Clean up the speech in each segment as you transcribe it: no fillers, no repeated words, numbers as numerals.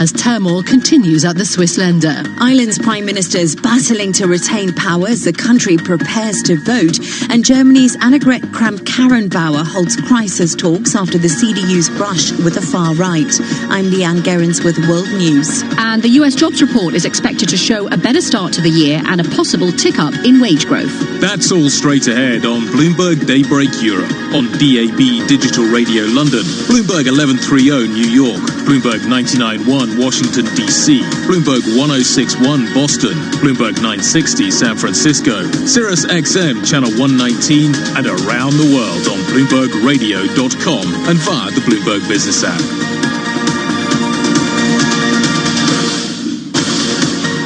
as turmoil continues at the Swiss lender. Ireland's Prime Minister's battling to retain power as the country prepares to vote, and Germany's Annegret Kramp-Karrenbauer holds crisis talks after the CDU's brush with the far right. I'm Leanne Gerrans with World News. And the US jobs report is expected to show a better start to the year and a possible tick-up in wage growth. That's all straight ahead on Bloomberg Daybreak Europe, on DAB Digital Radio London, Bloomberg 1130 New York, Bloomberg 99.1 Washington, D.C., Bloomberg 106.1 Boston, Bloomberg 960 San Francisco, Sirius XM Channel 119, and around the world on BloombergRadio.com and via the Bloomberg Business app.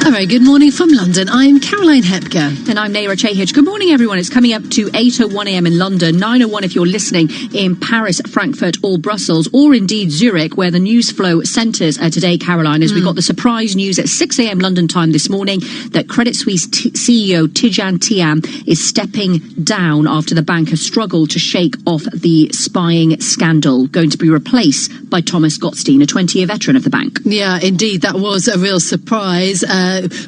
A very good morning from London. I'm Caroline Hepker. And I'm Naira Chahich. Good morning, everyone. It's coming up to 8:01 a.m. in London, 9:01 if you're listening in Paris, Frankfurt or Brussels, or indeed Zurich, where the news flow centres today, Caroline, as we got the surprise news at 6 a.m. London time this morning that Credit Suisse CEO Tidjane Thiam is stepping down after the bank has struggled to shake off the spying scandal, going to be replaced by Thomas Gottstein, a 20-year veteran of the bank. Yeah, indeed, that was a real surprise.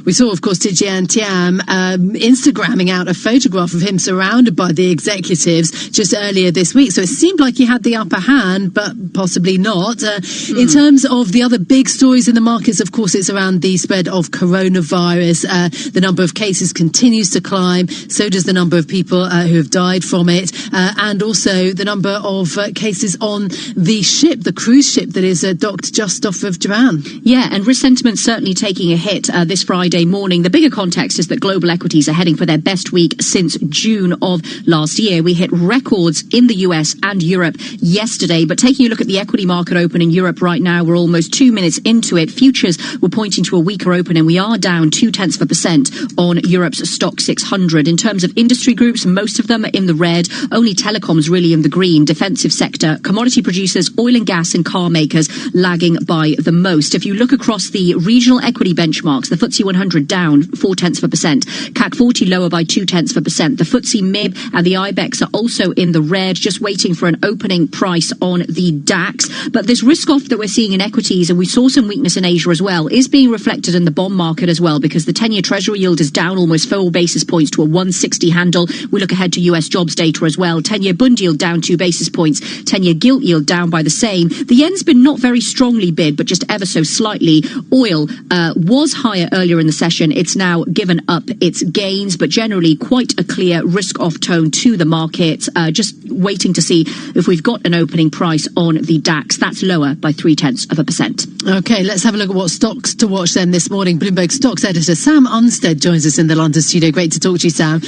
We saw, of course, Tidjane Thiam Instagramming out a photograph of him surrounded by the executives just earlier this week. So it seemed like he had the upper hand, but possibly not. In terms of the other big stories in the markets, of course, it's around the spread of coronavirus. The number of cases continues to climb. So does the number of people who have died from it. And also the number of cases on the ship, the cruise ship that is docked just off of Japan. Yeah, and risk sentiment certainly taking a hit this Friday morning. The bigger context is that global equities are heading for their best week since June of last year. We hit records in the US and Europe yesterday, but taking a look at the equity market open in Europe right now, we're almost 2 minutes into it. Futures were pointing to a weaker open, and we are down 0.2% on Europe's stock 600. In terms of industry groups, most of them are in the red, only telecoms really in the green, defensive sector, commodity producers, oil and gas and car makers lagging by the most. If you look across the regional equity benchmarks, the FTSE 100 down 0.4%, CAC 40 lower by 0.2%. The FTSE MIB and the IBEX are also in the red, just waiting for an opening price on the DAX. But this risk off that we're seeing in equities, and we saw some weakness in Asia as well, is being reflected in the bond market as well, because the 10-year Treasury yield is down almost 4 basis points to a 160 handle. We look ahead to US jobs data as well. 10-year Bund yield down 2 basis points. 10-year gilt yield down by the same. The yen's been not very strongly bid, but just ever so slightly. Oil was higher earlier in the session. It's now given up its gains, but generally quite a clear risk-off tone to the market. Just waiting to see if we've got an opening price on the DAX. That's lower by 0.3%. Okay, let's have a look at what stocks to watch then this morning. Bloomberg stocks editor Sam Unstead joins us in the London studio. Great to talk to you, Sam.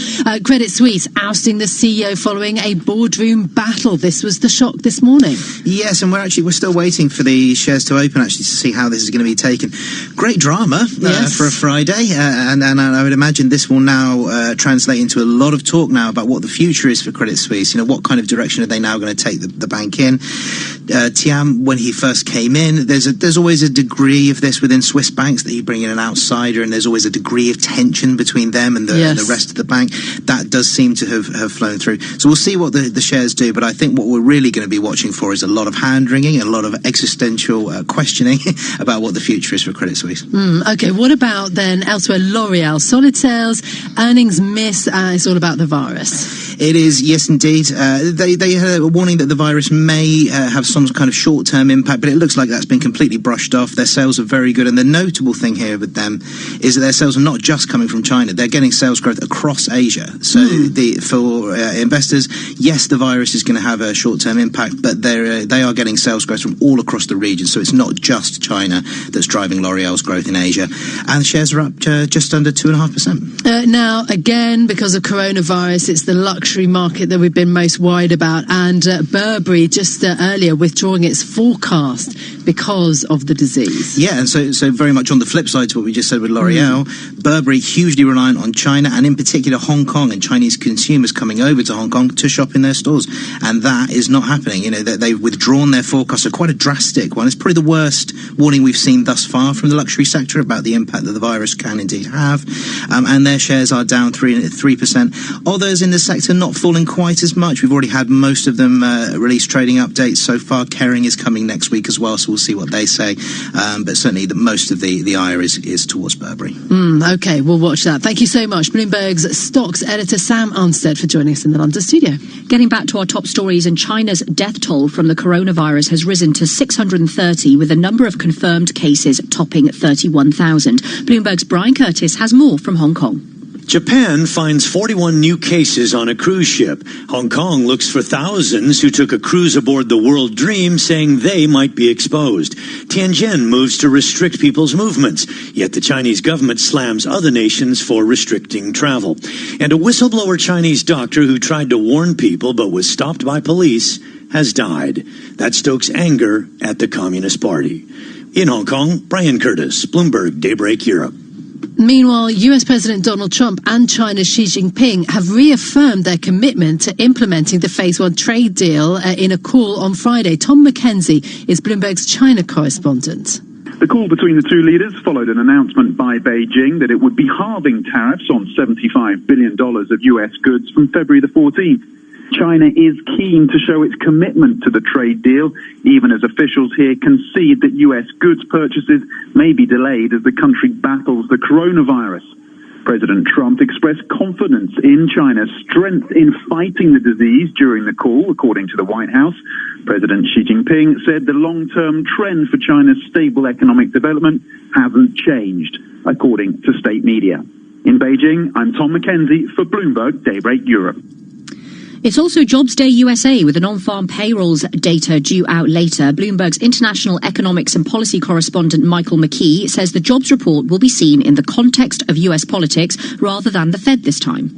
Credit Suisse ousting the CEO following a boardroom battle. This was the shock this morning. Yes, and we're still waiting for the shares to open actually to see how this is going to be taken. Great drama for a Friday, and I would imagine this will now translate into a lot of talk now about what the future is for Credit Suisse. You know, what kind of direction are they now going to take the bank in? Thiam, when he first came in, there's always a degree of this within Swiss banks that you bring in an outsider, and there's always a degree of tension between them and the rest of the bank. That does seem to have flown through. So we'll see what the shares do, but I think what we're really going to be watching for is a lot of hand-wringing, a lot of existential questioning about what the future is for Credit Suisse. Okay, what about then elsewhere? L'Oreal, solid sales, earnings miss. It's all about the virus. It is, yes, indeed. They had a warning that the virus may have some kind of short-term impact, but it looks like that's been completely brushed off. Their sales are very good, and the notable thing here with them is that their sales are not just coming from China. They're getting sales growth across Asia. So for investors, yes, the virus is going to have a short-term impact, but they are getting sales growth from all across the region. So it's not just China that's driving L'Oreal's growth in Asia. And shares are up just under 2.5%. Now, again, because of coronavirus, it's the luxury market that we've been most worried about. And Burberry just earlier withdrawing its forecast because of the disease. Yeah, and so very much on the flip side to what we just said with L'Oreal, Burberry hugely reliant on China, and in particular Hong Kong, and Chinese consumers coming over to Hong Kong to shop in their stores. And that is not happening. You know, they've withdrawn their forecast, so quite a drastic one. It's probably the worst warning we've seen thus far from the luxury sector about the impact that the virus can indeed have. And their shares are down 3%. Others in the sector not falling quite as much. We've already had most of them release trading updates so far. Kering is coming next week as well, so we'll see what they say. But certainly most of the ire is towards Burberry. Okay, we'll watch that. Thank you so much, Bloomberg's stocks editor Sam Armstead, for joining us in the London studio. Getting back to our top stories, and China's death toll from the coronavirus has risen to 630, with the number of confirmed cases topping 31,000. Bloomberg's Brian Curtis has more from Hong Kong. Japan finds 41 new cases on a cruise ship. Hong Kong looks for thousands who took a cruise aboard the World Dream, saying they might be exposed. Tianjin moves to restrict people's movements, yet the Chinese government slams other nations for restricting travel. And a whistleblower Chinese doctor who tried to warn people but was stopped by police has died. That stokes anger at the Communist Party. In Hong Kong, Brian Curtis, Bloomberg Daybreak Europe. Meanwhile, US President Donald Trump and China's Xi Jinping have reaffirmed their commitment to implementing the Phase 1 trade deal in a call on Friday. Tom McKenzie is Bloomberg's China correspondent. The call between the two leaders followed an announcement by Beijing that it would be halving tariffs on $75 billion of US goods from February the 14th. China is keen to show its commitment to the trade deal, even as officials here concede that US goods purchases may be delayed as the country battles the coronavirus. President Trump expressed confidence in China's strength in fighting the disease during the call, according to the White House. President Xi Jinping said the long-term trend for China's stable economic development hasn't changed, according to state media. In Beijing, I'm Tom McKenzie for Bloomberg Daybreak Europe. It's also Jobs Day USA, with the non-farm payrolls data due out later. Bloomberg's international economics and policy correspondent Michael McKee says the jobs report will be seen in the context of US politics rather than the Fed this time.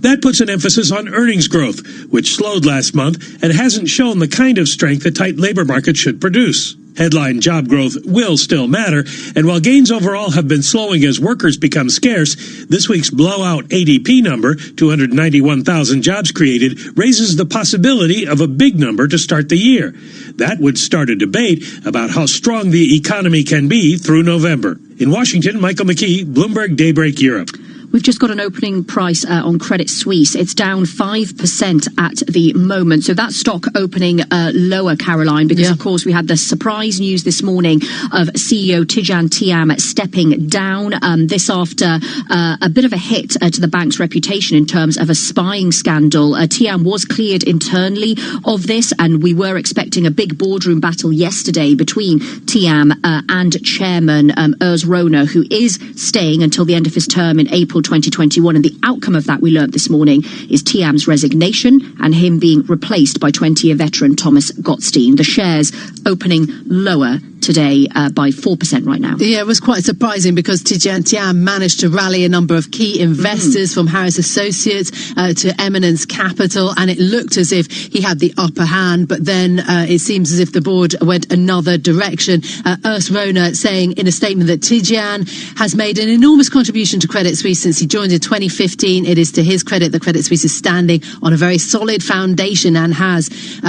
That puts an emphasis on earnings growth, which slowed last month and hasn't shown the kind of strength a tight labor market should produce. Headline job growth will still matter, and while gains overall have been slowing as workers become scarce, this week's blowout ADP number, 291,000 jobs created, raises the possibility of a big number to start the year. That would start a debate about how strong the economy can be through November. In Washington, Michael McKee, Bloomberg Daybreak Europe. We've just got an opening price on Credit Suisse. It's down 5% at the moment. So that stock opening lower, Caroline, because, of course, we had the surprise news this morning of CEO Tidjane Thiam stepping down. This after a bit of a hit to the bank's reputation in terms of a spying scandal. Thiam was cleared internally of this, and we were expecting a big boardroom battle yesterday between Thiam and Chairman Urs Rona, who is staying until the end of his term in April 2021, and the outcome of that, we learnt this morning, is Thiam's resignation and him being replaced by 20-year veteran Thomas Gottstein. The shares opening lower today by 4% right now. Yeah, it was quite surprising because Tidjane Thiam managed to rally a number of key investors from Harris Associates to Eminence Capital, and it looked as if he had the upper hand, but then it seems as if the board went another direction. Urs Rona saying in a statement that Tidjane has made an enormous contribution to Credit Suisse since he joined in 2015. It is to his credit that Credit Suisse is standing on a very solid foundation and has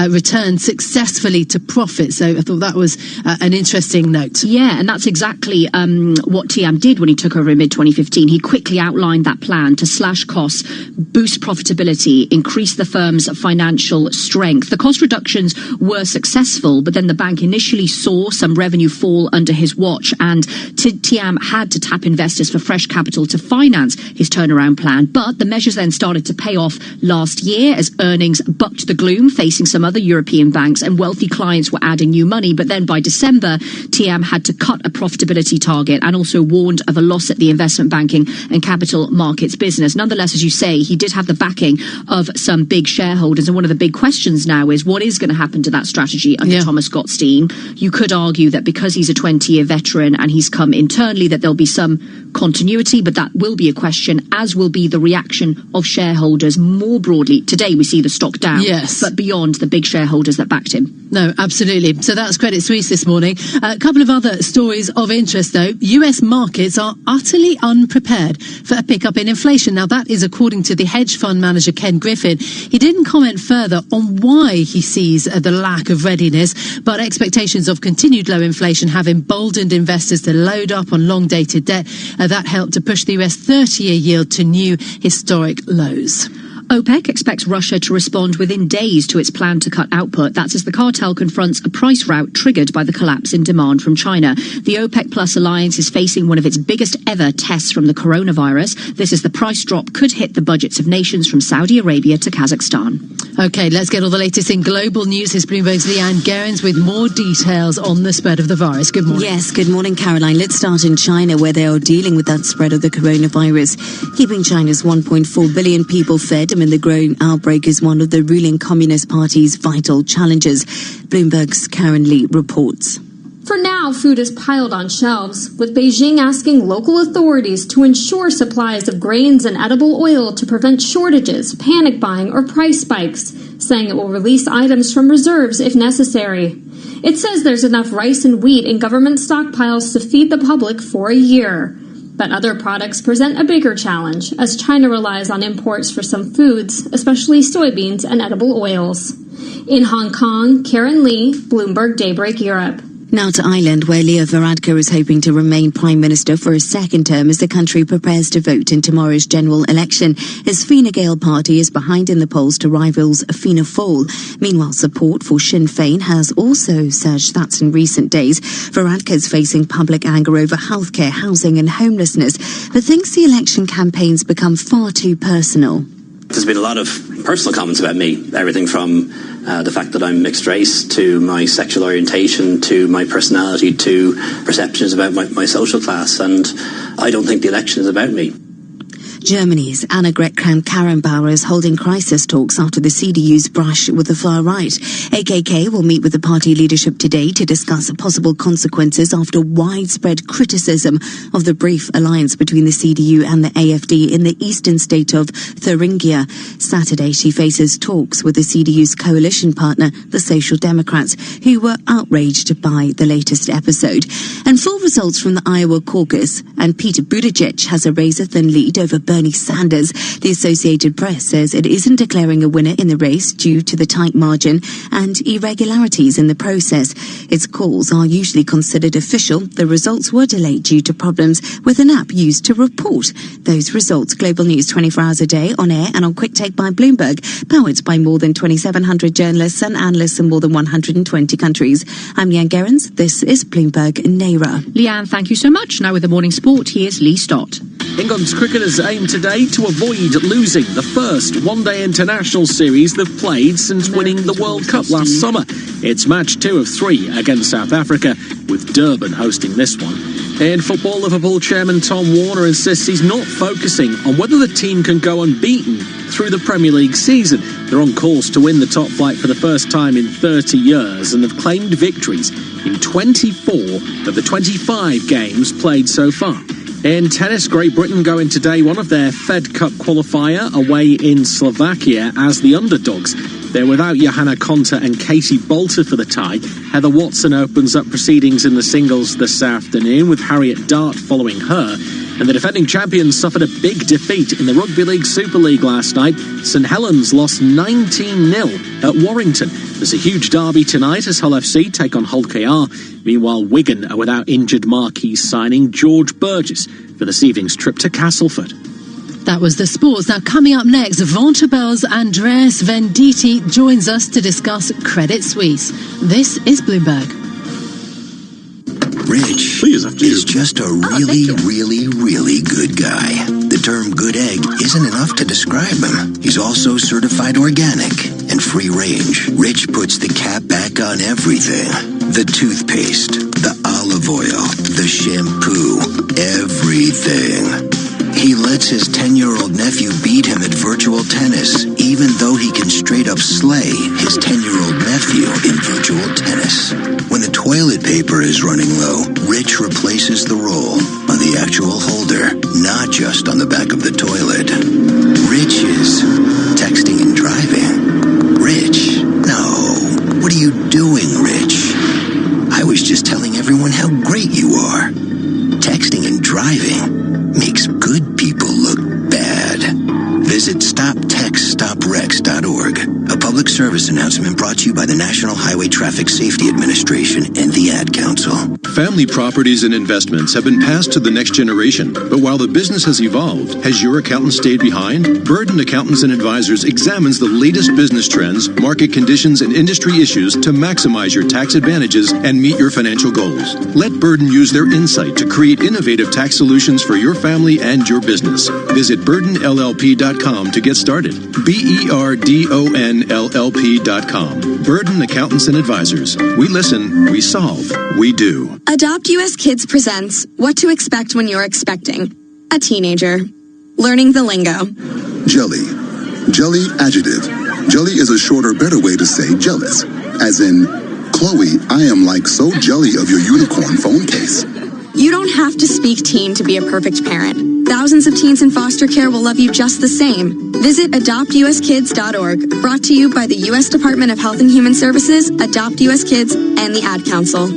returned successfully to profit. So I thought that was an interesting note. Yeah, and that's exactly what Thiam did when he took over in mid-2015. He quickly outlined that plan to slash costs, boost profitability, increase the firm's financial strength. The cost reductions were successful, but then the bank initially saw some revenue fall under his watch, and Thiam had to tap investors for fresh capital to finance his turnaround plan. But the measures then started to pay off last year as earnings bucked the gloom facing some other European banks, and wealthy clients were adding new money. But then by December, Thiam had to cut a profitability target and also warned of a loss at the investment banking and capital markets business. Nonetheless, as you say, he did have the backing of some big shareholders, and one of the big questions now is what is going to happen to that strategy under Thomas Gottstein. You could argue that because he's a 20-year veteran and he's come internally that there'll be some continuity, but that will be a question, as will be the reaction of shareholders more broadly. Today we see the stock down, but beyond the big shareholders that backed him. No, absolutely. So that's Credit Suisse this morning. A couple of other stories of interest, though. US markets are utterly unprepared for a pickup in inflation. Now, that is according to the hedge fund manager Ken Griffin. He didn't comment further on why he sees the lack of readiness, but expectations of continued low inflation have emboldened investors to load up on long-dated debt. That helped to push the US 30-year yield to new historic lows. OPEC expects Russia to respond within days to its plan to cut output. That's as the cartel confronts a price rout triggered by the collapse in demand from China. The OPEC Plus alliance is facing one of its biggest ever tests from the coronavirus. This is the price drop could hit the budgets of nations from Saudi Arabia to Kazakhstan. OK, let's get all the latest in global news. Here's Bloomberg's Leanne Gerrans with more details on the spread of the virus. Good morning. Yes, good morning, Caroline. Let's start in China, where they are dealing with that spread of the coronavirus. Keeping China's 1.4 billion people fed amid the growing outbreak is one of the ruling Communist Party's vital challenges. Bloomberg's Karen Lee reports. For now, food is piled on shelves, with Beijing asking local authorities to ensure supplies of grains and edible oil to prevent shortages, panic buying, or price spikes, saying it will release items from reserves if necessary. It says there's enough rice and wheat in government stockpiles to feed the public for a year. But other products present a bigger challenge, as China relies on imports for some foods, especially soybeans and edible oils. In Hong Kong, Karen Lee, Bloomberg Daybreak Europe. Now to Ireland, where Leo Varadkar is hoping to remain Prime Minister for a second term as the country prepares to vote in tomorrow's general election. His Fine Gael party is behind in the polls to rivals Fianna Fáil. Meanwhile, support for Sinn Féin has also surged. That's in recent days. Varadkar is facing public anger over healthcare, housing and homelessness, but thinks the election campaign's become far too personal. There's been a lot of personal comments about me, everything from the fact that I'm mixed race, to my sexual orientation, to my personality, to perceptions about my social class, and I don't think the election is about me. Germany's Annegret Kramp-Karrenbauer is holding crisis talks after the CDU's brush with the far right. AKK will meet with the party leadership today to discuss possible consequences after widespread criticism of the brief alliance between the CDU and the AfD in the eastern state of Thuringia. Saturday, she faces talks with the CDU's coalition partner, the Social Democrats, who were outraged by the latest episode. And full results from the Iowa caucus, and Pete Buttigieg has a razor-thin lead over Bernie Sanders. The Associated Press says it isn't declaring a winner in the race due to the tight margin and irregularities in the process. Its calls are usually considered official. The results were delayed due to problems with an app used to report those results. Global news 24 hours a day, on air and on Quick Take by Bloomberg, powered by more than 2,700 journalists and analysts in more than 120 countries. I'm Leanne Gerrans. This is Bloomberg Naira. Leanne, thank you so much. Now with the morning sport, here's Lee Stott. England's cricketers aim today to avoid losing the first one-day international series they've played since winning the World Cup last summer. It's match 2 of 3 against South Africa, with Durban hosting this one. In football, Liverpool chairman Tom Warner insists he's not focusing on whether the team can go unbeaten through the Premier League season. They're on course to win the top flight for the first time in 30 years and have claimed victories in 24 of the 25 games played so far. In tennis, Great Britain go in today one of their Fed Cup qualifier away in Slovakia as the underdogs. They're without Johanna Konta and Katie Bolter for the tie. Heather Watson opens up proceedings in the singles this afternoon, with Harriet Dart following her. And the defending champions suffered a big defeat in the Rugby League Super League last night. St Helens lost 19-0 at Warrington. There's a huge derby tonight as Hull FC take on Hull KR. Meanwhile, Wigan are without injured marquee signing George Burgess for this evening's trip to Castleford. That was the sports. Now, coming up next, Vontobel's Andreas Venditti joins us to discuss Credit Suisse. This is Bloomberg. Rich is just a really good guy. The term good egg isn't enough to describe him. He's also certified organic and free range. Rich puts the cap back on everything. The toothpaste, the olive oil, the shampoo, everything. He lets his 10-year-old nephew beat him at virtual tennis, even though he can straight up slay his 10-year-old nephew in virtual tennis. When the toilet paper is running low, Rich replaces the roll on the actual holder, not just on the back of the toilet. Rich is texting and driving. Rich? No. What are you doing, Rich? I was just telling everyone how great you are. Texting and driving makes good people look bad. Visit StopTextStopRex.org, a public service announcement brought to you by the National Highway Traffic Safety Administration and the Ad Council. Family properties and investments have been passed to the next generation, but while the business has evolved, has your accountant stayed behind? Burden Accountants and Advisors examines the latest business trends, market conditions, and industry issues to maximize your tax advantages and meet your financial goals. Let Burden use their insight to create innovative tax solutions for your family and your business. Visit burdenllp.com to get started. BERDONLLP.com. Burden Accountants and Advisors. We listen, we solve, we do. Adopt US Kids presents What to Expect When You're Expecting a Teenager. Learning the lingo. Jelly. Jelly adjective. Jelly is a shorter, better way to say jealous. As in, Chloe, I am like so jelly of your unicorn phone case. You don't have to speak teen to be a perfect parent. Thousands of teens in foster care will love you just the same. Visit adoptuskids.org. Brought to you by the U.S. Department of Health and Human Services, Adopt US Kids, and the Ad Council.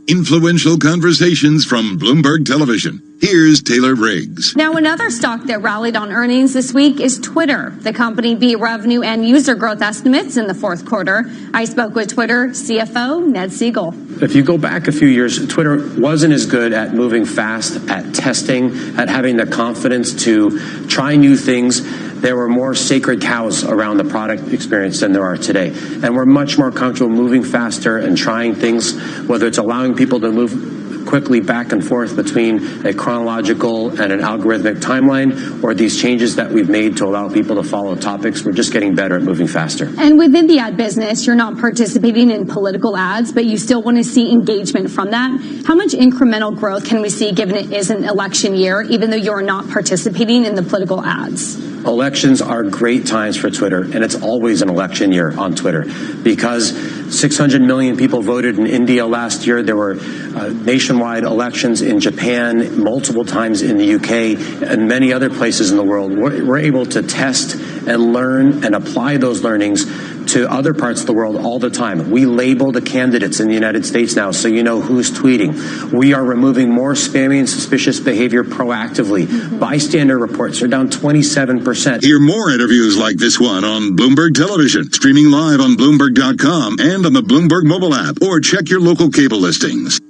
Influential conversations from Bloomberg Television. Here's Taylor Briggs. Now, another stock that rallied on earnings this week is Twitter. The company beat revenue and user growth estimates in the fourth quarter. I spoke with Twitter CFO Ned Siegel. If you go back a few years, Twitter wasn't as good at moving fast, at testing, at having the confidence to try new things. There were more sacred cows around the product experience than there are today. And we're much more comfortable moving faster and trying things, whether it's allowing people to move quickly back and forth between a chronological and an algorithmic timeline, or these changes that we've made to allow people to follow topics. We're just getting better at moving faster. And within the ad business, you're not participating in political ads, but you still want to see engagement from that. How much incremental growth can we see given it is an election year, even though you're not participating in the political ads? Elections are great times for Twitter, and it's always an election year on Twitter because 600 million people voted in India last year. There were nationwide elections in Japan, multiple times in the UK, and many other places in the world. We're able to test and learn and apply those learnings to other parts of the world all the time. We label the candidates in the United States now so you know who's tweeting. We are removing more spammy and suspicious behavior proactively. Bystander reports are down 27%. Hear more interviews like this one on Bloomberg Television, streaming live on Bloomberg.com and on the Bloomberg mobile app, or check your local cable listings.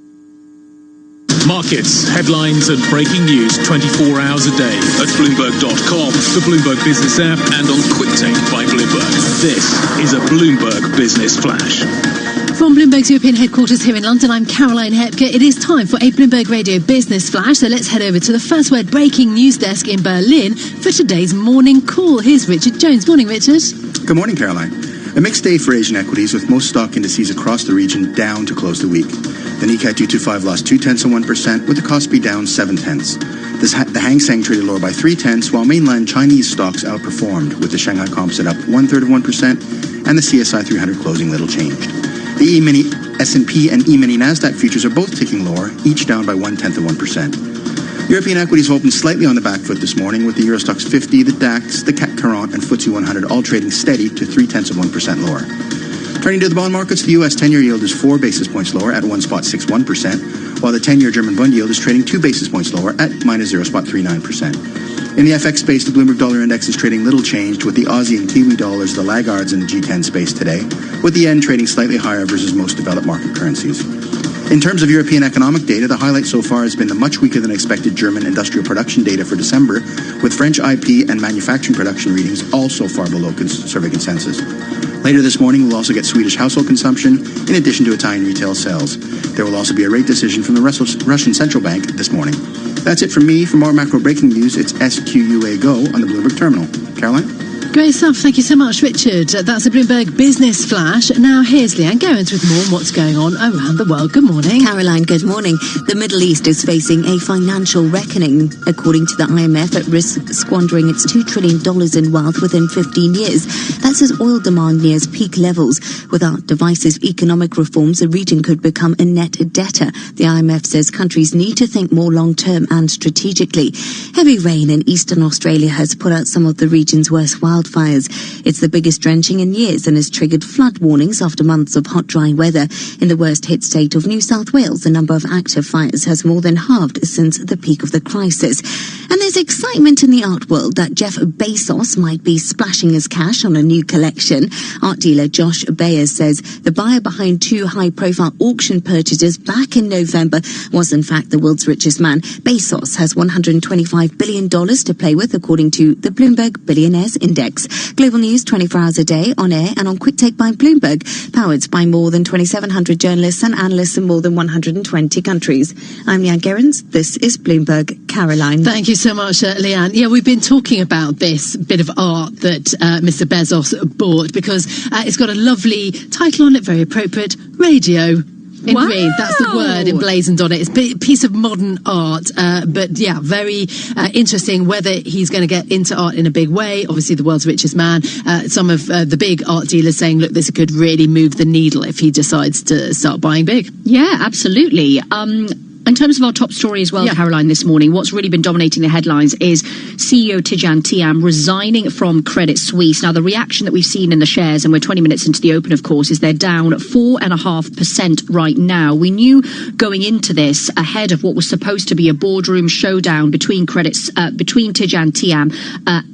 Markets, headlines and breaking news 24 hours a day at Bloomberg.com, the Bloomberg Business app and on QuickTake by Bloomberg. This is a Bloomberg Business Flash. From Bloomberg's European headquarters here in London, I'm Caroline Hepker. It is time for a Bloomberg Radio Business Flash, so let's head over to the First Word breaking news desk in Berlin for today's morning call. Here's Richard Jones. Morning, Richard. Good morning, Caroline. A mixed day for Asian equities, with most stock indices across the region down to close the week. The Nikkei 225 lost 0.2%, with the Kospi down 0.7. The Hang Seng traded lower by 0.3, while mainland Chinese stocks outperformed, with the Shanghai Composite up 0.33% and the CSI 300 closing little changed. The E-mini S&P and E-mini Nasdaq futures are both ticking lower, each down by 0.1%. European equities opened slightly on the back foot this morning, with the Euro Stoxx 50, the DAX, the CAC 40, and FTSE 100 all trading steady to 0.3% lower. Turning to the bond markets, the U.S. 10-year yield is 4 basis points lower at 1.61%, while the 10-year German bond yield is trading 2 basis points lower at -0.39%. In the FX space, the Bloomberg Dollar Index is trading little changed, with the Aussie and Kiwi dollars the laggards in the G10 space today, with the yen trading slightly higher versus most developed market currencies. In terms of European economic data, the highlight so far has been the much weaker than expected German industrial production data for December, with French IP and manufacturing production readings also far below survey consensus. Later this morning, we'll also get Swedish household consumption, in addition to Italian retail sales. There will also be a rate decision from the Russian Central Bank this morning. That's it from me. For more macro breaking news, it's SQUA Go on the Bloomberg Terminal. Caroline? Great stuff. Thank you so much, Richard. That's a Bloomberg Business Flash. Now here's Leanne Goins with more on what's going on around the world. Good morning. Caroline, good morning. The Middle East is facing a financial reckoning, according to the IMF, at risk squandering its $2 trillion in wealth within 15 years. That's as oil demand nears peak levels. Without divisive economic reforms, the region could become a net debtor. The IMF says countries need to think more long-term and strategically. Heavy rain in eastern Australia has put out some of the region's worst wildfires. It's the biggest drenching in years and has triggered flood warnings after months of hot, dry weather. In the worst hit state of New South Wales, the number of active fires has more than halved since the peak of the crisis. And there's There's excitement in the art world that Jeff Bezos might be splashing his cash on a new collection. Art dealer Josh Bayer says the buyer behind two high-profile auction purchases back in November was in fact the world's richest man. Bezos has $125 billion to play with, according to the Bloomberg Billionaires Index. Global news 24 hours a day, on air and on Quick Take by Bloomberg, powered by more than 2,700 journalists and analysts in more than 120 countries. I'm Leanne Gerrans. This is Bloomberg. Caroline. Thank you so much, Leanne. Yeah, we've been talking about this bit of art that Mr. Bezos bought because it's got a lovely title on it, very appropriate, Radio. In green, that's the word emblazoned on it. It's a piece of modern art, but yeah, very interesting whether he's going to get into art in a big way. Obviously, the world's richest man. Some of the big art dealers saying, look, this could really move the needle if he decides to start buying big. Yeah, absolutely. In terms of our top story as well, Caroline, this morning, what's really been dominating the headlines is CEO Tidjane Thiam resigning from Credit Suisse. Now, the reaction that we've seen in the shares, and we're 20 minutes into the open, of course, is they're down 4.5% right now. We knew going into this, ahead of what was supposed to be a boardroom showdown between Tidjane Thiam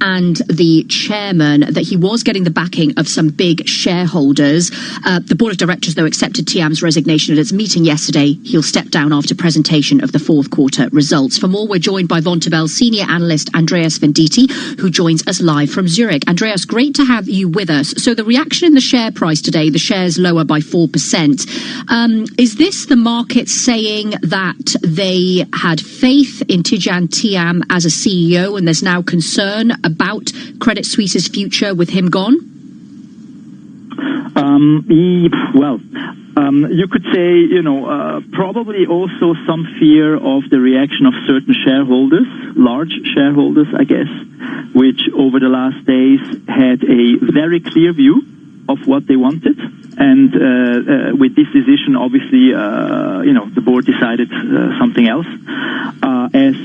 and the chairman, that he was getting the backing of some big shareholders. The board of directors, though, accepted Thiam's resignation at its meeting yesterday. He'll step down after presentation of the fourth quarter results. For more, we're joined by Vontobel senior analyst Andreas Venditti, who joins us live from Zurich. Andreas, great to have you with us. So the reaction in the share price today, the shares lower by 4%. Is this the market saying that they had faith in Tidjane Thiam as a CEO and there's now concern about Credit Suisse's future with him gone? You could say, probably also some fear of the reaction of certain shareholders, large shareholders, I guess, which over the last days had a very clear view of what they wanted. And with this decision, obviously, the board decided something else. As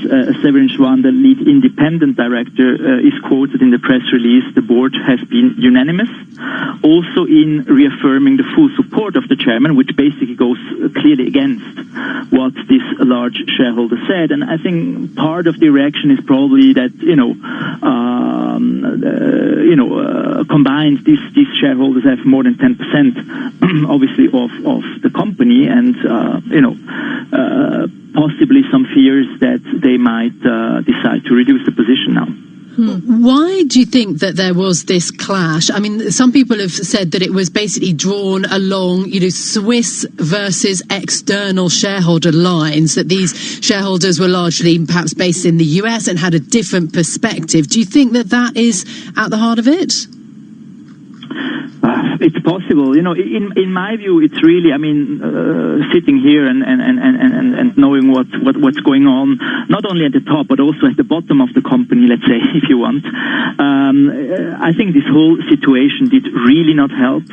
Severin Schwan, the lead independent director, is quoted in the press release, the board has been unanimous, also in reaffirming the full support of the chairman, which basically goes clearly against what this large shareholder said. And I think part of the reaction is probably that, combined, these shareholders have more than 10%, obviously, of the company, and possibly some fears that they might decide to reduce the position now. Why do you think that there was this clash? I mean, some people have said that it was basically drawn along, Swiss versus external shareholder lines, that these shareholders were largely perhaps based in the US and had a different perspective. Do you think that is at the heart of it? It's possible. In my view, it's really, sitting here and knowing what's going on, not only at the top, but also at the bottom of the company, let's say, if you want. I think this whole situation did really not help.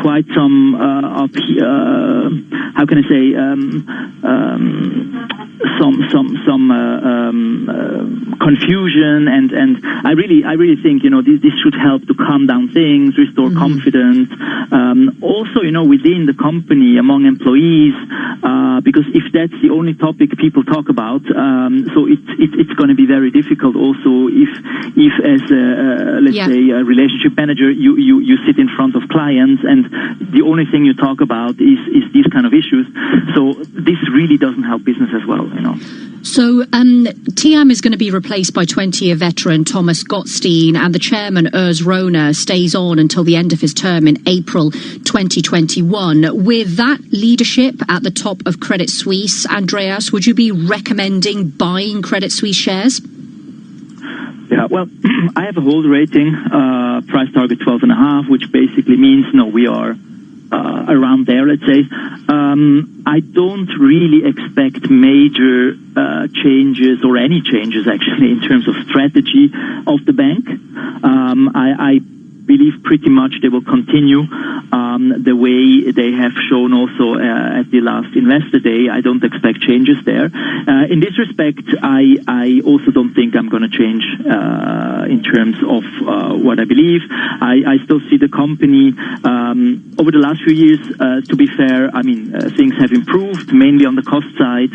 Quite some, how can I say, some confusion, and I really think, this should help to calm down things, restore confidence. Also, within the company, among employees, because if that's the only topic people talk about, so it's going to be very difficult. Also, if as let's say a relationship manager, you sit in front of clients, and the only thing you talk about is these kind of issues. So this really doesn't help business as well. So Thiam is going to be replaced by 20-year veteran Thomas Gottstein, and the chairman, Urs Rohner, stays on until the end of his term in April 2021. With that leadership at the top of Credit Suisse, Andreas, would you be recommending buying Credit Suisse shares? Yeah, well, I have a hold rating, price target 12.5, which basically means, we are around there, let's say. I don't really expect major changes, or any changes actually, in terms of strategy of the bank. I believe pretty much they will continue the way they have shown also at the last Investor Day. I don't expect changes there. In this respect, I also don't think I'm going to change in terms of what I believe. I still see the company over the last few years, to be fair, I mean, things have improved, mainly on the cost side.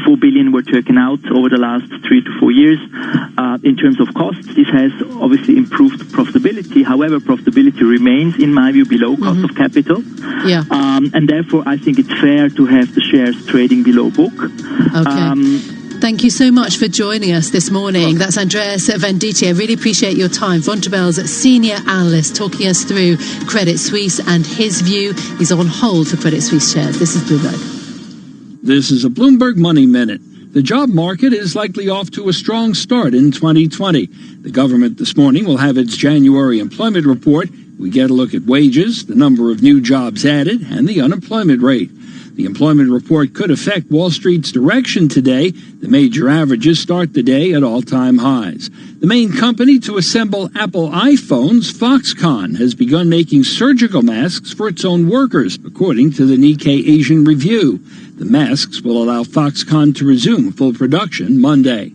4 billion were taken out over the last 3 to 4 years. In terms of costs, this has obviously improved profitability. However, profitability remains, in my view, below cost of capital. Yeah. And therefore, I think it's fair to have the shares trading below book. Okay. Thank you so much for joining us this morning. That's Andreas Venditti. I really appreciate your time. Vontobel's senior analyst talking us through Credit Suisse and his view. He's on hold for Credit Suisse shares. This is Bloomberg. This is a Bloomberg Money Minute. The job market is likely off to a strong start in 2020. The government this morning will have its January employment report. We get a look at wages, the number of new jobs added, and the unemployment rate. The employment report could affect Wall Street's direction today. The major averages start the day at all-time highs. The main company to assemble Apple iPhones, Foxconn, has begun making surgical masks for its own workers, according to the Nikkei Asian Review. The masks will allow Foxconn to resume full production Monday.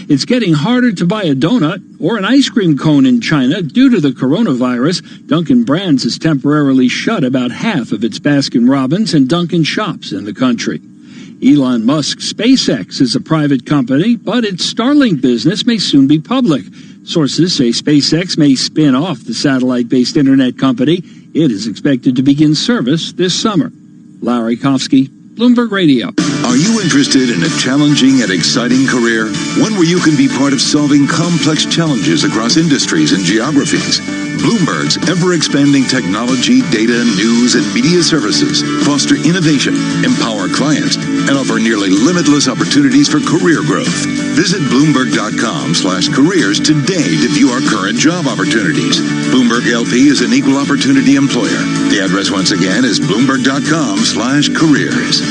It's getting harder to buy a donut or an ice cream cone in China due to the coronavirus. Dunkin' Brands has temporarily shut about half of its Baskin-Robbins and Dunkin' shops in the country. Elon Musk's SpaceX is a private company, but its Starlink business may soon be public. Sources say SpaceX may spin off the satellite-based internet company. It is expected to begin service this summer. Larry Kofsky, Bloomberg Radio. Are you interested in a challenging and exciting career? One where you can be part of solving complex challenges across industries and geographies? Bloomberg's ever-expanding technology, data, news, and media services foster innovation, empower clients, and offer nearly limitless opportunities for career growth. Visit Bloomberg.com/careers today to view our current job opportunities. Bloomberg LP is an equal opportunity employer. The address once again is Bloomberg.com/careers.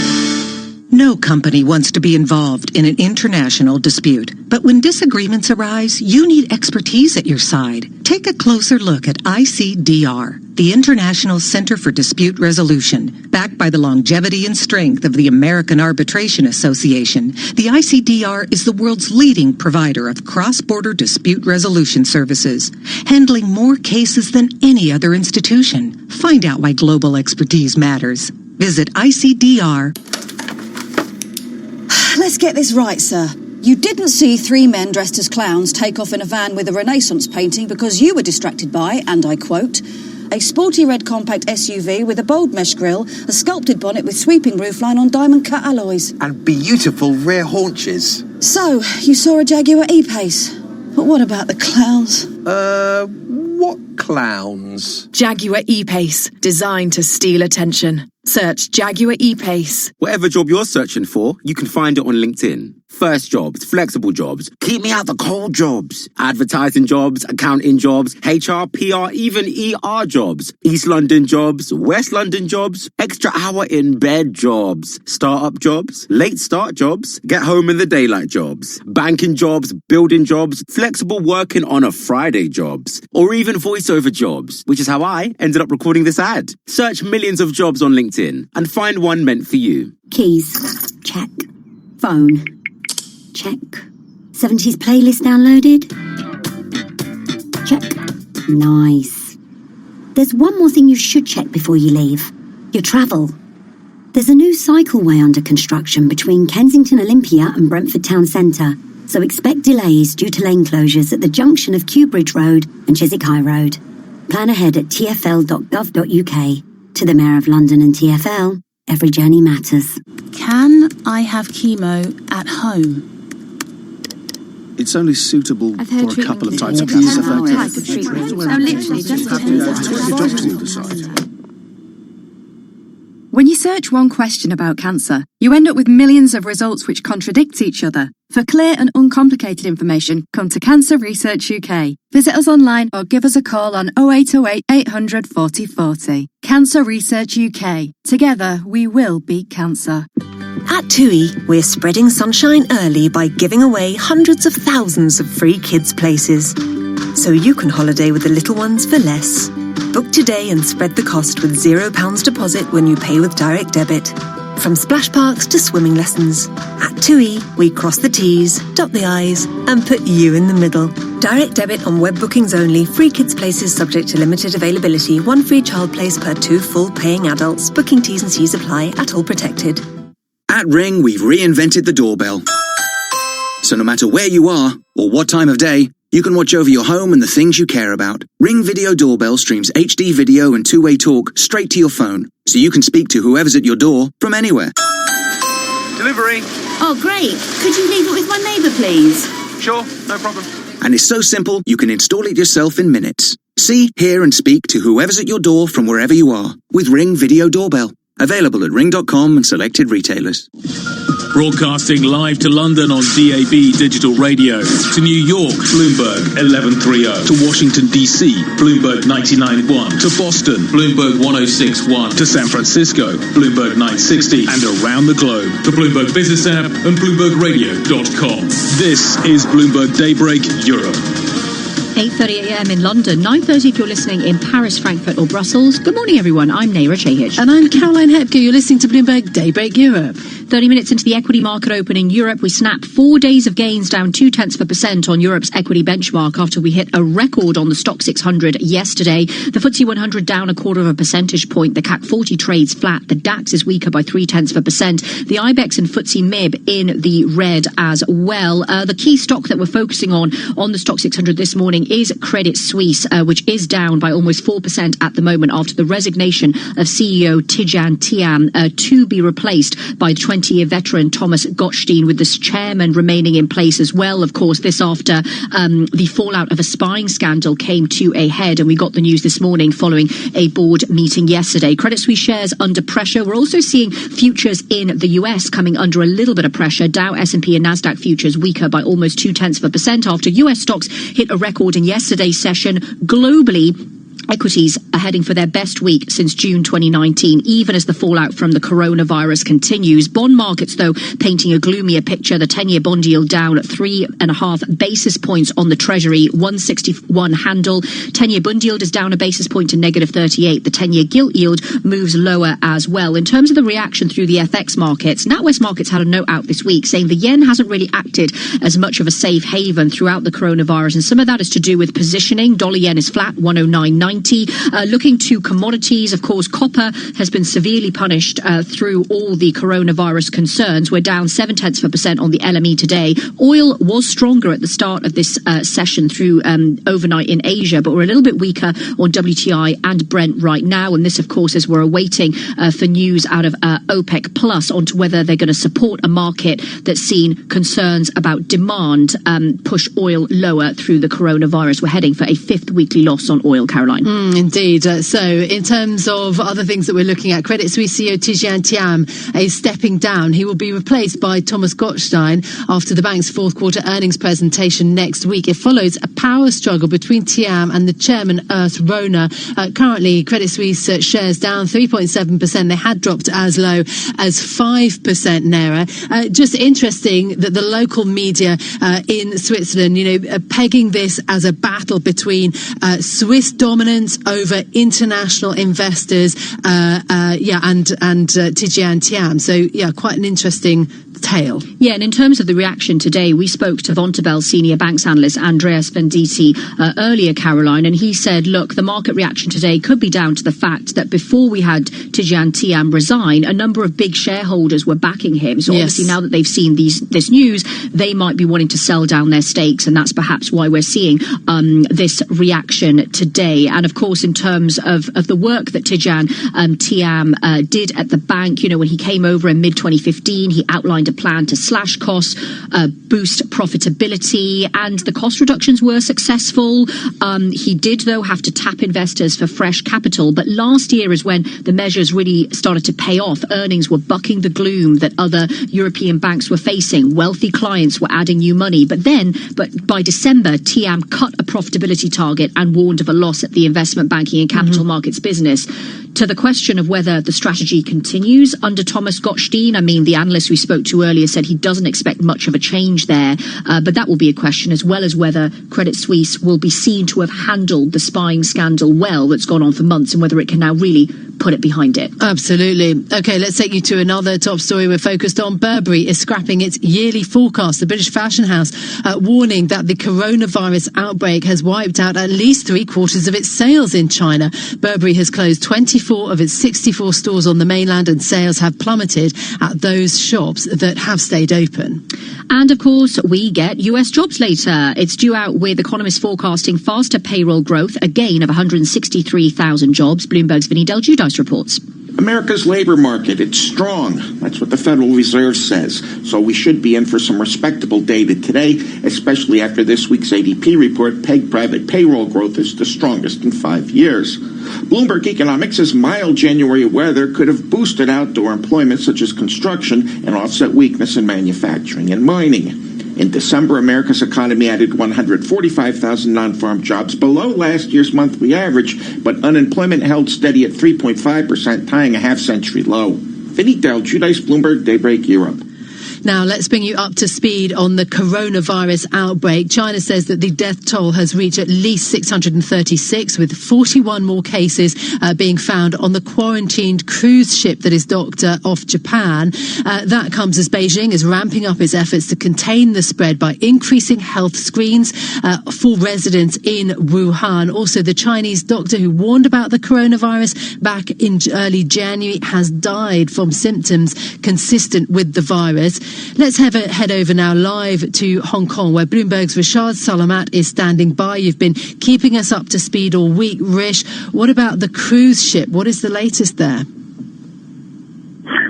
No company wants to be involved in an international dispute. But when disagreements arise, you need expertise at your side. Take a closer look at ICDR, the International Center for Dispute Resolution. Backed by the longevity and strength of the American Arbitration Association, the ICDR is the world's leading provider of cross-border dispute resolution services, handling more cases than any other institution. Find out why global expertise matters. Visit ICDR. Let's get this right, sir. You didn't see 3 men dressed as clowns take off in a van with a Renaissance painting because you were distracted by, and I quote, a sporty red compact SUV with a bold mesh grille, a sculpted bonnet with sweeping roofline on diamond-cut alloys. And beautiful rear haunches. So, you saw a Jaguar E-Pace. But what about the clowns? What clowns? Jaguar E-Pace, designed to steal attention. Search Jaguar E-Pace. Whatever job you're searching for, you can find it on LinkedIn. First jobs, flexible jobs, keep me out the cold jobs, advertising jobs, accounting jobs, HR, PR, even ER jobs, East London jobs, West London jobs, extra hour in bed jobs, startup jobs, late start jobs, get home in the daylight jobs, banking jobs, building jobs, flexible working on a Friday jobs, or even voiceover jobs, which is how I ended up recording this ad. Search millions of jobs on LinkedIn and find one meant for you. Keys. Check. Phone. Check. 70s playlist downloaded? Check. Nice. There's one more thing you should check before you leave. Your travel. There's a new cycleway under construction between Kensington Olympia and Brentford Town Centre, so expect delays due to lane closures at the junction of Kew Bridge Road and Chiswick High Road. Plan ahead at tfl.gov.uk. To the Mayor of London and TfL, every journey matters. Can I have chemo at home? It's only suitable for a couple of types of cancer. When you search one question about cancer, you end up with millions of results which contradict each other. For clear and uncomplicated information, come to Cancer Research UK. Visit us online or give us a call on 0808 800 40 40. Cancer Research UK. Together, we will beat cancer. At TUI, we're spreading sunshine early by giving away hundreds of thousands of free kids' places. so you can holiday with the little ones for less. Book today and spread the cost with £0 deposit when you pay with direct debit. From splash parks to swimming lessons, at TUI we cross the T's, dot the I's and put you in the middle. Direct debit on web bookings only. Free kids places subject to limited availability. One free child place per 2 full paying adults. Booking T's and C's apply. At all protected. At Ring, we've reinvented the doorbell. So no matter where you are or what time of day, you can watch over your home and the things you care about. Ring Video Doorbell streams HD video and two-way talk straight to your phone, so you can speak to whoever's at your door from anywhere. Delivery. Oh, great. Could you leave it with my neighbour, please? Sure, no problem. And it's so simple, you can install it yourself in minutes. See, hear and speak to whoever's at your door from wherever you are with Ring Video Doorbell. Available at ring.com and selected retailers. Broadcasting live to London on DAB digital radio, to New York, Bloomberg 1130, to Washington DC, Bloomberg 99.1, to Boston, Bloomberg 106.1, to San Francisco, Bloomberg 960, and around the globe, the Bloomberg Business app and BloombergRadio.com. This is Bloomberg Daybreak Europe. 8:30 a.m. in London, 9:30 if you're listening in Paris, Frankfurt or Brussels. Good morning, everyone. I'm Naira Chehich. And I'm Caroline Hepke. You're listening to Bloomberg Daybreak Europe. 30 minutes into the equity market open in Europe, we snapped 4 days of gains down 0.2% on Europe's equity benchmark after we hit a record on the Stock 600 yesterday. The FTSE 100 down 0.25 percentage point. The CAC 40 trades flat. The DAX is weaker by 0.3%. The IBEX and FTSE MIB in the red as well. The key stock that we're focusing on the Stock 600 this morning is Credit Suisse, which is down by almost 4% at the moment after the resignation of CEO Tidjane Thiam to be replaced by 20-year veteran Thomas Gottstein, with this chairman remaining in place as well. Of course, this after the fallout of a spying scandal came to a head, and we got the news this morning following a board meeting yesterday. Credit Suisse shares under pressure. We're also seeing futures in the US coming under a little bit of pressure. Dow, S&P and NASDAQ futures weaker by almost 0.2% after US stocks hit a record in yesterday's session. Globally, equities are heading for their best week since June 2019, even as the fallout from the coronavirus continues. Bond markets, though, painting a gloomier picture. The 10-year bond yield down at 3.5 basis points on the Treasury, 161 handle. 10-year bond yield is down a basis point to -38. The 10-year gilt yield moves lower as well. In terms of the reaction through the FX markets, NatWest Markets had a note out this week saying the yen hasn't really acted as much of a safe haven throughout the coronavirus, and some of that is to do with positioning. Dollar yen is flat, 109.90. Looking to commodities, of course, copper has been severely punished through all the coronavirus concerns. We're down 0.7% on the LME today. Oil was stronger at the start of this session through overnight in Asia, but we're a little bit weaker on WTI and Brent right now. And this, of course, as we're awaiting for news out of OPEC Plus onto whether they're going to support a market that's seen concerns about demand push oil lower through the coronavirus. We're heading for a 5th weekly loss on oil, Caroline. Indeed. So in terms of other things that we're looking at, Credit Suisse CEO Tidjane Thiam is stepping down. He will be replaced by Thomas Gottstein after the bank's fourth quarter earnings presentation next week. It follows a power struggle between Thiam and the chairman, Urs Rona. Currently, Credit Suisse shares down 3.7%. They had dropped as low as 5%, Naira. Just interesting that the local media in Switzerland, pegging this as a battle between Swiss dominance over international investors, and Tidjane Thiam. So, quite an interesting tale. Yeah, and in terms of the reaction today, we spoke to Vontobel senior banks analyst Andreas Venditti earlier, Caroline, and he said, look, the market reaction today could be down to the fact that before we had Tidjane Thiam resign, a number of big shareholders were backing him. So obviously now that they've seen this news, they might be wanting to sell down their stakes, and that's perhaps why we're seeing this reaction today. And of course, in terms of the work that Tidjane Thiam did at the bank, when he came over in mid-2015, he outlined a plan to slash costs, boost profitability, and the cost reductions were successful. He did, though, have to tap investors for fresh capital. But last year is when the measures really started to pay off. Earnings were bucking the gloom that other European banks were facing. Wealthy clients were adding new money. But by December, Thiam cut a profitability target and warned of a loss at the investment banking and capital markets business. To the question of whether the strategy continues under Thomas Gottstein, I mean, the analyst we spoke to earlier said he doesn't expect much of a change there, but that will be a question, as well as whether Credit Suisse will be seen to have handled the spying scandal well that's gone on for months, and whether it can now really put it behind it. Absolutely. Okay, let's take you to another top story we're focused on. Burberry is scrapping its yearly forecast. The British fashion house warning that the coronavirus outbreak has wiped out at least 3/4 of its sales in China. Burberry has closed 24 of its 64 stores on the mainland, and sales have plummeted at those shops that have stayed open. And of course, we get US jobs later. It's due out with economists forecasting faster payroll growth, a gain of 163,000 jobs. Bloomberg's Vinny Del Giudice reports. America's labor market, it's strong. That's what the Federal Reserve says. So we should be in for some respectable data today, especially after this week's ADP report pegged private payroll growth as the strongest in 5 years. Bloomberg Economics says mild January weather could have boosted outdoor employment such as construction and offset weakness in manufacturing and mining. In December, America's economy added 145,000 non-farm jobs, below last year's monthly average, but unemployment held steady at 3.5%, tying a half-century low. Vinny Del Giudice, Bloomberg, Daybreak Europe. Now, let's bring you up to speed on the coronavirus outbreak. China says that the death toll has reached at least 636, with 41 more cases being found on the quarantined cruise ship that is docked off Japan. That comes as Beijing is ramping up its efforts to contain the spread by increasing health screens for residents in Wuhan. Also, the Chinese doctor who warned about the coronavirus back in early January has died from symptoms consistent with the virus. Let's head over now live to Hong Kong, where Bloomberg's Rashad Salamat is standing by. You've been keeping us up to speed all week. Rish, what about the cruise ship? What is the latest there?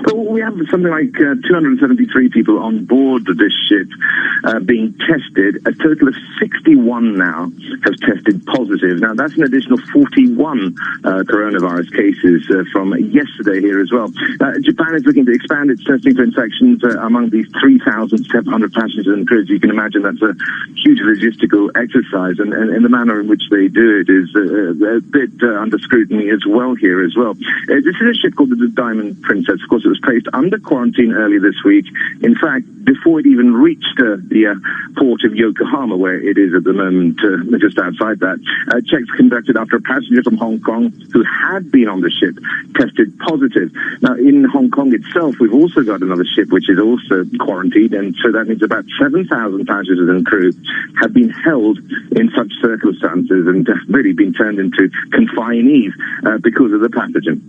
Well, we have something like 273 people on board this ship being tested. A total of 61 now have tested positive. Now, that's an additional 41 coronavirus cases from yesterday here as well. Japan is looking to expand its testing for infections among these 3,700 passengers and crew. You can imagine that's a huge logistical exercise, and the manner in which they do it is a bit under scrutiny as well here as well. This is a ship called the Diamond Princess. Of course, it was placed under quarantine earlier this week. In fact, before it even reached the port of Yokohama, where it is at the moment, just outside that, checks conducted after a passenger from Hong Kong who had been on the ship tested positive. Now, in Hong Kong itself, we've also got another ship which is also quarantined, and so that means about 7,000 passengers and crew have been held in such circumstances and really been turned into confinees because of the pathogen.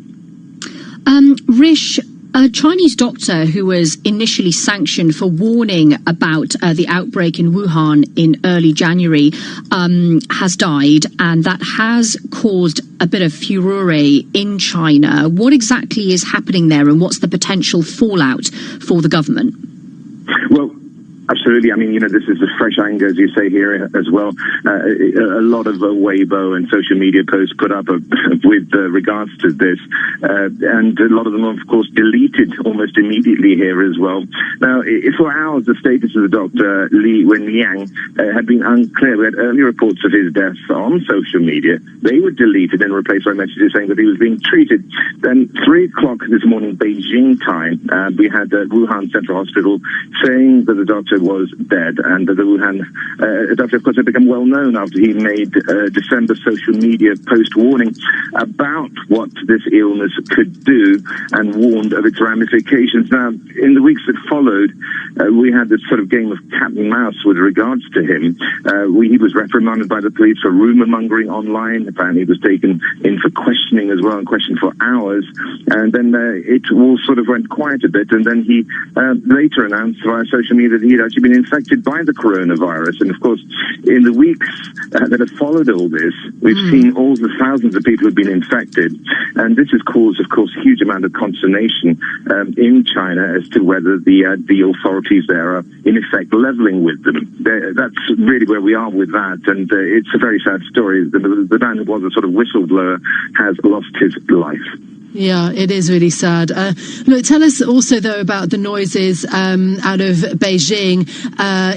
Rish, a Chinese doctor who was initially sanctioned for warning about the outbreak in Wuhan in early January has died, and that has caused a bit of furore in China. What exactly is happening there, and what's the potential fallout for the government? Well, absolutely. I mean, this is a fresh anger, as you say here as well. A lot of Weibo and social media posts put up with regards to this. And a lot of them, of course, deleted almost immediately here as well. Now, for hours, the status of the doctor, Li Wenliang, had been unclear. We had early reports of his death on social media. They were deleted and replaced by messages saying that he was being treated. Then 3 o'clock this morning, Beijing time, we had Wuhan Central Hospital saying that the doctor was dead, and the Wuhan doctor, of course, had become well known after he made December social media post warning about what this illness could do and warned of its ramifications. Now, in the weeks that followed, we had this sort of game of cat and mouse with regards to him. He was reprimanded by the police for rumor mongering online. Apparently, he was taken in for questioning as well, and questioned for hours. And then it all sort of went quiet a bit, and then he later announced via social media that he had actually been infected by the coronavirus. And of course, in the weeks that have followed all this, we've seen all the thousands of people who've been infected, and this has caused, of course, a huge amount of consternation in China as to whether the authorities there are in effect leveling with them. That's really where we are with that, and it's a very sad story. The man who was a sort of whistleblower has lost his life. Yeah, it is really sad. Look, tell us also, though, about the noises out of Beijing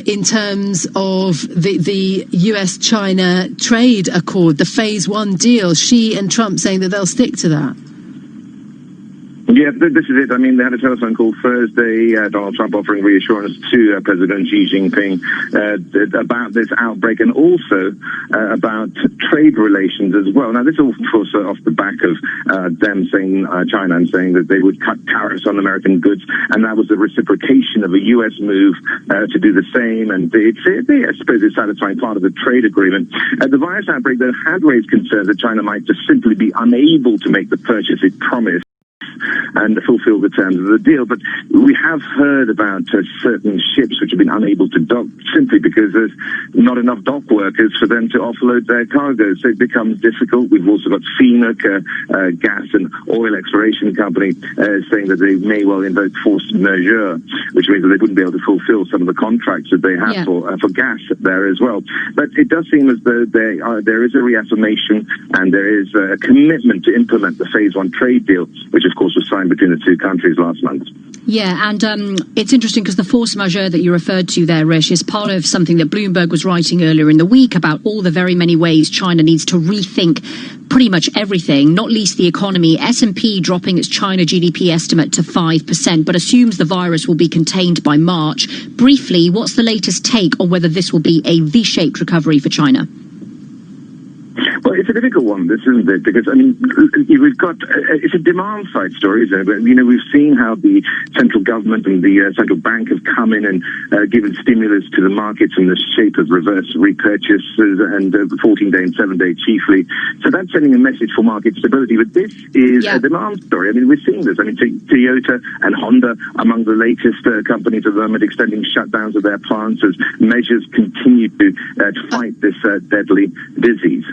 in terms of the US-China trade accord, the Phase 1 deal. Xi and Trump saying that they'll stick to that. Yeah, this is it. I mean, they had a telephone call Thursday, Donald Trump offering reassurance to President Xi Jinping about this outbreak and also about trade relations as well. Now, this is, of course, off the back of them saying, China, and saying that they would cut tariffs on American goods, and that was a reciprocation of a U.S. move to do the same, and I suppose it's satisfying part of the trade agreement. The virus outbreak, though, had raised concerns that China might just simply be unable to make the purchase it promised and fulfill the terms of the deal. But we have heard about certain ships which have been unable to dock simply because there's not enough dock workers for them to offload their cargoes. So it becomes difficult. We've also got FEMA, gas and oil exploration company, saying that they may well invoke force majeure, which means that they wouldn't be able to fulfill some of the contracts that they have for gas there as well. But it does seem as though there is a reaffirmation and there is a commitment to implement the Phase 1 trade deal, which of course was signed between the two countries last month. Yeah, and it's interesting because the force majeure that you referred to there, Rish, is part of something that Bloomberg was writing earlier in the week about all the very many ways China needs to rethink pretty much everything, not least the economy. S&P dropping its China GDP estimate to 5%, but assumes the virus will be contained by March. Briefly, what's the latest take on whether this will be a V-shaped recovery for China? Well, it's a difficult one, this, isn't it? Because, I mean, we've got, it's a demand-side story, isn't it? But, you know, we've seen how the central government and the central bank have come in and given stimulus to the markets in the shape of reverse repurchases and 14-day and 7-day chiefly. So that's sending a message for market stability. But this is a demand story. I mean, we're seeing this. I mean, Toyota and Honda among the latest companies at the moment extending shutdowns of their plants as measures continue to fight this deadly disease.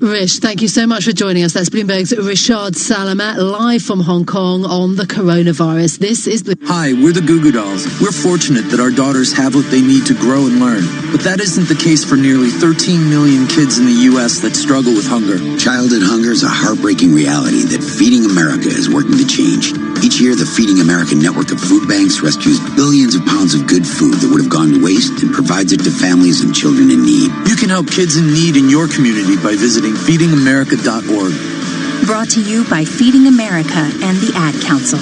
Rish, thank you so much for joining us. That's Bloomberg's Rishad Salamat, live from Hong Kong on the coronavirus. This is the... Hi, we're the Goo Goo Dolls. We're fortunate that our daughters have what they need to grow and learn. But that isn't the case for nearly 13 million kids in the U.S. that struggle with hunger. Childhood hunger is a heartbreaking reality that Feeding America is working to change. Each year, the Feeding America network of food banks rescues billions of pounds of good food that would have gone to waste and provides it to families and children in need. You can help kids in need in your community by visiting feedingamerica.org. Brought to you by Feeding America and the Ad Council.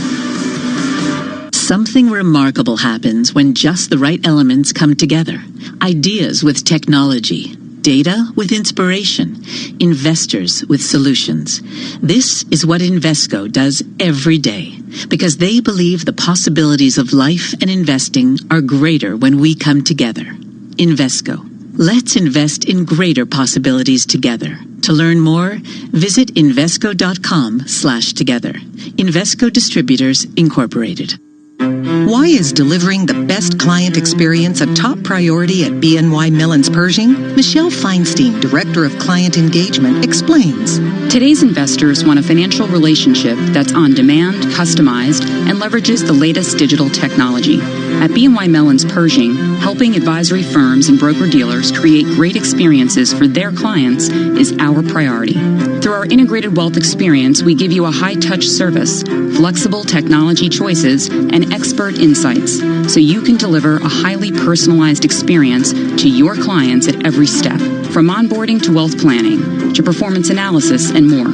Something remarkable happens when just the right elements come together. Ideas with technology, data with inspiration, investors with solutions. This is what Invesco does every day, because they believe the possibilities of life and investing are greater when we come together. Invesco. Let's invest in greater possibilities together. To learn more, visit Invesco.com/together. Invesco Distributors, Incorporated. Why is delivering the best client experience a top priority at BNY Mellon's Pershing? Michelle Feinstein, Director of Client Engagement, explains. Today's investors want a financial relationship that's on demand, customized, and leverages the latest digital technology. At BNY Mellon's Pershing, helping advisory firms and broker-dealers create great experiences for their clients is our priority. Through our integrated wealth experience, we give you a high-touch service, flexible technology choices, and expert insights, so you can deliver a highly personalized experience to your clients at every step, from onboarding to wealth planning, to performance analysis and more.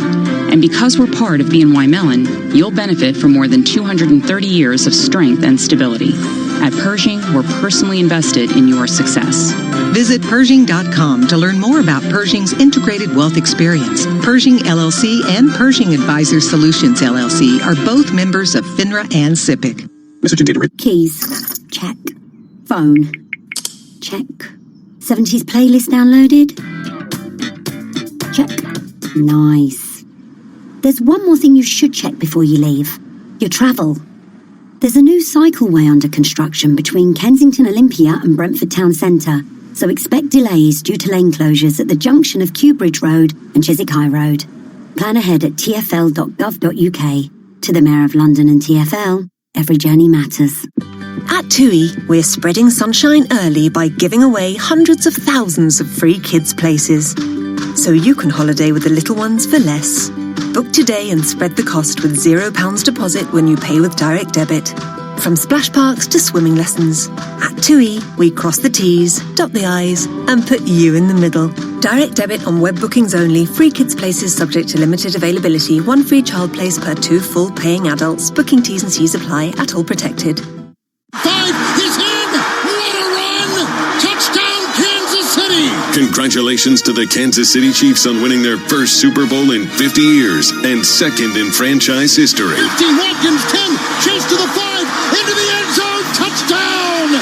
And because we're part of BNY Mellon, you'll benefit from more than 230 years of strength and stability. At Pershing, we're personally invested in your success. Visit Pershing.com to learn more about Pershing's integrated wealth experience. Pershing LLC and Pershing Advisor Solutions LLC are both members of FINRA and SIPC. Keys. Check. Phone. Check. 70s playlist downloaded. Check. Nice. There's one more thing you should check before you leave. Your travel. There's a new cycleway under construction between Kensington Olympia and Brentford Town Centre, so expect delays due to lane closures at the junction of Kew Bridge Road and Chiswick High Road. Plan ahead at tfl.gov.uk. To the Mayor of London and TfL, every journey matters. At TUI, we're spreading sunshine early by giving away hundreds of thousands of free kids' places. So you can holiday with the little ones for less. Book today and spread the cost with £0 deposit when you pay with direct debit. From splash parks to swimming lessons, at TUI, we cross the T's, dot the I's, and put you in the middle. Direct debit on web bookings only. Free kids places subject to limited availability. One free child place per 2 full paying adults. Booking T's and C's apply. At all protected. 5 is in! What a run! Touchdown, Kansas City! Congratulations to the Kansas City Chiefs on winning their first Super Bowl in 50 years and second in franchise history. 50, Watkins, 10, chase to the 5, into the end zone, touchdown!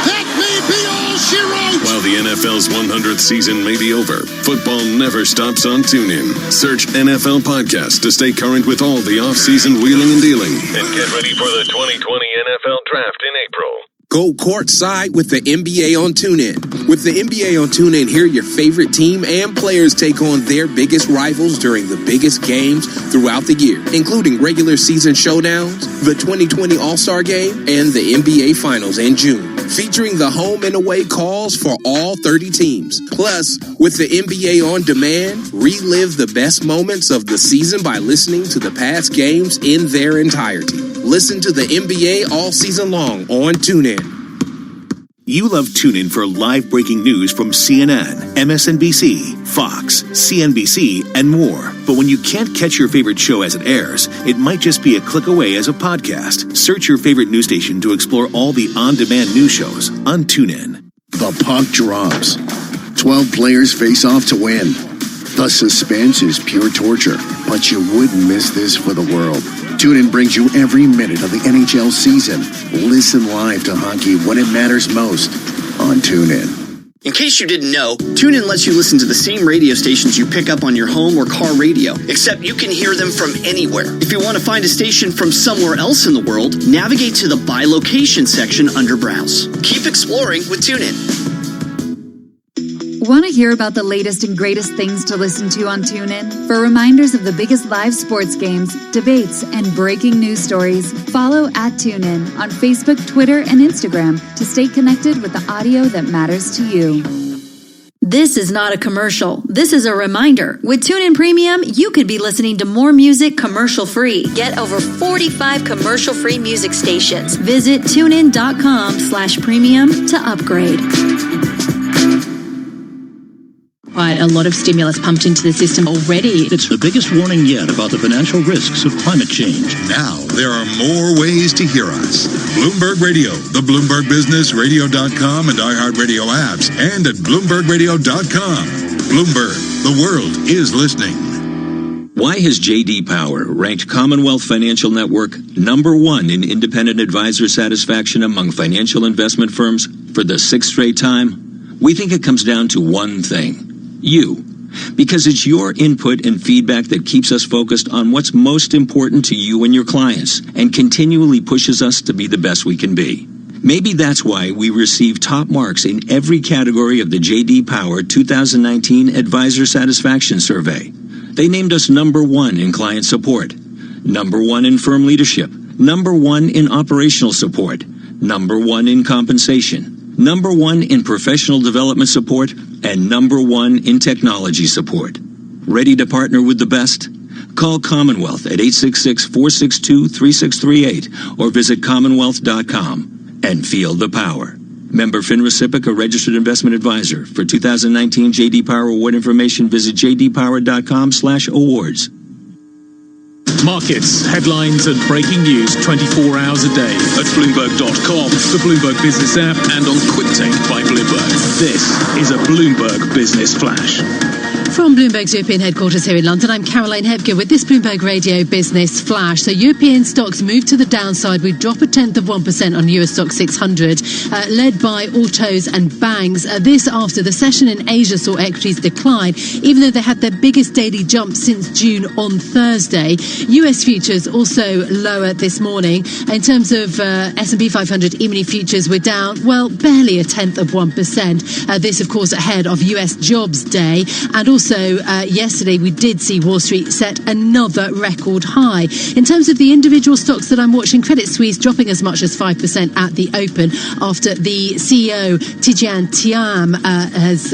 That may be all she wrote! While the NFL's 100th season may be over, football never stops on TuneIn. Search NFL Podcast to stay current with all the off-season wheeling and dealing. And get ready for the 2020 NFL Draft in April. Go courtside with the NBA on TuneIn. With the NBA on TuneIn, hear your favorite team and players take on their biggest rivals during the biggest games throughout the year, including regular season showdowns, the 2020 All-Star Game, and the NBA Finals in June, featuring the home and away calls for all 30 teams. Plus, with the NBA on demand, relive the best moments of the season by listening to the past games in their entirety. Listen to the NBA all season long on TuneIn. You love TuneIn for live breaking news from CNN, MSNBC, Fox, CNBC, and more. But when you can't catch your favorite show as it airs, it might just be a click away as a podcast. Search your favorite news station to explore all the on-demand news shows on TuneIn. The puck drops. 12 players face off to win. The suspense is pure torture, but you wouldn't miss this for the world. TuneIn brings you every minute of the NHL season. Listen live to hockey when it matters most on TuneIn. In case you didn't know, TuneIn lets you listen to the same radio stations you pick up on your home or car radio, except you can hear them from anywhere. If you want to find a station from somewhere else in the world, navigate to the By Location section under Browse. Keep exploring with TuneIn. Want to hear about the latest and greatest things to listen to on TuneIn? For reminders of the biggest live sports games, debates, and breaking news stories, follow @TuneIn on Facebook, Twitter, and Instagram to stay connected with the audio that matters to you. This is not a commercial. This is a reminder. With TuneIn Premium, you could be listening to more music commercial-free. Get over 45 commercial-free music stations. Visit TuneIn.com/premium to upgrade. Quite a lot of stimulus pumped into the system already. It's the biggest warning yet about the financial risks of climate change. Now, there are more ways to hear us. Bloomberg Radio, the Bloomberg Business, Radio.com, and iHeartRadio apps, and at BloombergRadio.com. Bloomberg, the world is listening. Why has J.D. Power ranked Commonwealth Financial Network #1 in independent advisor satisfaction among financial investment firms for the 6th straight time? We think it comes down to one thing. You. Because it's your input and feedback that keeps us focused on what's most important to you and your clients and continually pushes us to be the best we can be. Maybe that's why we receive top marks in every category of the J.D. Power 2019 Advisor Satisfaction Survey. They named us #1 in client support, #1 in firm leadership, #1 in operational support, #1 in compensation, #1 in professional development support, and #1 in technology support. Ready to partner with the best? Call Commonwealth at 866-462-3638 or visit commonwealth.com and feel the power. Member FINRA/SIPC, a registered investment advisor. For 2019 J.D. Power Award information, visit jdpower.com/awards. Markets, headlines, and breaking news 24 hours a day at Bloomberg.com, the Bloomberg Business app, and on QuickTake by Bloomberg. This is a Bloomberg Business Flash. From Bloomberg's European headquarters here in London, I'm Caroline Hepke with this Bloomberg Radio Business Flash. So European stocks move to the downside. We drop 0.1% on US stock 600, led by autos and banks. This after the session in Asia saw equities decline, even though they had their biggest daily jump since June on Thursday. US futures also lower this morning. In terms of S&P 500 E-mini futures, we're down, well, barely 0.1%. This, of course, ahead of US Jobs Day and also also, yesterday we did see Wall Street set another record high. In terms of the individual stocks that I'm watching, Credit Suisse dropping as much as 5% at the open after the CEO Tidjane Thiam has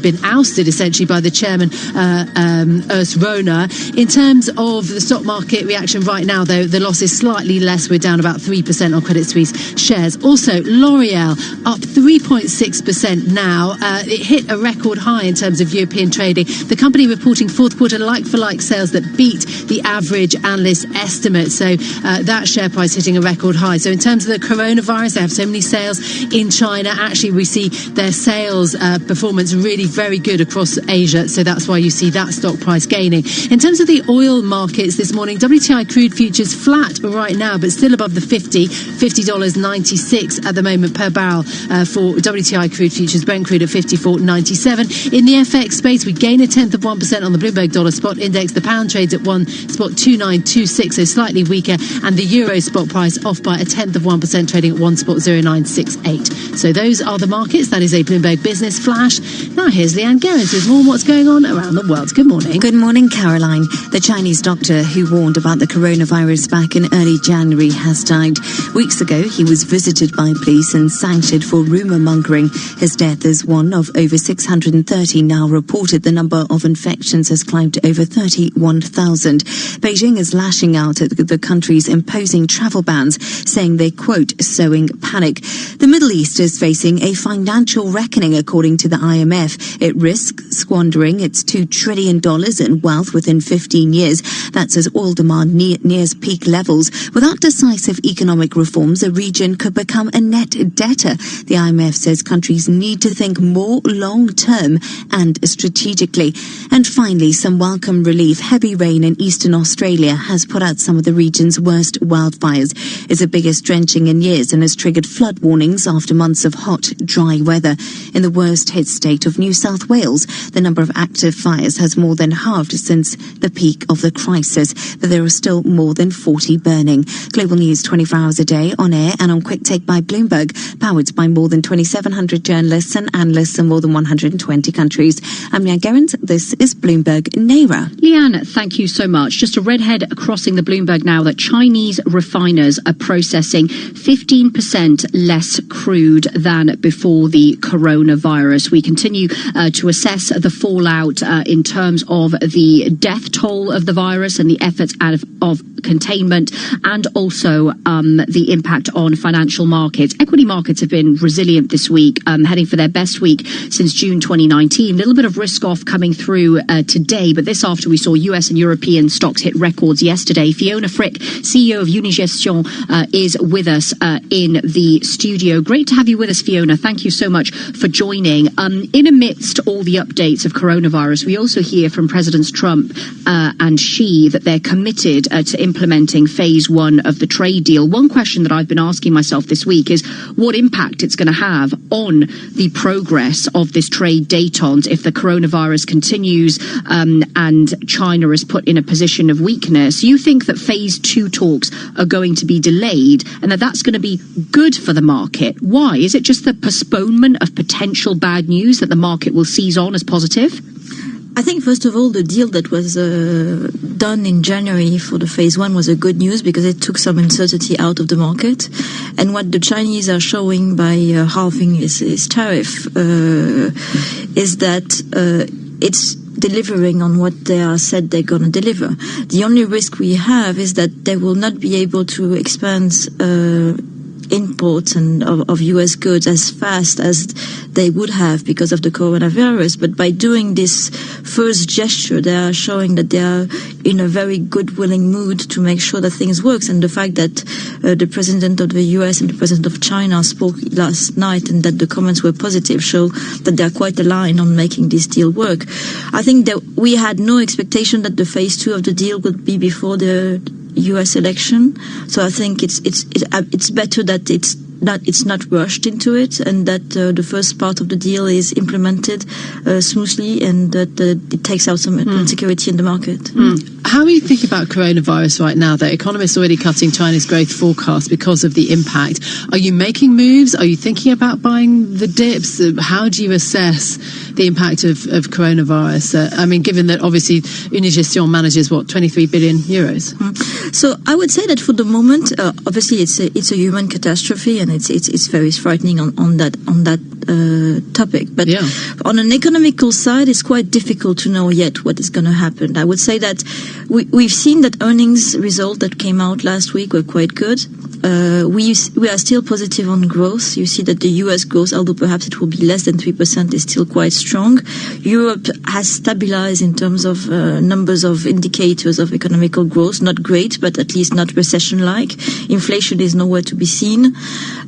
been ousted essentially by the chairman Urs Rona. In terms of the stock market reaction right now, though, the loss is slightly less. We're down about 3% on Credit Suisse shares. Also, L'Oreal up 3.6% now. It hit a record high in terms of European trading. The company reporting fourth quarter like-for-like sales that beat the average analyst estimate. So that share price hitting a record high. So in terms of the coronavirus, they have so many sales in China. Actually, we see their sales performance really very good across Asia. So that's why you see that stock price gaining. In terms of the oil markets this morning, WTI crude futures flat right now, but still above the $50.96 at the moment per barrel for WTI crude futures. Brent crude at $54.97. In the FX space, we gain 0.1% on the Bloomberg dollar spot index. The pound trades at 1.2926, so slightly weaker, and the euro spot price off by 0.1%, trading at 1.0968. So those are the markets. That is a Bloomberg Business Flash. Now here's Leanne Gerrans with more on what's going on around the world. Good morning. Good morning, Caroline. The Chinese doctor who warned about the coronavirus back in early January has died. Weeks ago, he was visited by police and sanctioned for rumour mongering. His death is one of over 630 now reported. The number of infections has climbed to over 31,000. Beijing is lashing out at the country's imposing travel bans, saying they, quote, sowing panic. The Middle East is facing a financial reckoning, according to the IMF. It risks squandering its $2 trillion in wealth within 15 years. That's as oil demand nears peak levels. Without decisive economic reforms, the region could become a net debtor. The IMF says countries need to think more long-term and strategically. And finally, some welcome relief. Heavy rain in eastern Australia has put out some of the region's worst wildfires. It's the biggest drenching in years and has triggered flood warnings after months of hot, dry weather. In the worst hit state of New South Wales, the number of active fires has more than halved since the peak of the crisis, but there are still more than 40 burning. Global news 24 hours a day, on air and on Quick Take by Bloomberg, powered by more than 2,700 journalists and analysts in more than 120 countries. I'm Leanne Gerrans. This is Bloomberg Naira. Leanne, thank you so much. Just a redhead crossing the Bloomberg now that Chinese refiners are processing 15% less crude than before the coronavirus. We continue to assess the fallout in terms of the death toll of the virus and the efforts of containment, and also the impact on financial markets. Equity markets have been resilient this week, heading for their best week since June 2019. A little bit of risk off coming through today, but this after we saw US and European stocks hit records yesterday. Fiona Frick, CEO of Unigestion, is with us in the studio. Great to have you with us, Fiona. Thank you so much for joining. In amidst all the updates of coronavirus, we also hear from Presidents Trump and Xi that they're committed to implementing phase one of the trade deal. One question that I've been asking myself this week is what impact it's going to have on the progress of this trade détente if the coronavirus continues and China is put in a position of weakness. You think that phase two talks are going to be delayed and that that's going to be good for the market? Why? Is it just the postponement of potential bad news that the market will seize on as positive? I think, first of all, the deal that was done in January for the phase one was a good news because it took some uncertainty out of the market. And what the Chinese are showing by halving his tariff is that it's delivering on what they are said they're going to deliver. The only risk we have is that they will not be able to expand imports and of U.S. goods as fast as they would have because of the coronavirus. But by doing this first gesture, they are showing that they are in a very good, willing mood to make sure that things works. And the fact that the president of the U.S. and the president of China spoke last night and that the comments were positive show that they are quite aligned on making this deal work. I think that we had no expectation that the phase two of the deal would be before the U.S. election, so I think it's better that it's not rushed into it, and that the first part of the deal is implemented smoothly, and that it takes out some insecurity in the market. How are you thinking about coronavirus right now? The economists are already cutting China's growth forecast because of the impact. Are you making moves? Are you thinking about buying the dips? How do you assess the impact of coronavirus? I mean, given that obviously Unigestion manages, 23 billion euros? So I would say that for the moment, obviously it's a human catastrophe, and it's very frightening on that topic. But on an economical side, it's quite difficult to know yet what is going to happen. I would say that we've seen that earnings result that came out last week were quite good. We are still positive on growth. You see that the US growth, although perhaps it will be less than 3%, is still quite strong. Europe has stabilized in terms of numbers of indicators of economical growth. Not great, but at least not recession-like. Inflation is nowhere to be seen.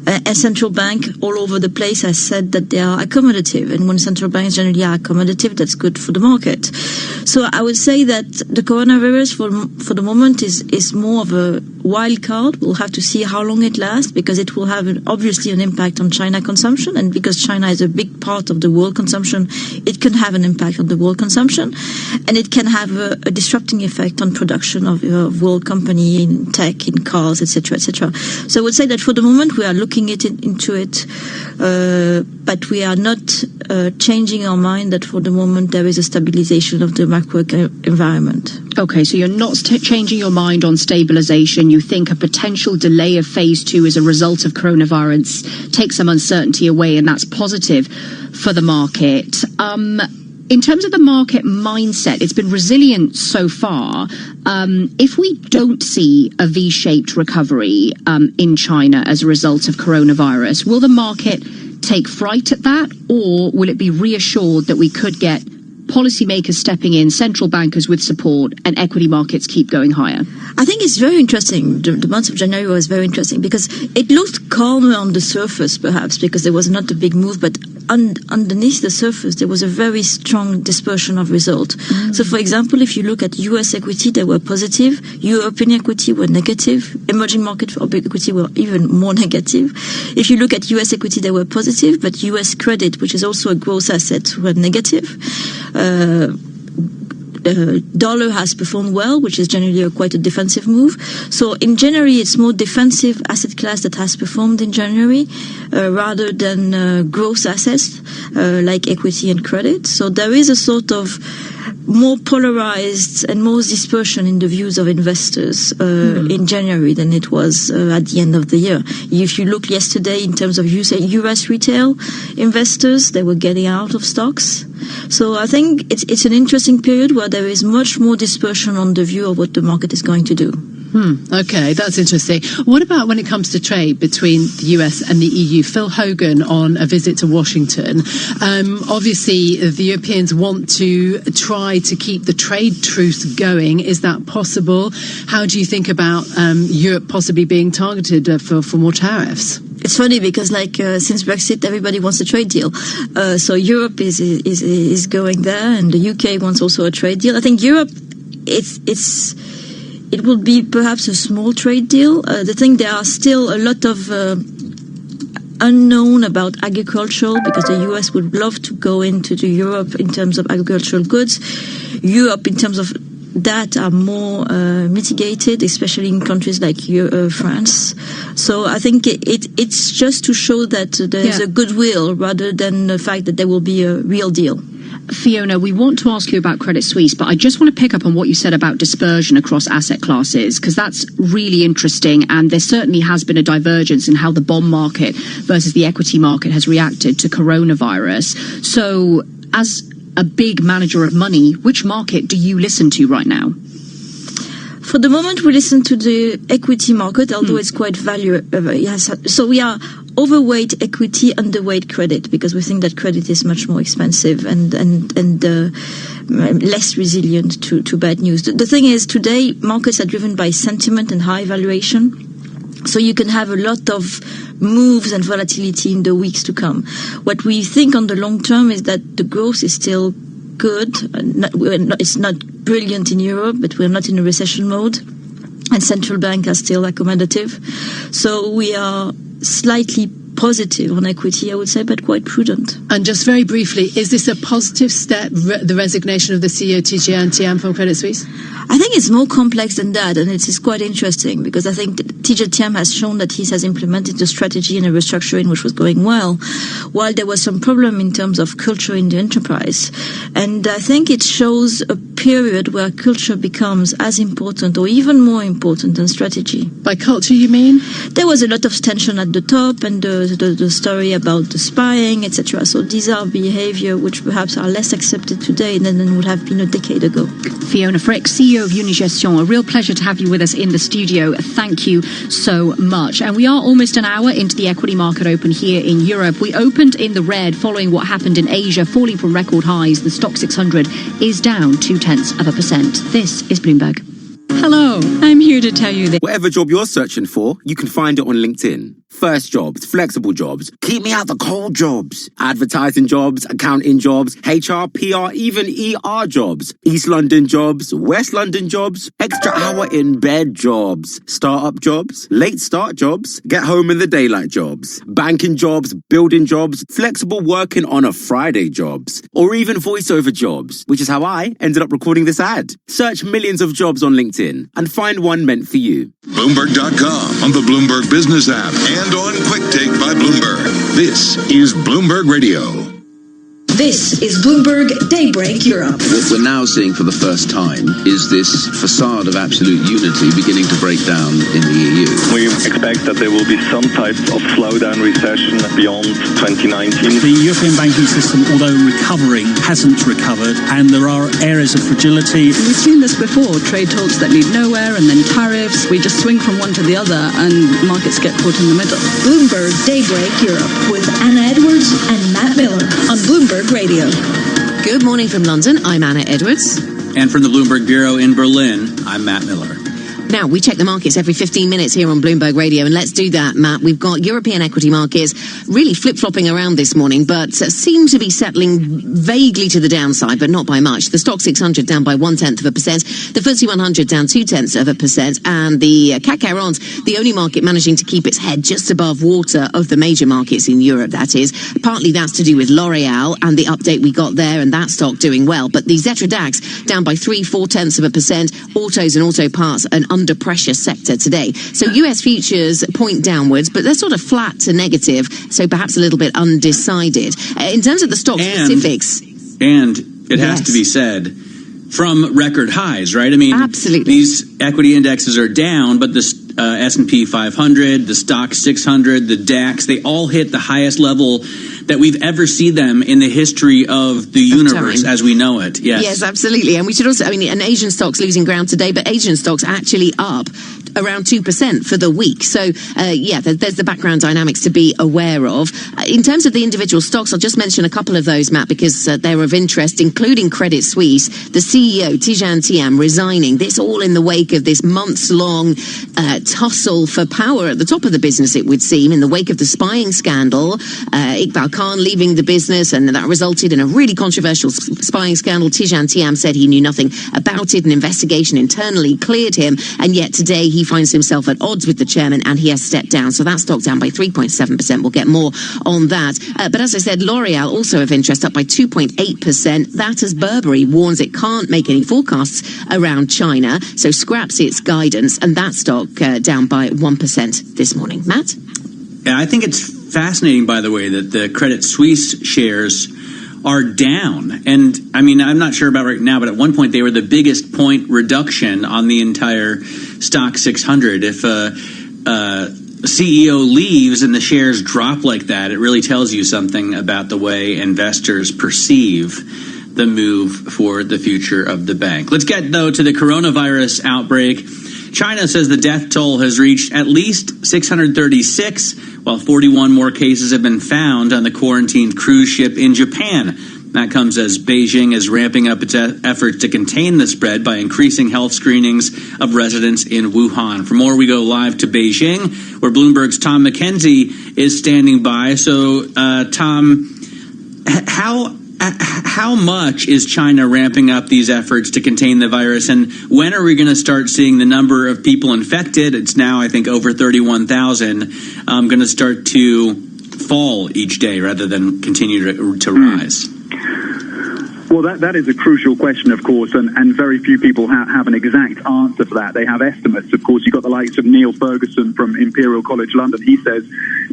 A central bank all over the place has said that they are accommodative. And when central banks generally are accommodative, that's good for the market. So I would say that the coronavirus for the moment is more of a wild card. We'll have to see how long it lasts, because it will have obviously an impact on China consumption, and because China is a big part of the world consumption, it can have an impact on the world consumption, and it can have a disrupting effect on production of world company in tech, in cars, etc., etc. So I would say that for the moment we are looking into it, but we are not changing our mind that for the moment there is a stabilization of the macro environment. Okay, so you're not changing your mind on stabilization. You think a potential delay of phase 2 as a result of coronavirus takes some uncertainty away, and that's positive for the market. In terms of the market mindset, it's been resilient so far. If we don't see a V-shaped recovery in China as a result of coronavirus, will the market take fright at that, or will it be reassured that we could get policymakers stepping in, central bankers with support, and equity markets keep going higher? I think it's very interesting. The month of January was very interesting because it looked calmer on the surface, perhaps, because there was not a big move, but underneath the surface, there was a very strong dispersion of result. So, for example, if you look at US equity, they were positive. European equity were negative. Emerging market equity were even more negative. If you look at US equity, they were positive, but US credit, which is also a growth asset, were negative. The dollar has performed well, which is generally quite a defensive move. So in January, it's more defensive asset class that has performed in January rather than growth assets like equity and credit. So there is a sort of more polarized and more dispersion in the views of investors in January than it was at the end of the year. If you look yesterday in terms of US retail investors, they were getting out of stocks. So I think it's an interesting period where there is much more dispersion on the view of what the market is going to do. Okay, that's interesting. What about when it comes to trade between the US and the EU? Phil Hogan on a visit to Washington. Obviously, the Europeans want to try to keep the trade truce going. Is that possible? How do you think about Europe possibly being targeted for more tariffs? It's funny because, since Brexit, everybody wants a trade deal. So Europe is going there, and the UK wants also a trade deal. I think Europe, it will be perhaps a small trade deal. The thing, there are still a lot of unknown about agricultural, because the US would love to go into Europe in terms of agricultural goods. Europe, in terms of that, are more mitigated, especially in countries like France. So I think it's just to show that there's a goodwill rather than the fact that there will be a real deal. Fiona, we want to ask you about Credit Suisse, but I just want to pick up on what you said about dispersion across asset classes, because that's really interesting, and there certainly has been a divergence in how the bond market versus the equity market has reacted to coronavirus. So, as a big manager of money, which market do you listen to right now? For the moment, we listen to the equity market, although it's quite value. So we are overweight equity, underweight credit, because we think that credit is much more expensive and less resilient to bad news. The thing is, today markets are driven by sentiment and high valuation. So you can have a lot of moves and volatility in the weeks to come. What we think on the long term is that the growth is still good. It's not brilliant in Europe, but we're not in a recession mode. And central banks are still accommodative. So we are slightly positive on equity, I would say, but quite prudent. And just very briefly, is this a positive step, the resignation of the CEO Tidjane Thiam from Credit Suisse? I think it's more complex than that, and it is quite interesting because I think Tidjane Thiam has shown that he has implemented a strategy and a restructuring which was going well, while there was some problem in terms of culture in the enterprise. And I think it shows a period where culture becomes as important or even more important than strategy. By culture, you mean? There was a lot of tension at the top and the story about the spying, etc. So these are behavior which perhaps are less accepted today than would have been a decade ago. Fiona Frick, CEO of Unigestion, a real pleasure to have you with us in the studio. Thank you so much. And we are almost an hour into the equity market open here in Europe. We opened in the red following what happened in Asia, falling from record highs. The Stock 600 is down 0.2%. This is Bloomberg. Hello, I'm here to tell you that whatever job you're searching for, you can find it on LinkedIn. First jobs, flexible jobs, keep me out the cold jobs, advertising jobs, accounting jobs, HR, PR, even ER jobs, East London jobs, West London jobs, extra hour in bed jobs, startup jobs, late start jobs, get home in the daylight jobs, banking jobs, building jobs, flexible working on a Friday jobs, or even voiceover jobs, which is how I ended up recording this ad. Search millions of jobs on LinkedIn and find one meant for you. Bloomberg.com, on the Bloomberg Business app, and on Quick Take by Bloomberg. This is Bloomberg Radio. This is Bloomberg Daybreak Europe. What we're now seeing for the first time is this facade of absolute unity beginning to break down in the EU. We expect that there will be some type of slowdown recession beyond 2019. The European banking system, although recovering, hasn't recovered, and there are areas of fragility. We've seen this before, trade talks that lead nowhere, and then tariffs. We just swing from one to the other, and markets get caught in the middle. Bloomberg Daybreak Europe with Anna Edwards and Matt Miller on Bloomberg Radio. Good morning from London. I'm Anna Edwards. And from the Bloomberg Bureau in Berlin, I'm Matt Miller. Now, we check the markets every 15 minutes here on Bloomberg Radio, and let's do that, Matt. We've got European equity markets really flip-flopping around this morning, but seem to be settling vaguely to the downside, but not by much. The Stock 600 down by 0.1%. The FTSE 100 down 0.2%, and the CAC 40, the only market managing to keep its head just above water of the major markets in Europe, that is. Partly that's to do with L'Oreal and the update we got there, and that stock doing well. But the Xetra DAX down by 0.4%. Autos and auto parts an under pressure sector today. So US futures point downwards, but they're sort of flat to negative, so perhaps a little bit undecided. In terms of the stock specifics. And it has to be said, from record highs, right? I mean, absolutely. These equity indexes are down, but the S&P 500, the Stock 600, the DAX, they all hit the highest level that we've ever seen them in the history of the universe as we know it. Yes, absolutely. And we should also, and Asian stocks losing ground today, but Asian stocks actually up around 2% for the week. So, there's the background dynamics to be aware of. In terms of the individual stocks, I'll just mention a couple of those, Matt, because they're of interest, including Credit Suisse, the CEO, Tidjane Thiam, resigning. This all in the wake of this months-long tussle for power at the top of the business, it would seem, in the wake of the spying scandal. Iqbal Khan leaving the business, and that resulted in a really controversial spying scandal. Tidjane Thiam said he knew nothing about it. An investigation internally cleared him, and yet today he finds himself at odds with the chairman, and he has stepped down. So that stock down by 3.7%. We'll get more on that. But as I said, L'Oreal also of interest, up by 2.8%. That as Burberry warns it can't make any forecasts around China, so scraps its guidance, and that stock down by 1% this morning. Matt? Yeah, I think it's fascinating, by the way, that the Credit Suisse shares are down. And I'm not sure about right now, but at one point they were the biggest point reduction on the entire Stock 600. If a CEO leaves and the shares drop like that, it really tells you something about the way investors perceive the move for the future of the bank. Let's get, though, to the coronavirus outbreak. China says the death toll has reached at least 636, while 41 more cases have been found on the quarantined cruise ship in Japan. That comes as Beijing is ramping up its efforts to contain the spread by increasing health screenings of residents in Wuhan. For more, we go live to Beijing, where Bloomberg's Tom McKenzie is standing by. So, Tom, how much is China ramping up these efforts to contain the virus, and when are we going to start seeing the number of people infected? It's now, I think, over 31,000. Going to start to fall each day rather than continue to rise? Well, that is a crucial question, of course, and very few people have an exact answer for that. They have estimates. Of course, you've got the likes of Neil Ferguson from Imperial College London. He says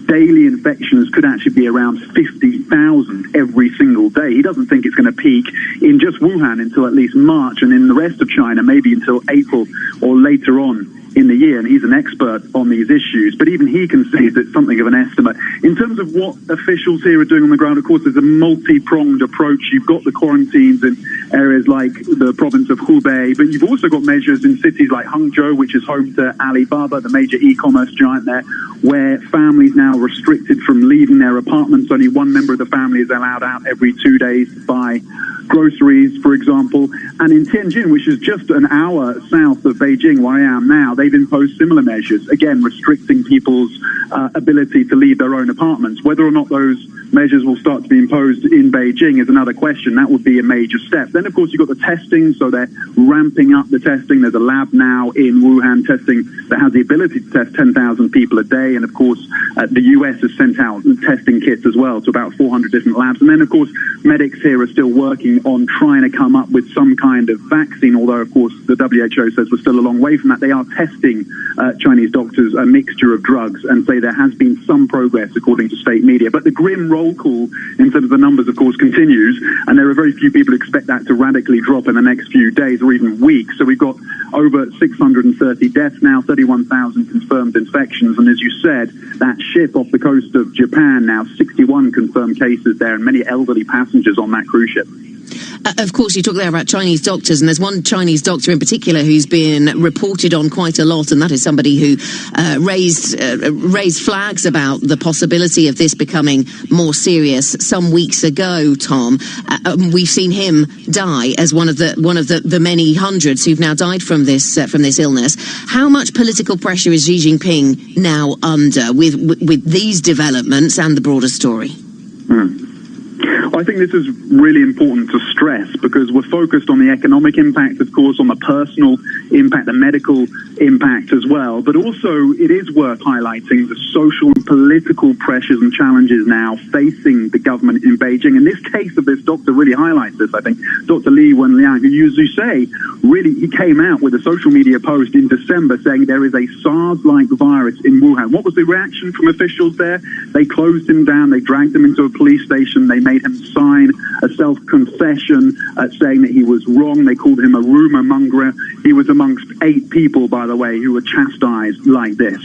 daily infections could actually be around 50,000 every single day. He doesn't think it's going to peak in just Wuhan until at least March, and in the rest of China, maybe until April or later on in the year, and he's an expert on these issues, but even he concedes it's something of an estimate. In terms of what officials here are doing on the ground, of course, there's a multi-pronged approach. You've got the quarantines in areas like the province of Hubei, but you've also got measures in cities like Hangzhou, which is home to Alibaba, the major e-commerce giant there, where families now are restricted from leaving their apartments. Only one member of the family is allowed out every 2 days to buy groceries, for example. And in Tianjin, which is just an hour south of Beijing, where I am now, they've imposed similar measures, again, restricting people's ability to leave their own apartments. Whether or not those measures will start to be imposed in Beijing is another question. That would be a major step. Then, of course, you've got the testing, so they're ramping up the testing. There's a lab now in Wuhan testing that has the ability to test 10,000 people a day. And, of course, the US has sent out testing kits as well to about 400 different labs. And then, of course, medics here are still working on trying to come up with some kind of vaccine, although, of course, the WHO says we're still a long way from that. They are testing Chinese doctors a mixture of drugs and say there has been some progress, according to state media. But the grim roll call in terms of the numbers, of course, continues, and there are very few people who expect that to radically drop in the next few days or even weeks. So we've got over 630 deaths now, 31,000 confirmed infections, and as you said, that ship off the coast of Japan now, 61 confirmed cases there and many elderly passengers on that cruise ship. Of course, you talk there about Chinese doctors, and there's one Chinese doctor in particular who's been reported on quite a lot, and that is somebody who raised flags about the possibility of this becoming more serious some weeks ago. Tom, we've seen him die as one of the many hundreds who've now died from this illness. How much political pressure is Xi Jinping now under with these developments and the broader story? I think this is really important to stress because we're focused on the economic impact, of course, on the personal impact, the medical impact as well. But also it is worth highlighting the social and political pressures and challenges now facing the government in Beijing. And this case of this doctor really highlights this, I think. Dr. Li Wenliang, who, as you say, really, he came out with a social media post in December saying there is a SARS-like virus in Wuhan. What was the reaction from officials there? They closed him down. They dragged him into a police station. They made him sign a self-confession saying that he was wrong. They called him a rumor monger. He was amongst 8 people, by the way, who were chastised like this.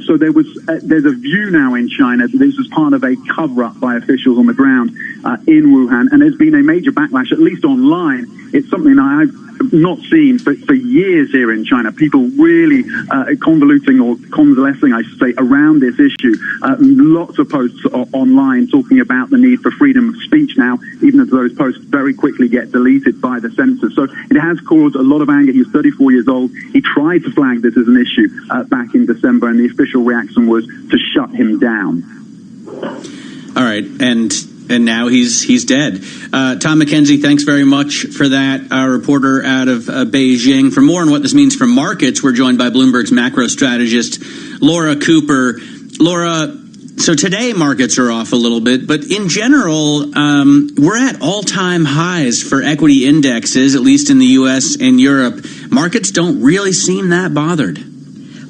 So there's a view now in China that this was part of a cover-up by officials on the ground in Wuhan, and there's been a major backlash, at least online. It's something I've not seen for years here in China. People really convoluting or convalescing, I should say, around this issue. Lots of posts online talking about the need for freedom of speech now, even as those posts very quickly get deleted by the censors. So it has caused a lot of anger. He's 34 years old. He tried to flag this as an issue back in December, and the official reaction was to shut him down. All right, and now he's dead. Tom McKenzie, thanks very much for that. Our reporter out of Beijing. For more on what this means for markets, we're joined by Bloomberg's macro strategist, Laura Cooper. Laura, so today markets are off a little bit, but in general, we're at all-time highs for equity indexes, at least in the U.S. and Europe. Markets don't really seem that bothered.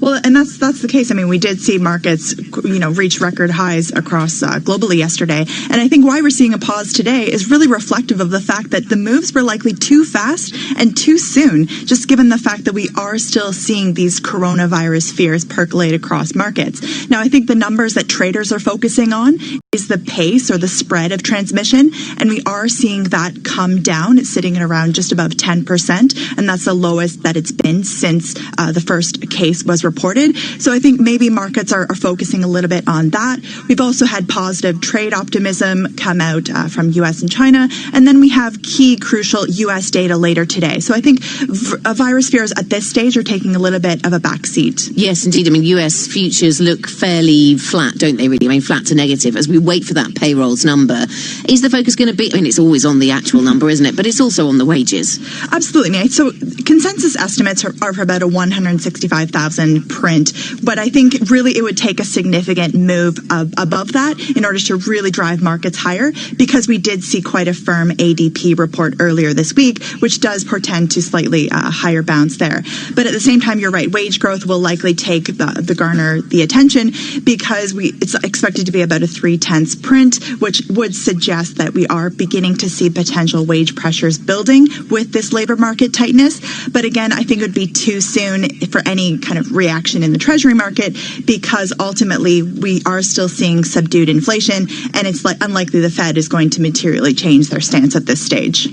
Well, and that's the case. I mean, we did see markets, reach record highs across globally yesterday. And I think why we're seeing a pause today is really reflective of the fact that the moves were likely too fast and too soon, just given the fact that we are still seeing these coronavirus fears percolate across markets. Now, I think the numbers that traders are focusing on is the pace or the spread of transmission. And we are seeing that come down. It's sitting at around just above 10%. And that's the lowest that it's been since the first case was reported. So I think maybe markets are focusing a little bit on that. We've also had positive trade optimism come out from U.S. and China. And then we have key crucial U.S. data later today. So I think virus fears at this stage are taking a little bit of a backseat. Yes, indeed. I mean, U.S. futures look fairly flat, don't they, really? I mean, flat to negative as we wait for that payrolls number. Is the focus going to be, I mean, it's always on the actual number, isn't it? But it's also on the wages. Absolutely. So consensus estimates are for about a 165,000 print. But I think really it would take a significant move above that in order to really drive markets higher, because we did see quite a firm ADP report earlier this week, which does portend to slightly higher bounce there. But at the same time, you're right, wage growth will likely take the garner the attention, because it's expected to be about a 0.3 print, which would suggest that we are beginning to see potential wage pressures building with this labor market tightness. But again, I think it would be too soon for any kind of reaction in the Treasury market, because ultimately we are still seeing subdued inflation, and it's unlikely the Fed is going to materially change their stance at this stage.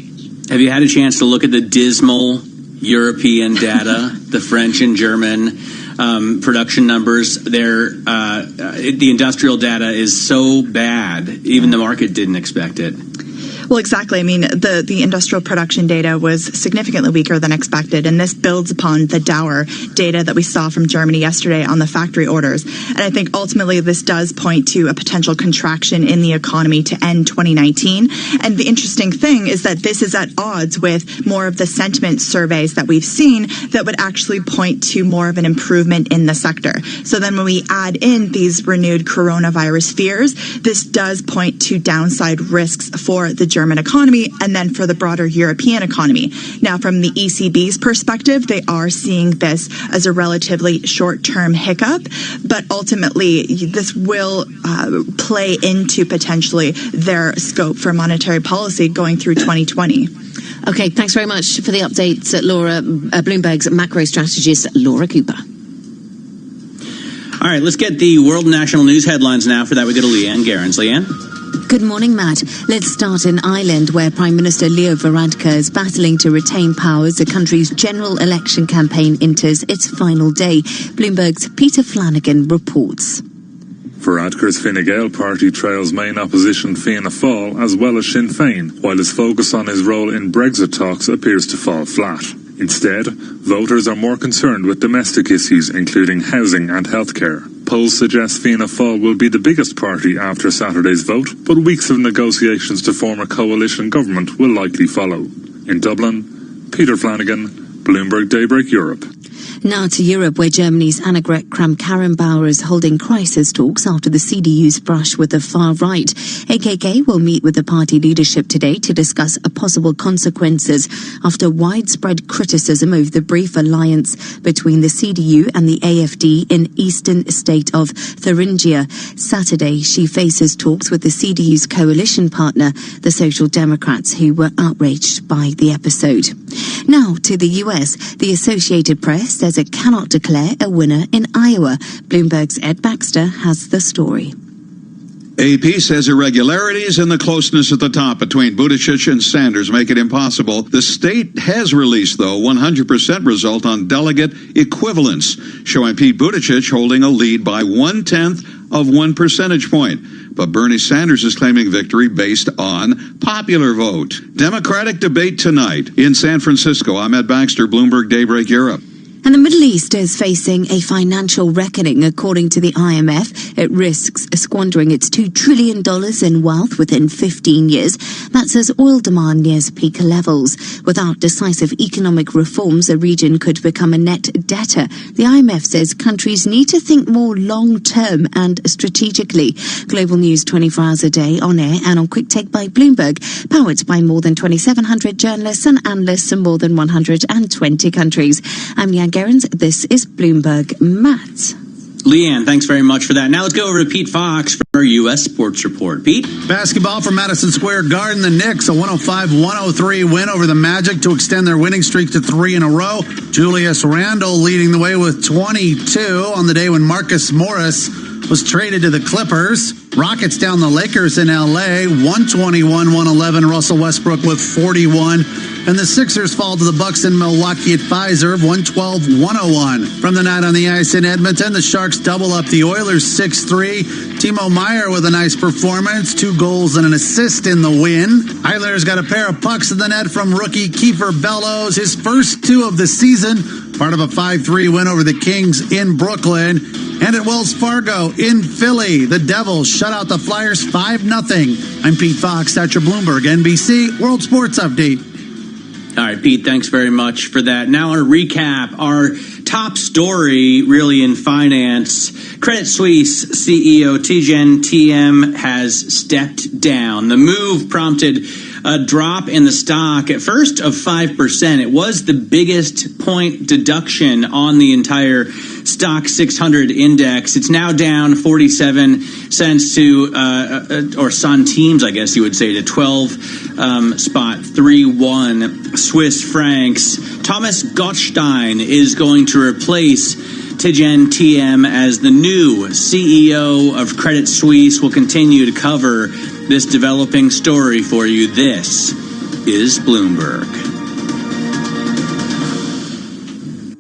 Have you had a chance to look at the dismal European data, the French and German production numbers? The industrial data is so bad, even the market didn't expect it. Well, exactly. I mean, the industrial production data was significantly weaker than expected, and this builds upon the dour data that we saw from Germany yesterday on the factory orders. And I think ultimately this does point to a potential contraction in the economy to end 2019. And the interesting thing is that this is at odds with more of the sentiment surveys that we've seen that would actually point to more of an improvement in the sector. So then when we add in these renewed coronavirus fears, this does point to downside risks for the German economy and then for the broader European economy. Now, from the ECB's perspective, they are seeing this as a relatively short-term hiccup, but ultimately this will play into potentially their scope for monetary policy going through 2020. Okay, thanks very much for the updates, Laura. Bloomberg's macro strategist, Laura Cooper. All right, let's get the world and national news headlines now. For that, we go to Leanne Gerrans. Leanne? Good morning, Matt. Let's start in Ireland, where Prime Minister Leo Varadkar is battling to retain power as the country's general election campaign enters its final day. Bloomberg's Peter Flanagan reports. Varadkar's Fine Gael party trails main opposition Fianna Fáil as well as Sinn Féin, while his focus on his role in Brexit talks appears to fall flat. Instead, voters are more concerned with domestic issues, including housing and healthcare. Polls suggest Fianna Fáil will be the biggest party after Saturday's vote, but weeks of negotiations to form a coalition government will likely follow. In Dublin, Peter Flanagan, Bloomberg Daybreak Europe. Now to Europe, where Germany's Annegret Kramp-Karrenbauer is holding crisis talks after the CDU's brush with the far right. AKK will meet with the party leadership today to discuss possible consequences after widespread criticism over the brief alliance between the CDU and the AfD in eastern state of Thuringia. Saturday, she faces talks with the CDU's coalition partner, the Social Democrats, who were outraged by the episode. Now to the US. The Associated Press says it cannot declare a winner in Iowa. Bloomberg's Ed Baxter has the story. AP says irregularities in the closeness at the top between Buttigieg and Sanders make it impossible. The state has released, though, 100% result on delegate equivalence, showing Pete Buttigieg holding a lead by 0.1 of 1 percentage point. But Bernie Sanders is claiming victory based on popular vote. Democratic debate tonight in San Francisco. I'm Ed Baxter, Bloomberg Daybreak Europe. And the Middle East is facing a financial reckoning, according to the IMF. It risks squandering its $2 trillion in wealth within 15 years. That's as oil demand nears peak levels. Without decisive economic reforms, the region could become a net debtor. The IMF says countries need to think more long-term and strategically. Global news 24 hours a day, on air and on Quick Take by Bloomberg, powered by more than 2,700 journalists and analysts in more than 120 countries. I'm Leanne Gerrans. This is Bloomberg. Matt. Leanne, thanks very much for that. Now let's go over to Pete Fox for our U.S. Sports Report. Pete? Basketball from Madison Square Garden. The Knicks, a 105-103 win over the Magic to extend their winning streak to 3 in a row. Julius Randle leading the way with 22 on the day when Marcus Morris was traded to the Clippers. Rockets down the Lakers in L.A., 121-111. Russell Westbrook with 41. And the Sixers fall to the Bucks in Milwaukee at Pfizer, 112-101. From the night on the ice in Edmonton, the Sharks double up the Oilers 6-3. Timo Meier with a nice performance, 2 goals and an assist in the win. Islanders got a pair of pucks in the net from rookie Kiefer Bellows, his first 2 of the season, part of a 5-3 win over the Kings in Brooklyn. And at Wells Fargo in Philly, the Devils shut out the Flyers 5-0. I'm Pete Fox, that's your Bloomberg NBC World Sports Update. All right, Pete, thanks very much for that. Now, our recap. Our top story really in finance. Credit Suisse CEO Tidjane Thiam has stepped down. The move prompted a drop in the stock at first of 5%. It was the biggest point deduction on the entire stock 600 index. It's now down 47 cents to, or centimes, I guess you would say, to 12.31 Swiss francs. Thomas Gottstein is going to replace Tidjane Thiam as the new CEO of Credit Suisse. Will continue to cover this developing story for you. This is Bloomberg.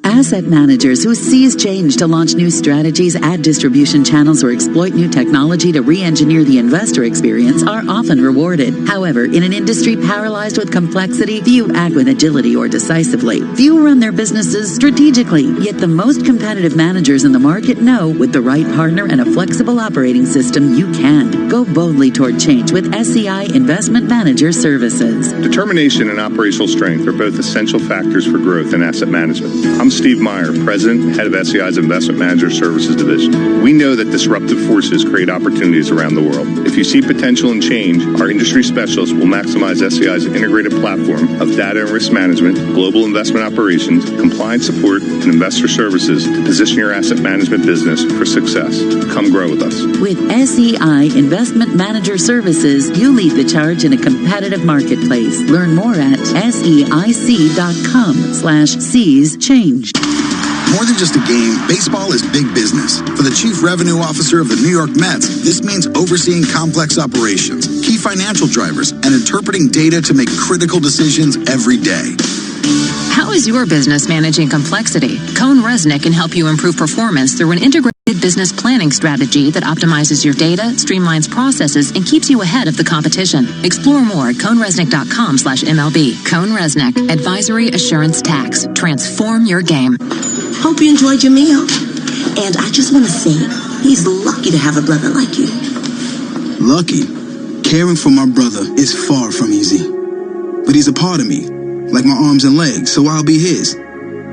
Asset managers who seize change to launch new strategies, add distribution channels, or exploit new technology to re-engineer the investor experience are often rewarded. However, in an industry paralyzed with complexity, few act with agility or decisively. Few run their businesses strategically, yet the most competitive managers in the market know with the right partner and a flexible operating system, you can. Go boldly toward change with SEI Investment Manager Services. Determination and operational strength are both essential factors for growth in asset management. I'm Steve Meyer, President and Head of SEI's Investment Manager Services Division. We know that disruptive forces create opportunities around the world. If you see potential in change, our industry specialists will maximize SEI's integrated platform of data and risk management, global investment operations, compliance support, and investor services to position your asset management business for success. Come grow with us. With SEI Investment Manager Services, you lead the charge in a competitive marketplace. Learn more at SEIC.com/seize change. More than just a game, baseball is big business. For the Chief Revenue Officer of the New York Mets, this means overseeing complex operations, key financial drivers, and interpreting data to make critical decisions every day. How is your business managing complexity? Cohn Resnick can help you improve performance through an integrated business planning strategy that optimizes your data, streamlines processes, and keeps you ahead of the competition. Explore more at cohnresnick.com/MLB. Cohn Resnick, Advisory Assurance Tax. Transform your game. Hope you enjoyed your meal. And I just want to say, he's lucky to have a brother like you. Lucky? Caring for my brother is far from easy. But he's a part of me, like my arms and legs, so I'll be his.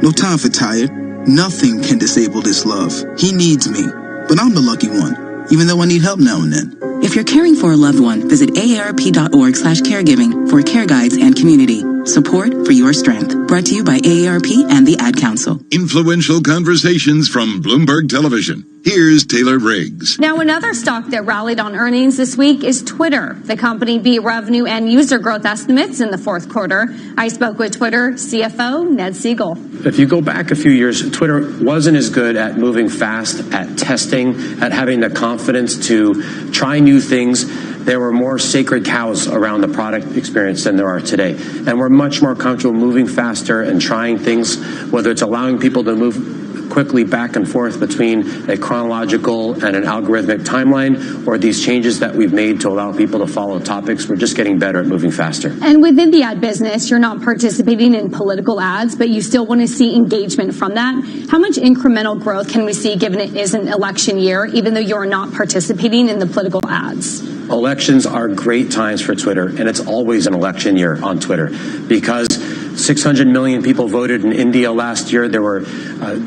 No time for tired. Nothing can disable this love. He needs me, but I'm the lucky one, even though I need help now and then. If you're caring for a loved one, visit aarp.org/caregiving for care guides and community. Support for your strength. Brought to you by AARP and the Ad Council. Influential conversations from Bloomberg Television. Here's Taylor Riggs. Now, another stock that rallied on earnings this week is Twitter. The company beat revenue and user growth estimates in the fourth quarter. I spoke with Twitter CFO Ned Siegel. If you go back a few years, Twitter wasn't as good at moving fast, at testing, at having the confidence to try new things. There were more sacred cows around the product experience than there are today. And we're much more comfortable moving faster and trying things, whether it's allowing people to move quickly back and forth between a chronological and an algorithmic timeline, or these changes that we've made to allow people to follow topics. We're just getting better at moving faster. And within the ad business, you're not participating in political ads, but you still want to see engagement from that. How much incremental growth can we see given it is an election year, even though you're not participating in the political ads? Elections are great times for Twitter, and it's always an election year on Twitter because 600 million people voted in India last year. There were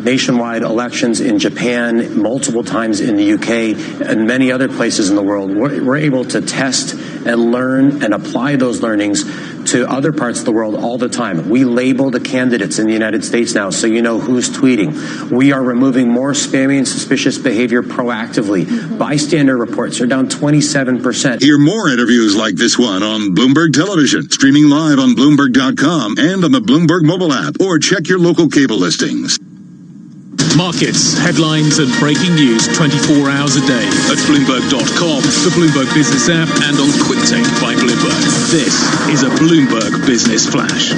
nationwide elections in Japan, multiple times in the UK, and many other places in the world. We're able to test and learn and apply those learnings to other parts of the world all the time. We label the candidates in the United States now so you know who's tweeting. We are removing more spammy and suspicious behavior proactively. Bystander reports are down 27%. Hear more interviews like this one on Bloomberg Television, streaming live on Bloomberg.com and on the Bloomberg mobile app, or check your local cable listings. Markets, headlines and breaking news 24 hours a day at Bloomberg.com, the Bloomberg Business app and on QuickTake by Bloomberg. This is a Bloomberg Business Flash.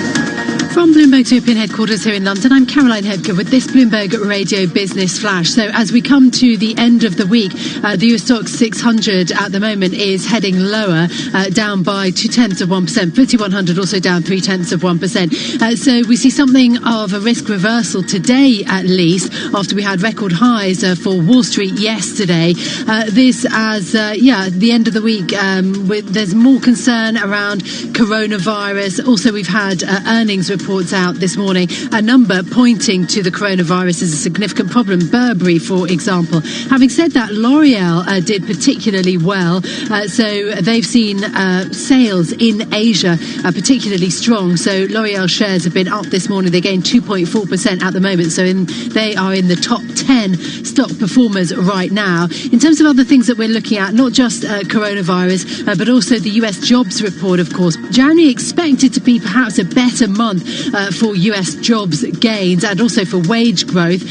From Bloomberg's European headquarters here in London, I'm Caroline Hebke with this Bloomberg Radio Business Flash. So as we come to the end of the week, the US Stoxx 600 at the moment is heading lower, down by 0.2%. FTSE 100 also down 0.3%. So we see something of a risk reversal today, at least, after we had record highs for Wall Street yesterday. This as, the end of the week, there's more concern around coronavirus. Also, we've had earnings reports reports out this morning, a number pointing to the coronavirus as a significant problem. Burberry, for example. Having said that, L'Oreal did particularly well. So they've seen sales in Asia particularly strong. So L'Oreal shares have been up this morning. They gained 2.4% at the moment. So they are in the top 10 stock performers right now. In terms of other things that we're looking at, not just coronavirus, but also the US jobs report, of course. January expected to be perhaps a better month for US jobs gains and also for wage growth.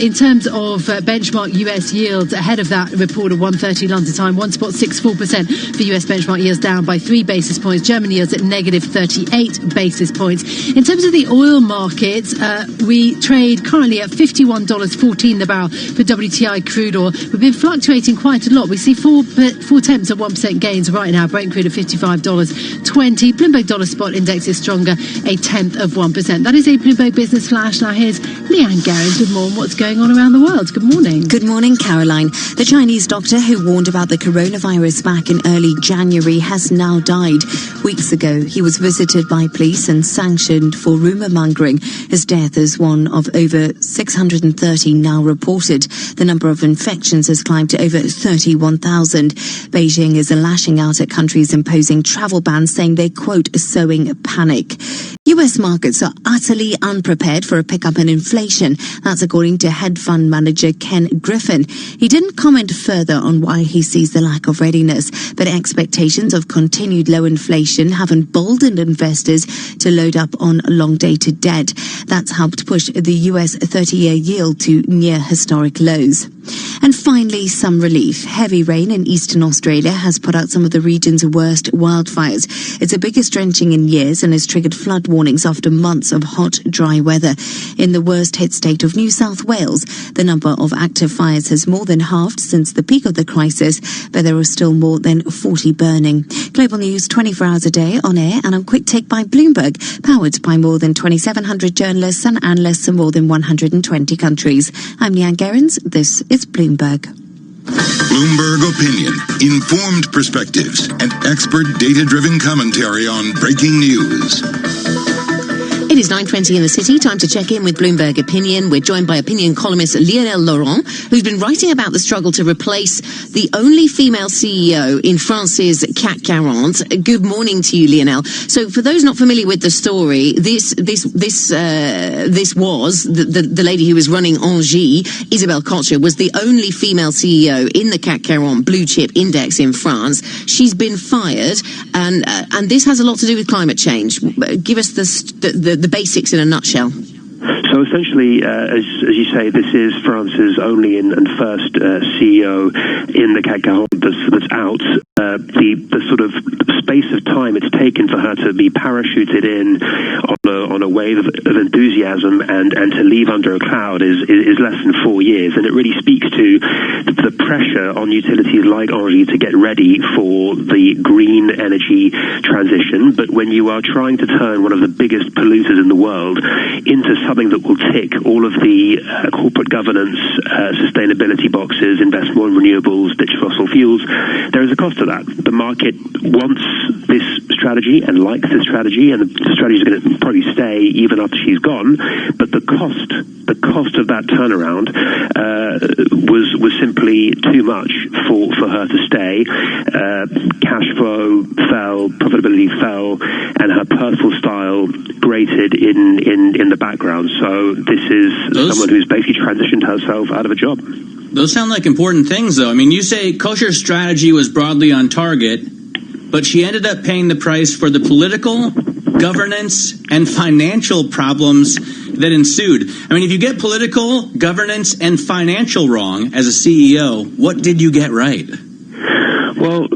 In terms of benchmark US yields, ahead of that report at 1:30 London time, 1.64% for US benchmark yields, down by 3 basis points. German yields at negative 38 basis points. In terms of the oil markets, we trade currently at $51.14 the barrel for WTI crude oil. We've been fluctuating quite a lot. We see 4/10 of 1% gains right now. Brent crude at $55.20. Bloomberg dollar spot index is stronger, 0.1% of 1%. That is a Bloomberg Business Flash. Now here's Leanne Garrett with more on what's going on around the world. Good morning. Good morning, Caroline. The Chinese doctor who warned about the coronavirus back in early January has now died. Weeks ago, he was visited by police and sanctioned for rumour mongering. His death is one of over 630 now reported. The number of infections has climbed to over 31,000. Beijing is lashing out at countries imposing travel bans, saying they, quote, sowing panic. US markets are utterly unprepared for a pickup in inflation. That's according to hedge fund manager Ken Griffin. He didn't comment further on why he sees the lack of readiness, but expectations of continued low inflation have emboldened investors to load up on long-dated debt. That's helped push the US 30-year yield to near historic lows. And finally, some relief. Heavy rain in eastern Australia has put out some of the region's worst wildfires. It's the biggest drenching in years and has triggered flood warnings after months of hot, dry weather. In the worst hit state of New South Wales, the number of active fires has more than halved since the peak of the crisis, but there are still more than 40 burning. Global news 24 hours a day on air and on Quick Take by Bloomberg, powered by more than 2,700 journalists and analysts in more than 120 countries. I'm Leanne Gerrans. This is Bloomberg. Bloomberg Opinion, informed perspectives, and expert data-driven commentary on breaking news. It is 9:20 in the city. Time to check in with Bloomberg Opinion. We're joined by opinion columnist Lionel Laurent, who's been writing about the struggle to replace the only female CEO in France's CAC 40. Good morning to you, Lionel. So, for those not familiar with the story, this was the lady who was running Engie, Isabelle Kocher, was the only female CEO in the CAC 40 blue chip index in France. She's been fired, and this has a lot to do with climate change. Give us the basics in a nutshell. So essentially, as you say, this is France's only and first CEO in the CAC 40 that's out. The sort of space of time it's taken for her to be parachuted in on a wave of enthusiasm and to leave under a cloud is less than 4 years, and it really speaks to the pressure on utilities like Engie to get ready for the green energy transition. But when you are trying to turn one of the biggest polluters in the world into something that will tick all of the corporate governance, sustainability boxes, invest more in renewables, ditch fossil fuels, there is a cost to that. The market wants this strategy and likes this strategy, and the strategy is going to probably stay even after she's gone. But the cost of that turnaround was simply too much for her to stay. Cash flow fell, profitability fell, and her personal style grated in the background. So this is someone who's basically transitioned herself out of a job. Those sound like important things, though. I mean, you say Kocher's strategy was broadly on target, but she ended up paying the price for the political, governance, and financial problems that ensued. I mean, if you get political, governance, and financial wrong as a CEO, what did you get right? Well,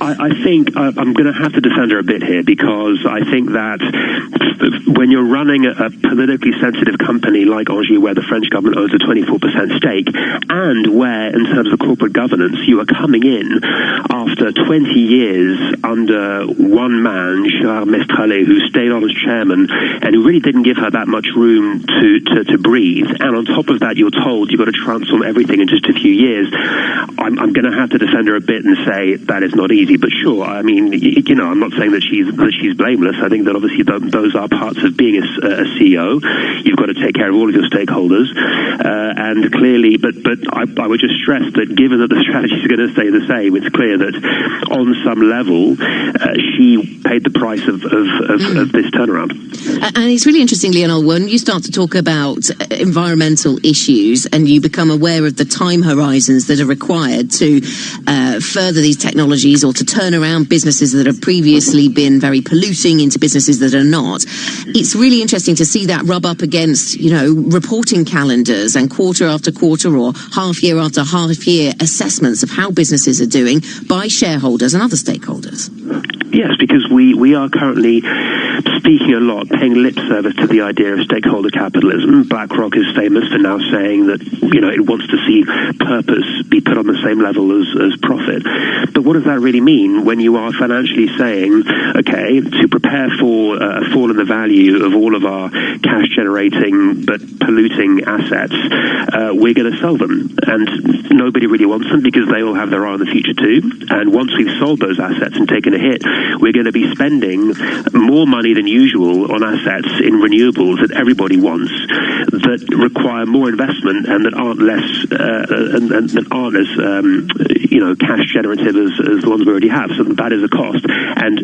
I think I'm going to have to defend her a bit here, because I think that when you're running a politically sensitive company like Engie, where the French government owns a 24% stake, and where, in terms of corporate governance, you are coming in after 20 years under one man, Gérard Mestrallet, who stayed on as chairman and who really didn't give her that much room to breathe. And on top of that, you're told you've got to transform everything in just a few years. I'm going to have to defend her a bit and say say that is not easy. But sure, I mean, I'm not saying that she's blameless. I think that obviously those are parts of being a CEO. You've got to take care of all of your stakeholders, and clearly, but I would just stress that given that the strategy is going to stay the same, it's clear that on some level she paid the price of this turnaround. And it's really interesting, Lionel, when you start to talk about environmental issues and you become aware of the time horizons that are required to further these technologies or to turn around businesses that have previously been very polluting into businesses that are not, it's really interesting to see that rub up against, reporting calendars and quarter after quarter or half year after half year assessments of how businesses are doing by shareholders and other stakeholders. Yes, because we are currently speaking a lot, paying lip service to the idea of stakeholder capitalism. BlackRock is famous for now saying that, it wants to see purpose be put on the same level as profit. But what does that really mean when you are financially saying, okay, to prepare for a fall in the value of all of our cash-generating but polluting assets, we're going to sell them. And nobody really wants them because they all have their eye on the future too. And once we've sold those assets and taken a hit, we're going to be spending more money than usual on assets in renewables that everybody wants, that require more investment and that aren't less and that aren't as cash generative as the ones we already have. So that is a cost. And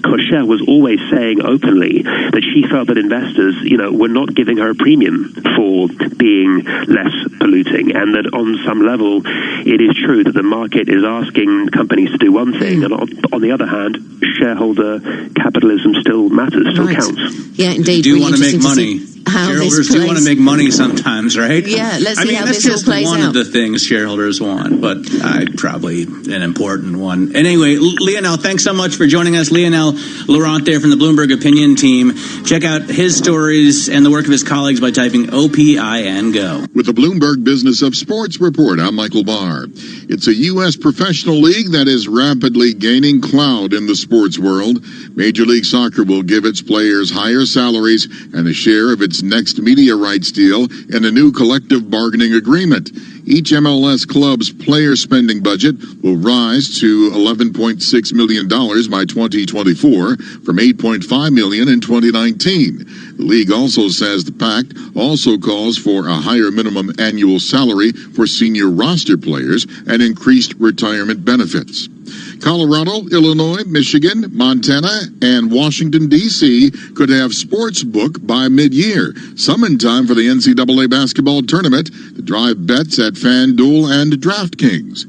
Kocher was always saying openly that she felt that investors, were not giving her a premium for being less polluting, and that on some level it is true that the market is asking companies to do one thing, and on the other hand, shareholder capitalism still matters, still counts. Yeah, indeed. You do want to make money. Shareholders do want to make money sometimes, right? Yeah, let's see how that's this all just plays one out. of the things shareholders want, but probably an important one. Anyway, Lionel, thanks so much for joining us. Lionel Laurent there from the Bloomberg Opinion team. Check out his stories and the work of his colleagues by typing OPIN Go. With the Bloomberg Business of Sports Report, I'm Michael Barr. It's a U.S. professional league that is rapidly gaining clout in the sports world. Major League Soccer will give its players higher salaries and a share of its next media rights deal in a new collective bargaining agreement. Each MLS club's player spending budget will rise to $11.6 million by 2024 from $8.5 million in 2019. The league also says the pact also calls for a higher minimum annual salary for senior roster players and increased retirement benefits. Colorado, Illinois, Michigan, Montana, and Washington, D.C. could have sports book by mid-year, some in time for the NCAA basketball tournament to drive bets at FanDuel and DraftKings.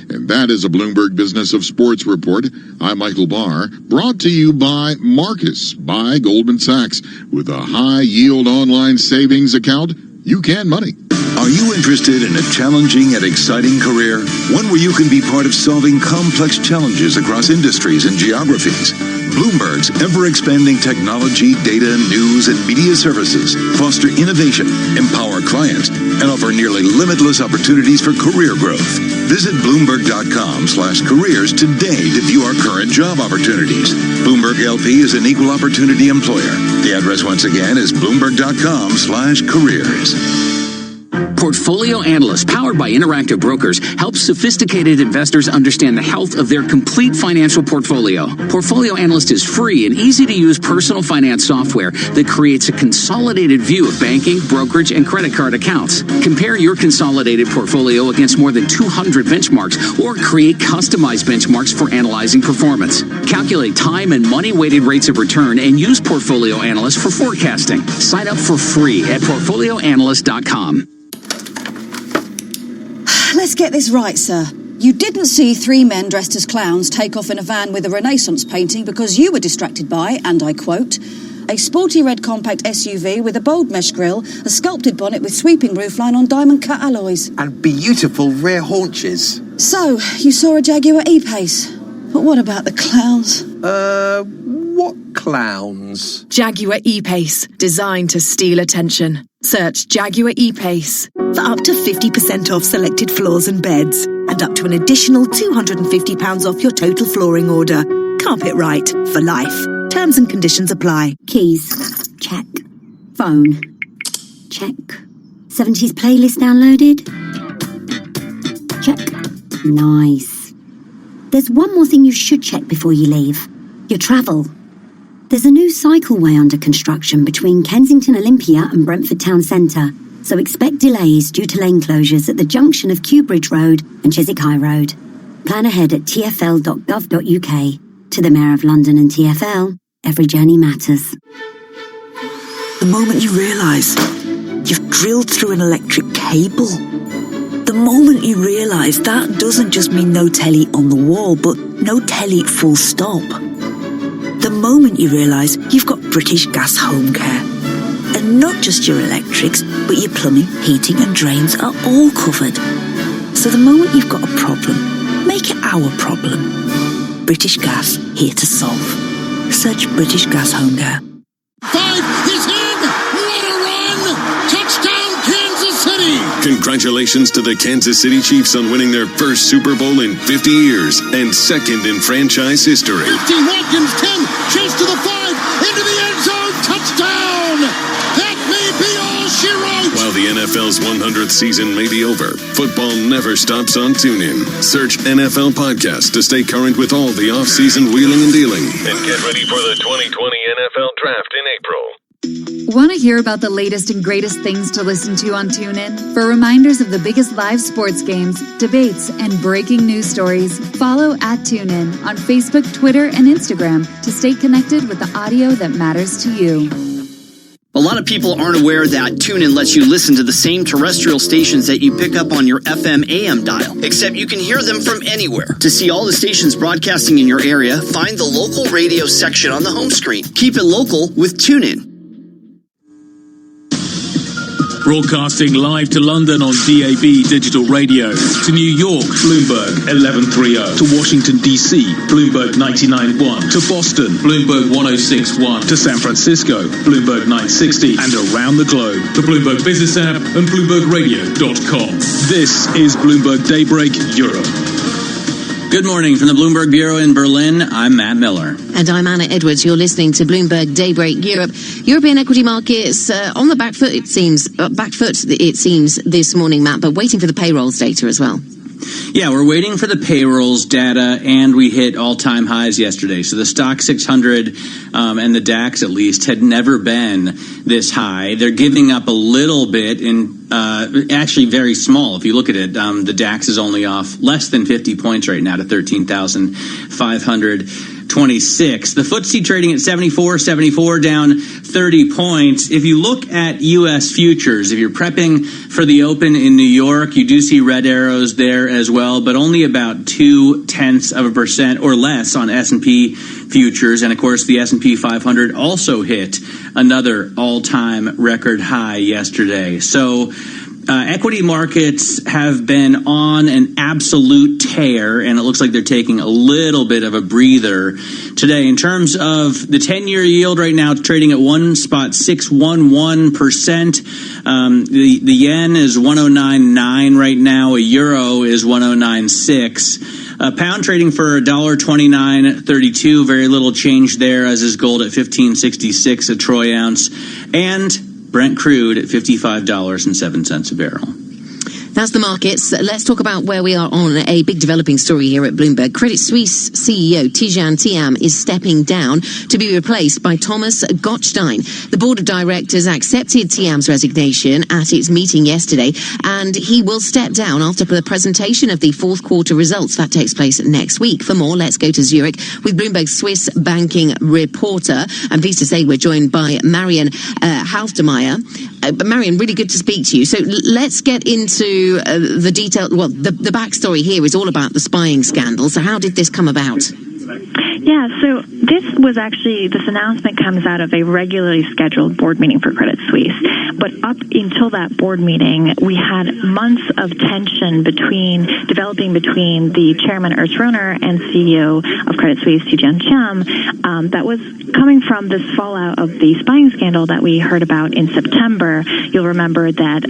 And that is a Bloomberg Business of Sports report. I'm Michael Barr, brought to you by Marcus by Goldman Sachs. With a high-yield online savings account, you can money. Are you interested in a challenging and exciting career? One where you can be part of solving complex challenges across industries and geographies? Bloomberg's ever-expanding technology, data, news, and media services foster innovation, empower clients, and offer nearly limitless opportunities for career growth. Visit Bloomberg.com/careers today to view our current job opportunities. Bloomberg LP is an equal opportunity employer. The address once again is Bloomberg.com/careers. Portfolio Analyst, powered by Interactive Brokers, helps sophisticated investors understand the health of their complete financial portfolio. Portfolio Analyst is free and easy-to-use personal finance software that creates a consolidated view of banking, brokerage, and credit card accounts. Compare your consolidated portfolio against more than 200 benchmarks or create customized benchmarks for analyzing performance. Calculate time and money-weighted rates of return and use Portfolio Analyst for forecasting. Sign up for free at portfolioanalyst.com. Let's get this right, sir. You didn't see three men dressed as clowns take off in a van with a Renaissance painting because you were distracted by, and I quote, a sporty red compact SUV with a bold mesh grille, a sculpted bonnet with sweeping roofline on diamond-cut alloys. And beautiful rear haunches. So, you saw a Jaguar E-Pace. But what about the clowns? What clowns? Jaguar E-Pace, designed to steal attention. Search Jaguar E-Pace for up to 50% off selected floors and beds, and up to an additional £250 off your total flooring order. Carpet right for life. Terms and conditions apply. Keys. Check. Phone. Check. 70s playlist downloaded. Check. Nice. There's one more thing you should check before you leave. Your travel. There's a new cycleway under construction between Kensington Olympia and Brentford Town Centre, so expect delays due to lane closures at the junction of Kew Bridge Road and Chiswick High Road. Plan ahead at tfl.gov.uk. To the Mayor of London and TfL, every journey matters. The moment you realise you've drilled through an electric cable. The moment you realise that doesn't just mean no telly on the wall, but no telly full stop. The moment you realise you've got British Gas Home Care. And not just your electrics, but your plumbing, heating and drains are all covered. So the moment you've got a problem, make it our problem. British Gas, here to solve. Search British Gas Home Care. 5 is in! What a run! Touchdown, Kansas City! Congratulations to the Kansas City Chiefs on winning their first Super Bowl in 50 years and second in franchise history. 50, Watkins, 10, chase to the 5, into the end zone, touchdown! That may be all she wrote! While the NFL's 100th season may be over, football never stops on TuneIn. Search NFL Podcast to stay current with all the off-season wheeling and dealing. And get ready for the 2020 NFL Draft in April. Want to hear about the latest and greatest things to listen to on TuneIn? For reminders of the biggest live sports games, debates, and breaking news stories, follow @TuneIn on Facebook, Twitter, and Instagram to stay connected with the audio that matters to you. A lot of people aren't aware that TuneIn lets you listen to the same terrestrial stations that you pick up on your FM AM dial, except you can hear them from anywhere. To see all the stations broadcasting in your area, find the local radio section on the home screen. Keep it local with TuneIn. Broadcasting live to London on DAB Digital Radio, to New York, Bloomberg 1130, to Washington DC, Bloomberg 99.1, to Boston, Bloomberg 106.1, to San Francisco, Bloomberg 960, and around the globe, the Bloomberg Business app and BloombergRadio.com. This is Bloomberg Daybreak Europe. Good morning from the Bloomberg Bureau in Berlin. I'm Matt Miller. And I'm Anna Edwards. You're listening to Bloomberg Daybreak Europe. European equity markets on the back foot, it seems, this morning, Matt, but waiting for the payrolls data as well. Yeah, we're waiting for the payrolls data, and we hit all-time highs yesterday. So the Stock 600 and the DAX, at least, had never been this high. They're giving up a little bit, actually very small. If you look at it, the DAX is only off less than 50 points right now to 13,526. The FTSE trading at 74, down 30 points. If you look at U.S. futures, if you're prepping for the open in New York, you do see red arrows there as well, but only about 0.2% or less on S&P futures. And of course, the S&P 500 also hit another all-time record high yesterday. So equity markets have been on an absolute tear, and it looks like they're taking a little bit of a breather today. In terms of the 10-year yield right now, it's trading at 1.611%. The yen is 109.9 right now. A euro is 109.6. Pound trading for $1.29.32. Very little change there, as is gold at $15.66 a troy ounce. And Brent crude at $55.07 a barrel. That's the markets. Let's talk about where we are on a big developing story here at Bloomberg. Credit Suisse CEO Tidjane Thiam is stepping down to be replaced by Thomas Gottstein. The board of directors accepted Thiam's resignation at its meeting yesterday, and he will step down after the presentation of the fourth quarter results. That takes place next week. For more, let's go to Zurich with Bloomberg Swiss banking reporter. I'm pleased to say we're joined by Marion Halftermeyer. Marion, really good to speak to you. So let's get into the detail. Well, the backstory here is all about the spying scandal. So how did this come about? Yeah, so this announcement comes out of a regularly scheduled board meeting for Credit Suisse. But up until that board meeting, we had months of tension developing between the chairman, Urs Rohner, and CEO of Credit Suisse, Tidjane Thiam, that was coming from this fallout of the spying scandal that we heard about in September. You'll remember that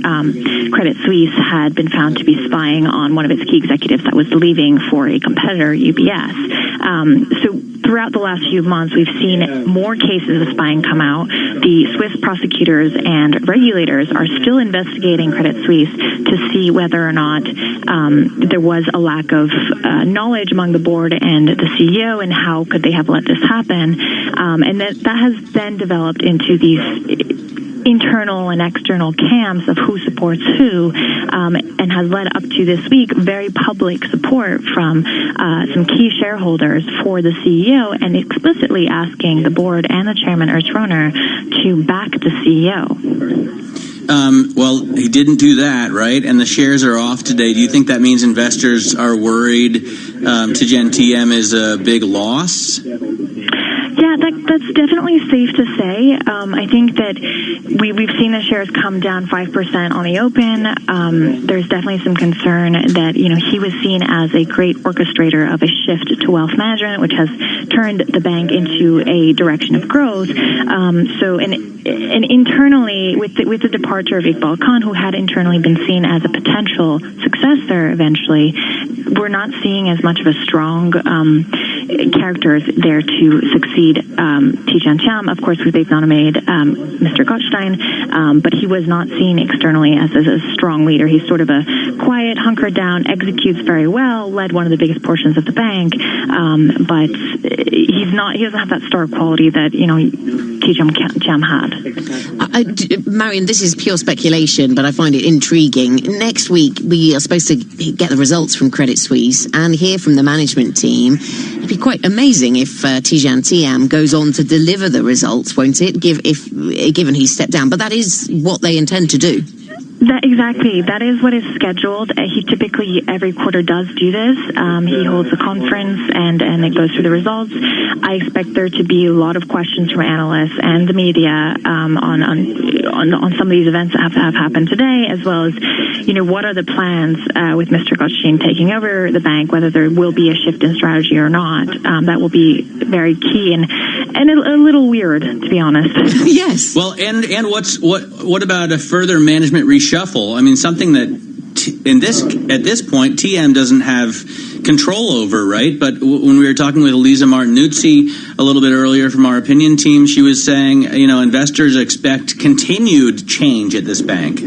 Credit Suisse had been found to be spying on one of its key executives that was leaving for a competitor, UBS. So throughout the last few months, we've seen more cases of spying come out. The Swiss prosecutors and regulators are still investigating Credit Suisse to see whether or not there was a lack of knowledge among the board and the CEO, and how could they have let this happen. And that has then developed into these internal and external camps of who supports who, and has led up to this week very public support from some key shareholders for the CEO, and explicitly asking the board and the chairman, Urs Rohner, to back the CEO. Well, he didn't do that, right? And the shares are off today. Do you think that means investors are worried Tidjane TM is a big loss? Yeah, that's definitely safe to say. I think that we've seen the shares come down 5% on the open. There's definitely some concern that, he was seen as a great orchestrator of a shift to wealth management, which has turned the bank into a direction of growth. And internally, with the departure of Iqbal Khan, who had internally been seen as a potential successor eventually, we're not seeing as much of a strong characters there to succeed Tidjane TM. Of course, they've nominated Mr. Gottstein, but he was not seen externally as a strong leader. He's sort of a quiet, hunkered down, executes very well, led one of the biggest portions of the bank, but he doesn't have that star quality that Tidjane TM had. Marion, this is pure speculation, but I find it intriguing. Next week, we are supposed to get the results from Credit Suisse and hear from the management team. It'd be quite amazing if Tidjane TM goes on to deliver the results, won't it? Given he's stepped down, but that is what they intend to do. Exactly. That is what is scheduled. He typically every quarter does do this. He holds a conference and it goes through the results. I expect there to be a lot of questions from analysts and the media on some of these events that have happened today, as well as what are the plans with Mr. Gottstein taking over the bank, whether there will be a shift in strategy or not. That will be very key and a little weird, to be honest. Yes. Well, and what about a further management reshuffle? I mean, something that at this point TM doesn't have control over, right? But when we were talking with Elisa Martinuzzi a little bit earlier from our opinion team, she was saying, investors expect continued change at this bank.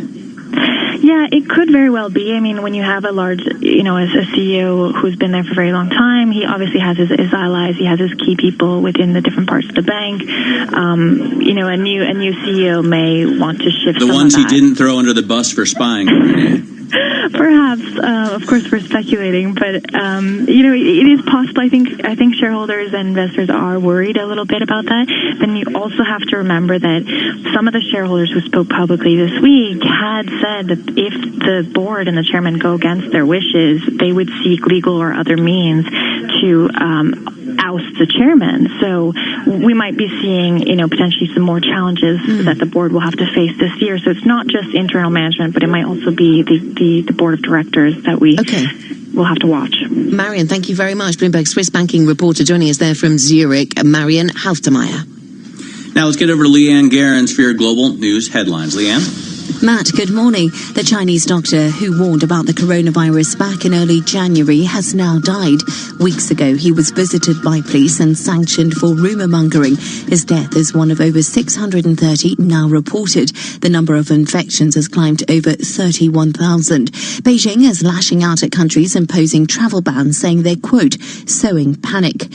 Yeah, it could very well be. I mean, when you have a large, as a CEO who's been there for a very long time, he obviously has his allies, he has his key people within the different parts of the bank. A new CEO may want to shift the ones he didn't throw under the bus for spying. Perhaps, of course, we're speculating, but it is possible. I think shareholders and investors are worried a little bit about that. Then you also have to remember that some of the shareholders who spoke publicly this week had said that if the board and the chairman go against their wishes, they would seek legal or other means to oust the chairman. So we might be seeing, potentially some more challenges that the board will have to face this year. So it's not just internal management, but it might also be the board of directors that we will have to watch. Marion, thank you very much. Bloomberg Swiss banking reporter joining us there from Zurich, Marion Halftermeyer. Now let's get over to Leanne Gerrans for your global news headlines. Leanne? Matt, good morning. The Chinese doctor who warned about the coronavirus back in early January has now died. Weeks ago, he was visited by police and sanctioned for rumour-mongering. His death is one of over 630 now reported. The number of infections has climbed over 31,000. Beijing is lashing out at countries imposing travel bans, saying they're, quote, sowing panic.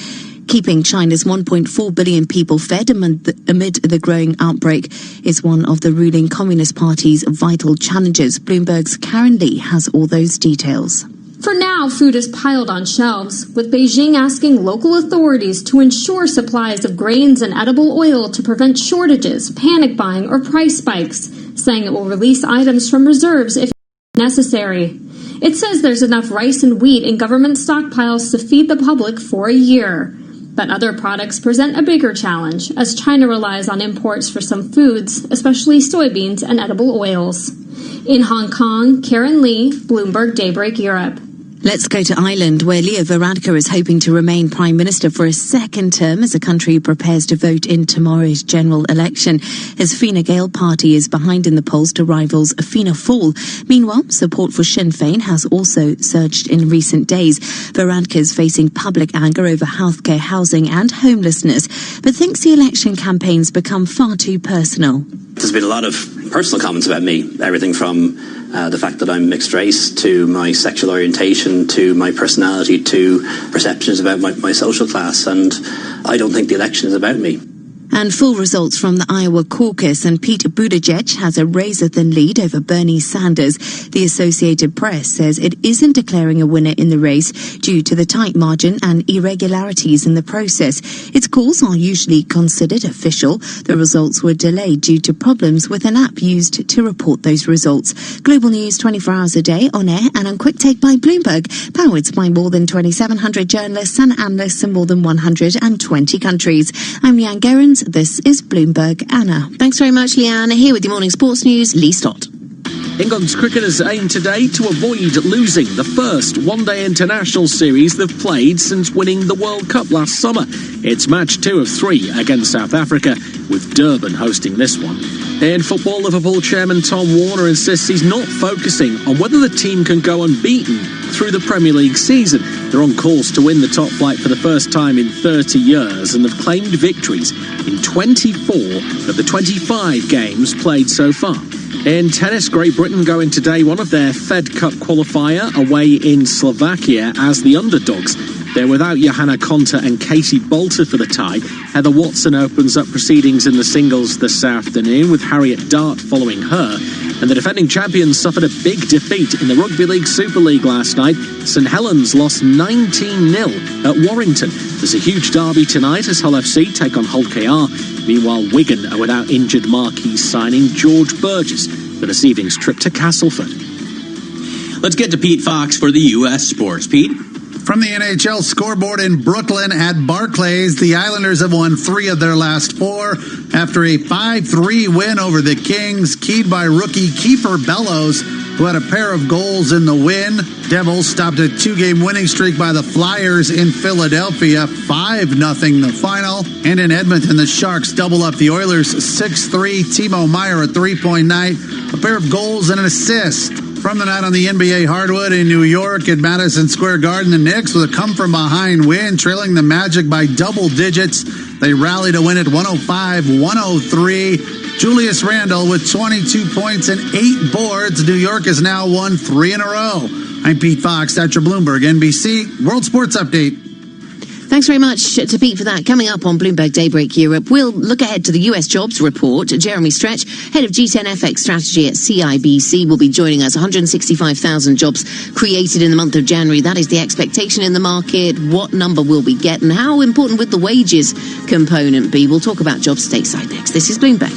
Keeping China's 1.4 billion people fed amid the growing outbreak is one of the ruling Communist Party's vital challenges. Bloomberg's Karen Lee has all those details. For now, food is piled on shelves, with Beijing asking local authorities to ensure supplies of grains and edible oil to prevent shortages, panic buying, or price spikes, saying it will release items from reserves if necessary. It says there's enough rice and wheat in government stockpiles to feed the public for a year. But other products present a bigger challenge, as China relies on imports for some foods, especially soybeans and edible oils. In Hong Kong, Karen Lee, Bloomberg Daybreak Europe. Let's go to Ireland, where Leo Varadkar is hoping to remain Prime Minister for a second term as the country prepares to vote in tomorrow's general election. His Fine Gael party is behind in the polls to rivals Fianna Fáil. Meanwhile, support for Sinn Féin has also surged in recent days. Varadkar is facing public anger over healthcare, housing and homelessness, but thinks the election campaign's become far too personal. There's been a lot of personal comments about me, everything from the fact that I'm mixed race, to my sexual orientation, to my personality, to perceptions about my social class, and I don't think the election is about me. And full results from the Iowa caucus, and Pete Buttigieg has a razor-thin lead over Bernie Sanders. The Associated Press says it isn't declaring a winner in the race due to the tight margin and irregularities in the process. Its calls are usually considered official. The results were delayed due to problems with an app used to report those results. Global news 24 hours a day, on air and on Quick Take by Bloomberg, powered by more than 2,700 journalists and analysts in more than 120 countries. I'm Leanne Gerrans. This is Bloomberg Anna. Thanks very much, Leanne. Here with your morning sports news, Lee Stott. England's cricketers aim today to avoid losing the first one-day international series they've played since winning the World Cup last summer. It's match 2 of 3 against South Africa, with Durban hosting this one. In football, Liverpool chairman Tom Warner insists he's not focusing on whether the team can go unbeaten through the Premier League season. They're on course to win the top flight for the first time in 30 years and have claimed victories in 24 of the 25 games played so far. In tennis, Great Britain go in today one of their Fed Cup qualifier away in Slovakia as the underdogs. They're without Johanna Konta and Katie Bolter for the tie. Heather Watson opens up proceedings in the singles this afternoon, with Harriet Dart following her. And the defending champions suffered a big defeat in the Rugby League Super League last night. St Helens lost 19-0 at Warrington. There's a huge derby tonight as Hull FC take on Hull KR. Meanwhile, Wigan are without injured marquee signing George Burgess for this evening's trip to Castleford. Let's get to Pete Fox for the U.S. Sports. Pete? From the NHL scoreboard in Brooklyn at Barclays, the Islanders have won 3 of their last 4 after a 5-3 win over the Kings, keyed by rookie Kiefer Bellows, who had a pair of goals in the win. Devils stopped a 2-game winning streak by the Flyers in Philadelphia, 5-0 the final. And in Edmonton, the Sharks double up the Oilers 6-3. Timo Meier a 3-point night, a pair of goals and an assist. From the night on the NBA hardwood in New York at Madison Square Garden, the Knicks with a come-from-behind win, trailing the Magic by double digits. They rally to win at 105-103. Julius Randle with 22 points and 8 boards. New York has now won 3 in a row. I'm Pete Fox. That's your Bloomberg NBC World Sports Update. Thanks very much to Pete for that. Coming up on Bloomberg Daybreak Europe, we'll look ahead to the US jobs report. Jeremy Stretch, head of G10 FX strategy at CIBC, will be joining us. 165,000 jobs created in the month of January. That is the expectation in the market. What number will we get, and how important would the wages component be? We'll talk about jobs stateside next. This is Bloomberg.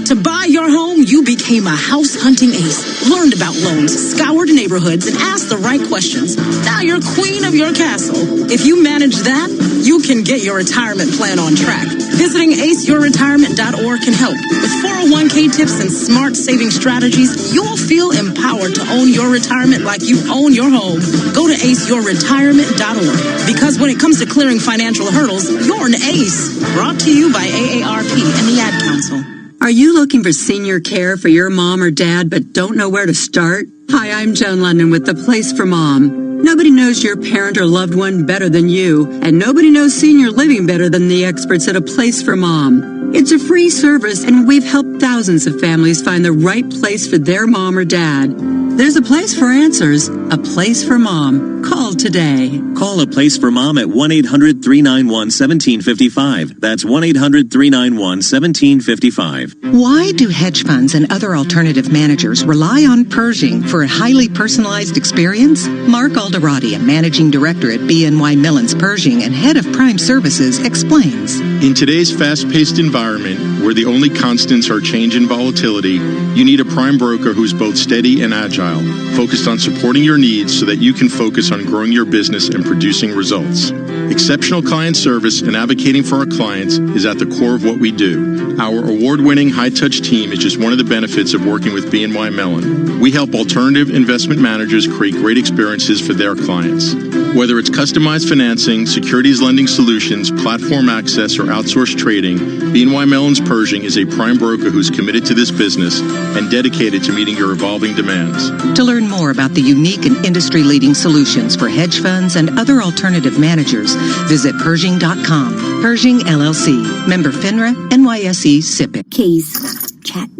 To buy your home, you became a house hunting ace, learned about loans, scoured neighborhoods, and asked the right questions. Now you're queen of your castle. If you manage that, you can get your retirement plan on track. Visiting aceyourretirement.org can help. With 401k tips and smart saving strategies, you'll feel empowered to own your retirement like you own your home. Go to aceyourretirement.org. Because when it comes to clearing financial hurdles, you're an ace. Brought to you by AARP and the Ad Council. Are you looking for senior care for your mom or dad but don't know where to start? Hi, I'm Joan London with The Place for Mom. Nobody knows your parent or loved one better than you, and nobody knows senior living better than the experts at A Place for Mom. It's a free service, and we've helped thousands of families find the right place for their mom or dad. There's a place for answers, A Place for Mom. Call today. Call A Place for Mom at 1-800-391-1755. That's 1-800-391-1755. Why do hedge funds and other alternative managers rely on Pershing for a highly personalized experience? Mark Alderati, a managing director at BNY Mellon's Pershing and head of Prime Services, explains. In today's fast-paced environment, where the only constants are change and volatility, you need a prime broker who's both steady and agile, focused on supporting your your needs so that you can focus on growing your business and producing results. Exceptional client service and advocating for our clients is at the core of what we do. Our award-winning high-touch team is just one of the benefits of working with BNY Mellon. We help alternative investment managers create great experiences for their clients. Whether it's customized financing, securities lending solutions, platform access, or outsourced trading, BNY Mellon's Pershing is a prime broker who's committed to this business and dedicated to meeting your evolving demands. To learn more about the unique and industry-leading solutions for hedge funds and other alternative managers, visit Pershing.com. Pershing LLC. Member FINRA, NYSE, SIPC. Keys. Check.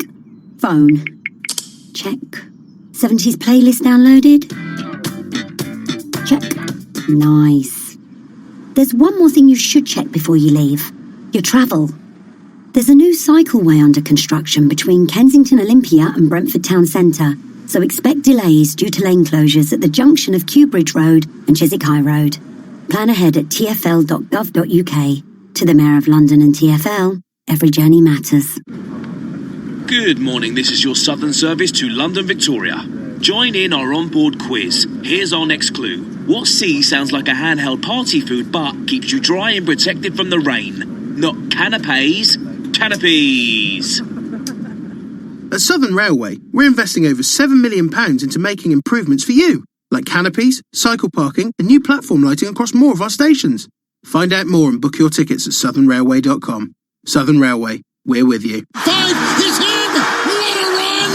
Phone. Check. 70s playlist downloaded? Check. Nice. There's one more thing you should check before you leave. Your travel. There's a new cycleway under construction between Kensington Olympia and Brentford Town Centre, so expect delays due to lane closures at the junction of Kew Bridge Road and Chiswick High Road. Plan ahead at tfl.gov.uk. To the Mayor of London and TfL, every journey matters. Good morning, this is your Southern service to London Victoria. Join in our onboard quiz. Here's our next clue. What sea sounds like a handheld party food but keeps you dry and protected from the rain? Not canapes, canopies. At Southern Railway, we're investing over £7 million into making improvements for you, like canopies, cycle parking and new platform lighting across more of our stations. Find out more and book your tickets at southernrailway.com. Southern Railway, we're with you. 5 is in! What a run!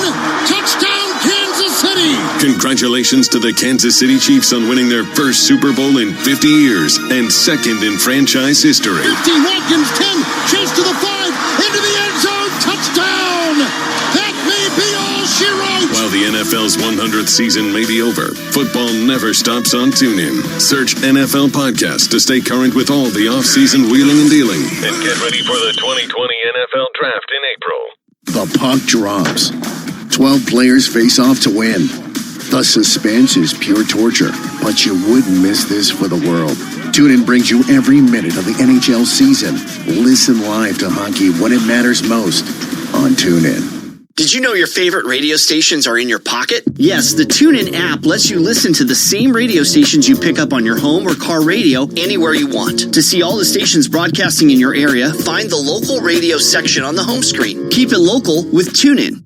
Touchdown, Kansas City! Congratulations to the Kansas City Chiefs on winning their first Super Bowl in 50 years and second in franchise history. 50, Watkins, 10, chase to the 5, into the end zone, touchdown! That may be all she wrote! While the NFL's 100th season may be over, football never stops on TuneIn. Search NFL Podcast to stay current with all the off-season wheeling and dealing. And get ready for the 2020 NFL Draft in April. The puck drops. 12 players face off to win. The suspense is pure torture, but you wouldn't miss this for the world. TuneIn brings you every minute of the NHL season. Listen live to hockey when it matters most on TuneIn. Did you know your favorite radio stations are in your pocket? Yes, the TuneIn app lets you listen to the same radio stations you pick up on your home or car radio anywhere you want. To see all the stations broadcasting in your area, find the local radio section on the home screen. Keep it local with TuneIn.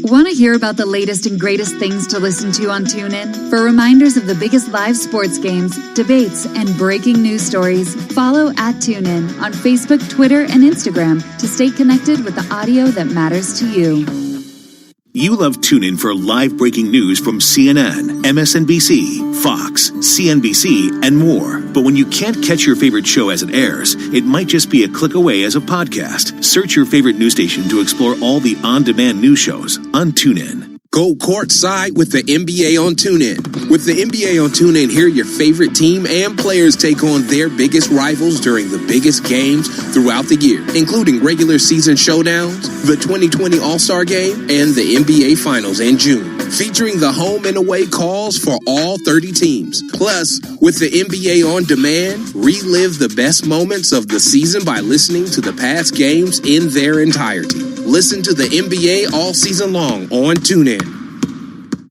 Want to hear about the latest and greatest things to listen to on TuneIn? For reminders of the biggest live sports games, debates, and breaking news stories, follow @TuneIn on Facebook, Twitter, and Instagram to stay connected with the audio that matters to you. You love TuneIn for live breaking news from CNN, MSNBC, Fox, CNBC, and more. But when you can't catch your favorite show as it airs, it might just be a click away as a podcast. Search your favorite news station to explore all the on-demand news shows on TuneIn. Go courtside with the NBA on TuneIn. With the NBA on TuneIn, hear your favorite team and players take on their biggest rivals during the biggest games throughout the year, including regular season showdowns, the 2020 All-Star Game, and the NBA Finals in June, featuring the home and away calls for all 30 teams. Plus, with the NBA on demand, relive the best moments of the season by listening to the past games in their entirety. Listen to the NBA all season long on TuneIn.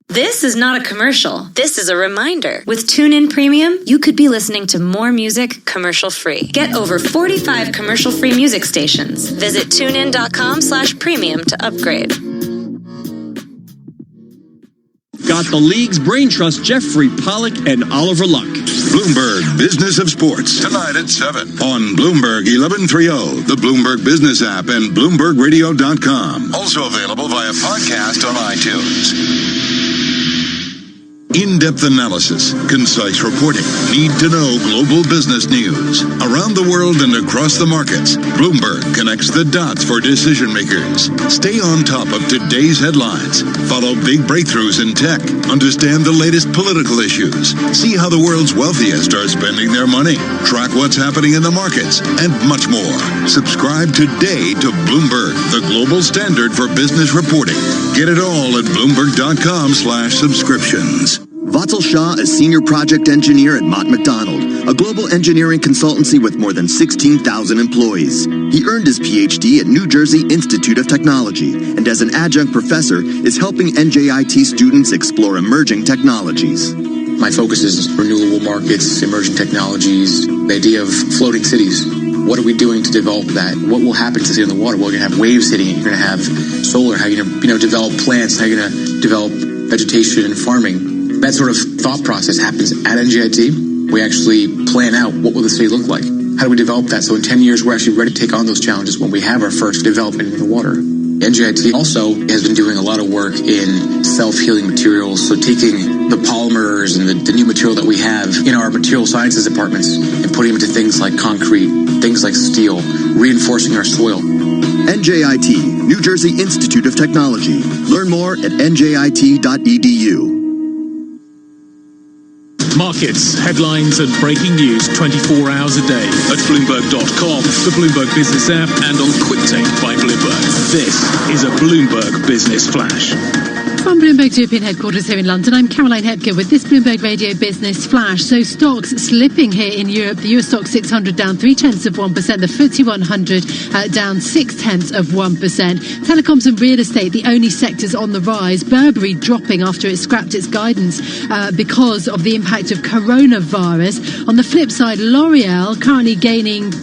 This is not a commercial. This is a reminder. With TuneIn Premium, you could be listening to more music commercial-free. Get over 45 commercial-free music stations. Visit TuneIn.com/premium to upgrade. Got the league's brain trust, Jeffrey Pollock and Oliver Luck. Bloomberg Business of Sports, tonight at 7 on Bloomberg 1130, the Bloomberg Business app, and BloombergRadio.com. Also available via podcast on iTunes. In-depth analysis, concise reporting, need-to-know global business news. Around the world and across the markets, Bloomberg connects the dots for decision makers. Stay on top of today's headlines. Follow big breakthroughs in tech. Understand the latest political issues. See how the world's wealthiest are spending their money. Track what's happening in the markets, and much more. Subscribe today to Bloomberg, the global standard for business reporting. Get it all at Bloomberg.com/subscriptions. Vatsal Shah is Senior Project Engineer at Mott MacDonald. a global engineering consultancy with more than 16,000 employees. He earned his PhD at New Jersey Institute of Technology, and as an adjunct professor, is helping NJIT students explore emerging technologies. My focus is renewable markets, emerging technologies, the idea of floating cities. What are we doing to develop that? What will happen to the city on the water? Well, you're going to have waves hitting it. You're going to have solar. How are you going to develop plants? How are you going to develop vegetation and farming? That sort of thought process happens at NJIT. We actually plan out what will the city look like. How do we develop that? So in 10 years, we're actually ready to take on those challenges when we have our first development in the water. NJIT also has been doing a lot of work in self-healing materials, so taking the polymers and the new material that we have in our material sciences departments and putting them into things like concrete, things like steel, reinforcing our soil. NJIT, New Jersey Institute of Technology. Learn more at njit.edu. Markets, headlines and breaking news 24 hours a day at Bloomberg.com, the Bloomberg Business app and on QuickTake by Bloomberg. This is a Bloomberg Business Flash. From Bloomberg's European headquarters here in London, I'm Caroline Hepker with this Bloomberg Radio Business Flash. So stocks slipping here in Europe. The Euro Stoxx 600 down 0.3%. The FTSE 100 down 0.6%. Telecoms and real estate, the only sectors on the rise. Burberry dropping after it scrapped its guidance because of the impact of coronavirus. On the flip side, L'Oreal currently gaining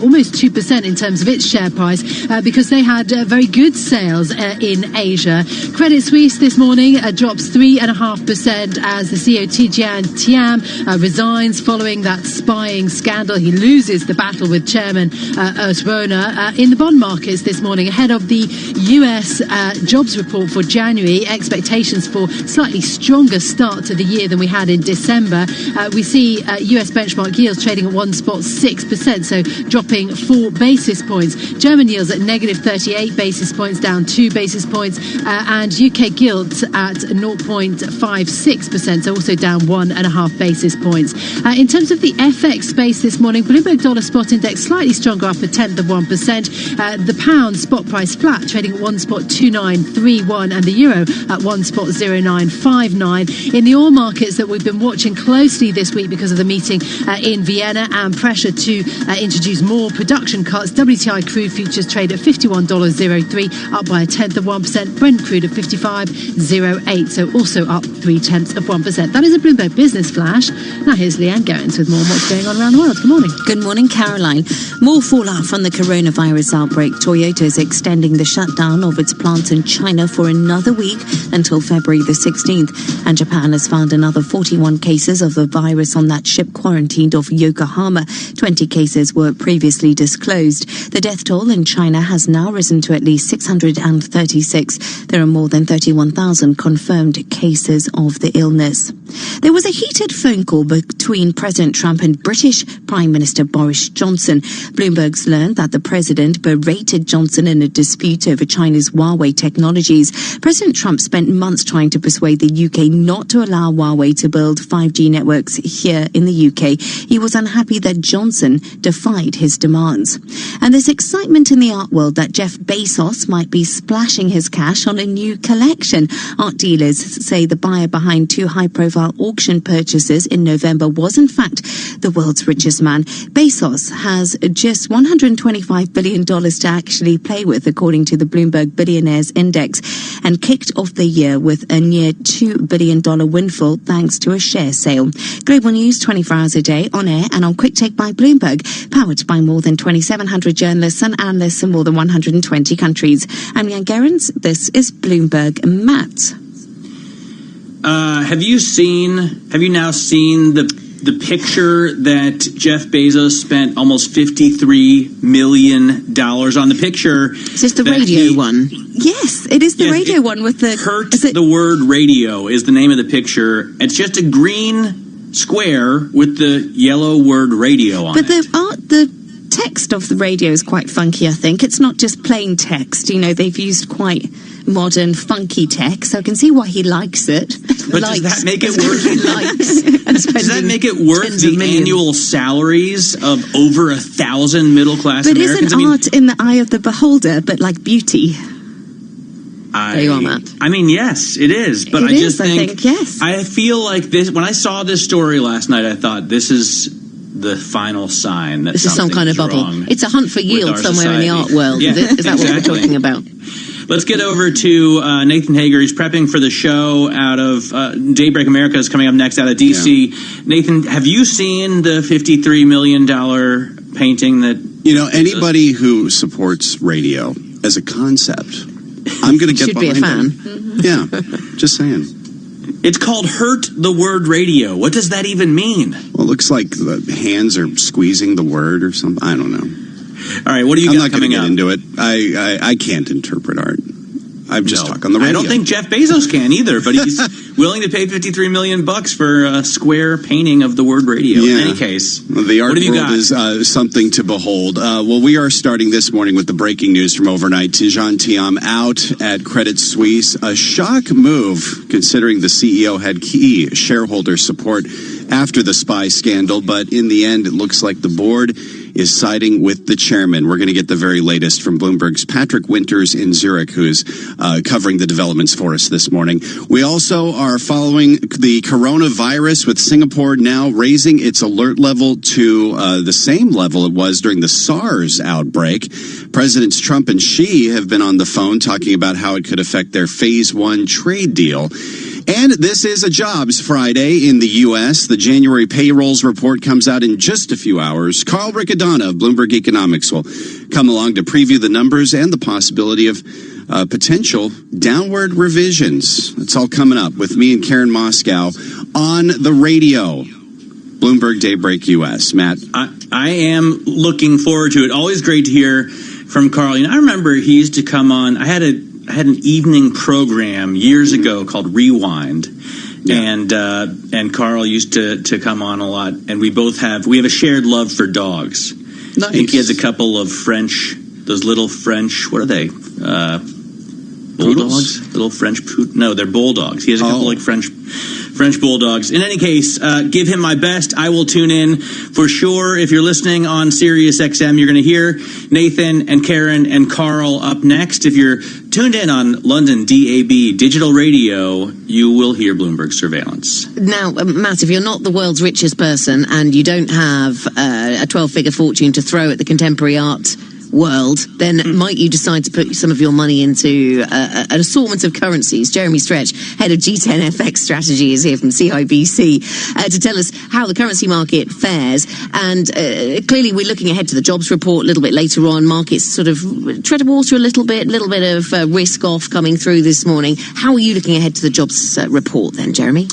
almost 2% in terms of its share price because they had very good sales in Asia. Credit Suisse this morning drops 3.5% as the CEO Tidjane Thiam resigns following that spying scandal. He loses the battle with Chairman Urs Rohner. In the bond markets this morning, ahead of the US jobs report for January, expectations for slightly stronger start to the year than we had in December. We see US benchmark yields trading at 1.6%, so dropping 4 basis points. German yields at negative 38 basis points, down 2 basis points, and UK gilts at 0.56%, so also down 1.5 basis points. In terms of the FX space this morning, Bloomberg Dollar Spot Index slightly stronger, up 0.1%. The pound spot price flat, trading at 1.2931, and the euro at 1.0959. In the oil markets that we've been watching closely this week because of the meeting in Vienna and pressure to introduce more production cuts, WTI crude futures trade at $51.03, up by 0.1%. Brent crude at $55.08, so also up 0.3%. That is a Bloomberg Business Flash. Now here's Leanne Gerrans with more on what's going on around the world. Good morning. Good morning, Caroline. More fallout from the coronavirus outbreak. Toyota is extending the shutdown of its plants in China for another week until February the 16th. And Japan has found another 41 cases of the virus on that ship quarantined off Yokohama. 20 cases were previously disclosed. The death toll in China has now risen to at least 636. There are more than 31,000 confirmed cases of the illness. There was a heated phone call between President Trump and British Prime Minister Boris Johnson. Bloomberg's learned that the president berated Johnson in a dispute over China's Huawei technologies. President Trump spent months trying to persuade the UK not to allow Huawei to build 5G networks here in the UK. He was unhappy that Johnson defied his demands. And there's excitement in the art world that Jeff Bezos might be splashing his cash on a new collection. Art dealers say the buyer behind 2 high-profile auction purchases in November was in fact the world's richest man. Bezos has just $125 billion to actually play with, according to the Bloomberg Billionaires Index, and kicked off the year with a near $2 billion windfall thanks to a share sale. Global news 24 hours a day, on air and on QuickTake by Bloomberg, powered by more than 2,700 journalists and analysts in more than 120 countries. I'm Leanne Gerrans. This is Bloomberg Matt. Have you now seen the picture that Jeff Bezos spent almost $53 million on? The picture. Is this the radio one? Yes, it is the radio one with the... The word radio is the name of the picture. It's just a green square with the yellow word radio on it. But the text of the radio is quite funky, I think. It's not just plain text. You know, they've used quite modern, funky text, so I can see why he likes it. But does that make it worth Does that make it worth the annual salaries of over 1,000 middle-class Americans? But isn't art in the eye of the beholder, but like beauty? There you are, Matt. I mean, yes, it is. But I feel like this, when I saw this story last night, I thought this is the final sign that this is some kind of bubble. It's a hunt for yield somewhere in the art world. Yeah, is that what we're talking about? Let's get over to Nathan Hager. He's prepping for the show out of Daybreak America is coming up next out of D.C. Yeah. Nathan, have you seen the $53 million painting that... anybody who supports radio as a concept, I'm going to get behind him. Should be a fan. Yeah, just saying. It's called Hurt the Word Radio. What does that even mean? Well, it looks like the hands are squeezing the word or something. I don't know. All right, what do you got coming up? I'm not going to get into it. I can't interpret art. I'm just talking on the radio. I don't think Jeff Bezos can either, but he's willing to pay $53 million for a square painting of the word radio. Yeah. In any case, the art world is something to behold. Well, we are starting this morning with the breaking news from overnight. Tidjane Thiam out at Credit Suisse. A shock move, considering the CEO had key shareholder support after the spy scandal, but in the end, it looks like the board is siding with the chairman. We're going to get the very latest from Bloomberg's Patrick Winters in Zurich, who's covering the developments for us this morning. We also are following the coronavirus, with Singapore now raising its alert level to the same level it was during the SARS outbreak. Presidents Trump and Xi have been on the phone talking about how it could affect their Phase 1 trade deal. And this is a Jobs Friday in the U.S. The January payrolls report comes out in just a few hours. Carl Riccadonna of Bloomberg Economics will come along to preview the numbers and the possibility of potential downward revisions. It's all coming up with me and Karen Moscow on the radio. Bloomberg Daybreak U.S. Matt? I am looking forward to it. Always great to hear from Carl. I remember he used to come on. I had an evening program years ago called Rewind, and Carl used to come on a lot, and we have a shared love for dogs. Nice. I think he has a couple of those little French, what are they? Bulldogs? Little French no, they're bulldogs. He has a couple like French bulldogs. In any case, give him my best. I will tune in for sure. If you're listening on Sirius XM, you're going to hear Nathan and Karen and Carl up next. If you're tuned in on London DAB digital radio, you will hear Bloomberg Surveillance. Now, Matt, if you're not the world's richest person and you don't have a 12-figure fortune to throw at the contemporary art world, then might you decide to put some of your money into an assortment of currencies? Jeremy Stretch, head of G10 FX strategy, is here from CIBC to tell us how the currency market fares. And clearly we're looking ahead to the jobs report a little bit later on. Markets sort of tread water a little bit of risk off coming through this morning. How are you looking ahead to the jobs report then, Jeremy?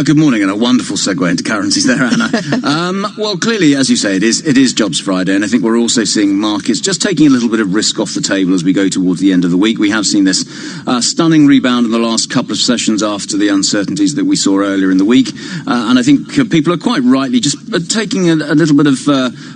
Good morning, and a wonderful segue into currencies there, Anna. Well, clearly, as you say, it is Jobs Friday, and I think we're also seeing markets just taking a little bit of risk off the table as we go towards the end of the week. We have seen this stunning rebound in the last couple of sessions after the uncertainties that we saw earlier in the week, and I think people are quite rightly just taking a little bit of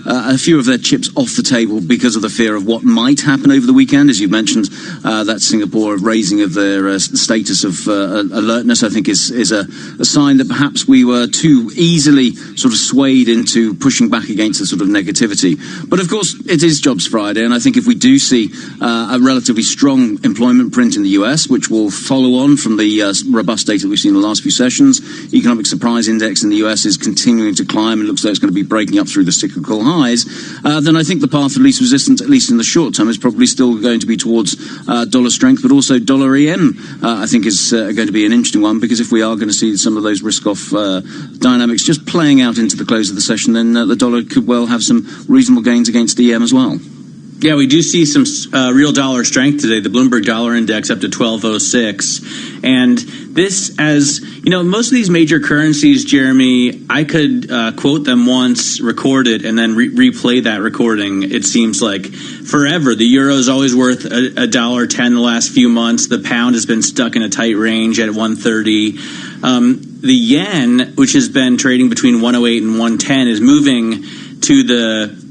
a few of their chips off the table because of the fear of what might happen over the weekend. As you mentioned, that Singapore raising of their status of alertness, I think, is a sign that perhaps we were too easily sort of swayed into pushing back against the sort of negativity. But of course, it is Jobs Friday, and I think if we do see a relatively strong employment print in the US, which will follow on from the robust data that we've seen in the last few sessions, economic surprise index in the US is continuing to climb and looks like it's going to be breaking up through the cyclical highs, then I think the path of least resistance, at least in the short term, is probably still going to be towards dollar strength, but also dollar EM, I think is going to be an interesting one, because if we are going to see some of those risk-off dynamics just playing out into the close of the session, then the dollar could well have some reasonable gains against EM as well. Yeah, we do see some real dollar strength today. The Bloomberg Dollar Index up to 1206. And this, as you know, most of these major currencies, Jeremy, I could quote them once, record it, and then replay that recording. It seems like forever. The euro is always worth $1.10 the last few months. The pound has been stuck in a tight range at 130. The yen, which has been trading between 108 and 110, is moving to the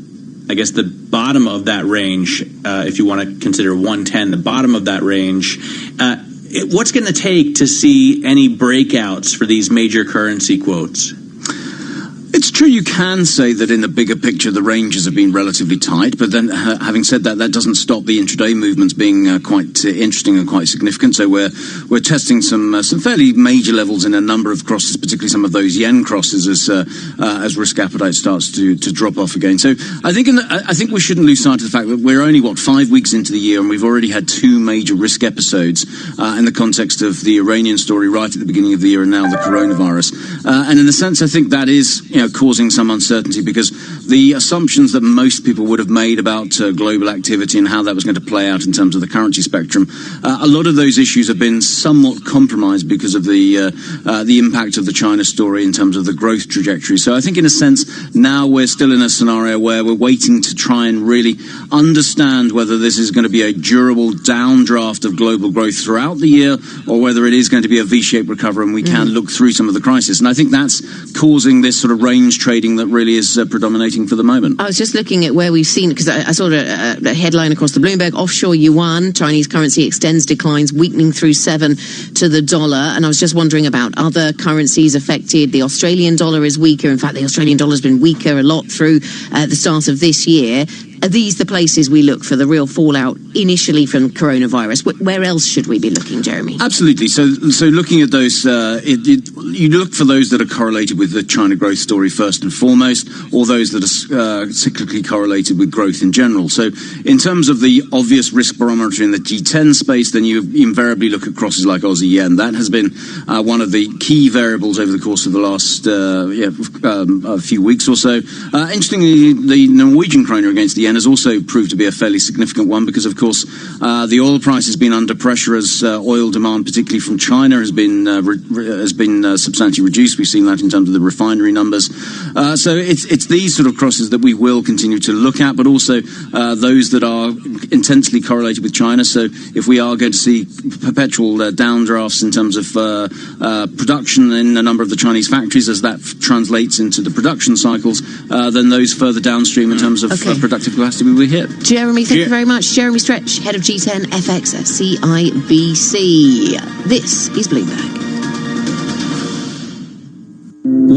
bottom of that range, if you want to consider 110, the bottom of that range. What's going to take to see any breakouts for these major currency quotes? It's true you can say that in the bigger picture the ranges have been relatively tight, but then having said that, that doesn't stop the intraday movements being quite interesting and quite significant. So we're testing some fairly major levels in a number of crosses, particularly some of those yen crosses as risk appetite starts to drop off again. So I think we shouldn't lose sight of the fact that we're only 5 weeks into the year and we've already had 2 major risk episodes in the context of the Iranian story right at the beginning of the year and now the coronavirus. And in a sense, I think that is causing some uncertainty because the assumptions that most people would have made about global activity and how that was going to play out in terms of the currency spectrum, a lot of those issues have been somewhat compromised because of the impact of the China story in terms of the growth trajectory. So I think in a sense now we're still in a scenario where we're waiting to try and really understand whether this is going to be a durable downdraft of global growth throughout the year or whether it is going to be a V-shaped recovery and we can look through some of the crisis. And I think that's causing this sort of range trading that really is predominating for the moment. I was just looking at where we've seen, because I saw a headline across the Bloomberg, offshore yuan, Chinese currency extends declines, weakening through 7 to the dollar. And I was just wondering about other currencies affected. The Australian dollar is weaker. In fact, the Australian dollar has been weaker a lot through the start of this year. Are these the places we look for the real fallout initially from coronavirus? Where else should we be looking, Jeremy? Absolutely. So looking at those, you look for those that are correlated with the China growth story first and foremost, or those that are cyclically correlated with growth in general. So in terms of the obvious risk barometer in the G10 space, then you invariably look at crosses like Aussie yen. That has been one of the key variables over the course of the last a few weeks or so. Interestingly, the Norwegian kroner against the yen has also proved to be a fairly significant one because, of course, the oil price has been under pressure as oil demand, particularly from China, has been substantially reduced. We've seen that in terms of the refinery numbers. So it's these sort of crosses that we will continue to look at, but also those that are intensely correlated with China. So if we are going to see perpetual downdrafts in terms of production in a number of the Chinese factories, as that translates into the production cycles, then those further downstream in terms of productive capacity we hit. Jeremy, thank you very much. Jeremy Stretch, head of G10 FX at CIBC. This is Bloomberg.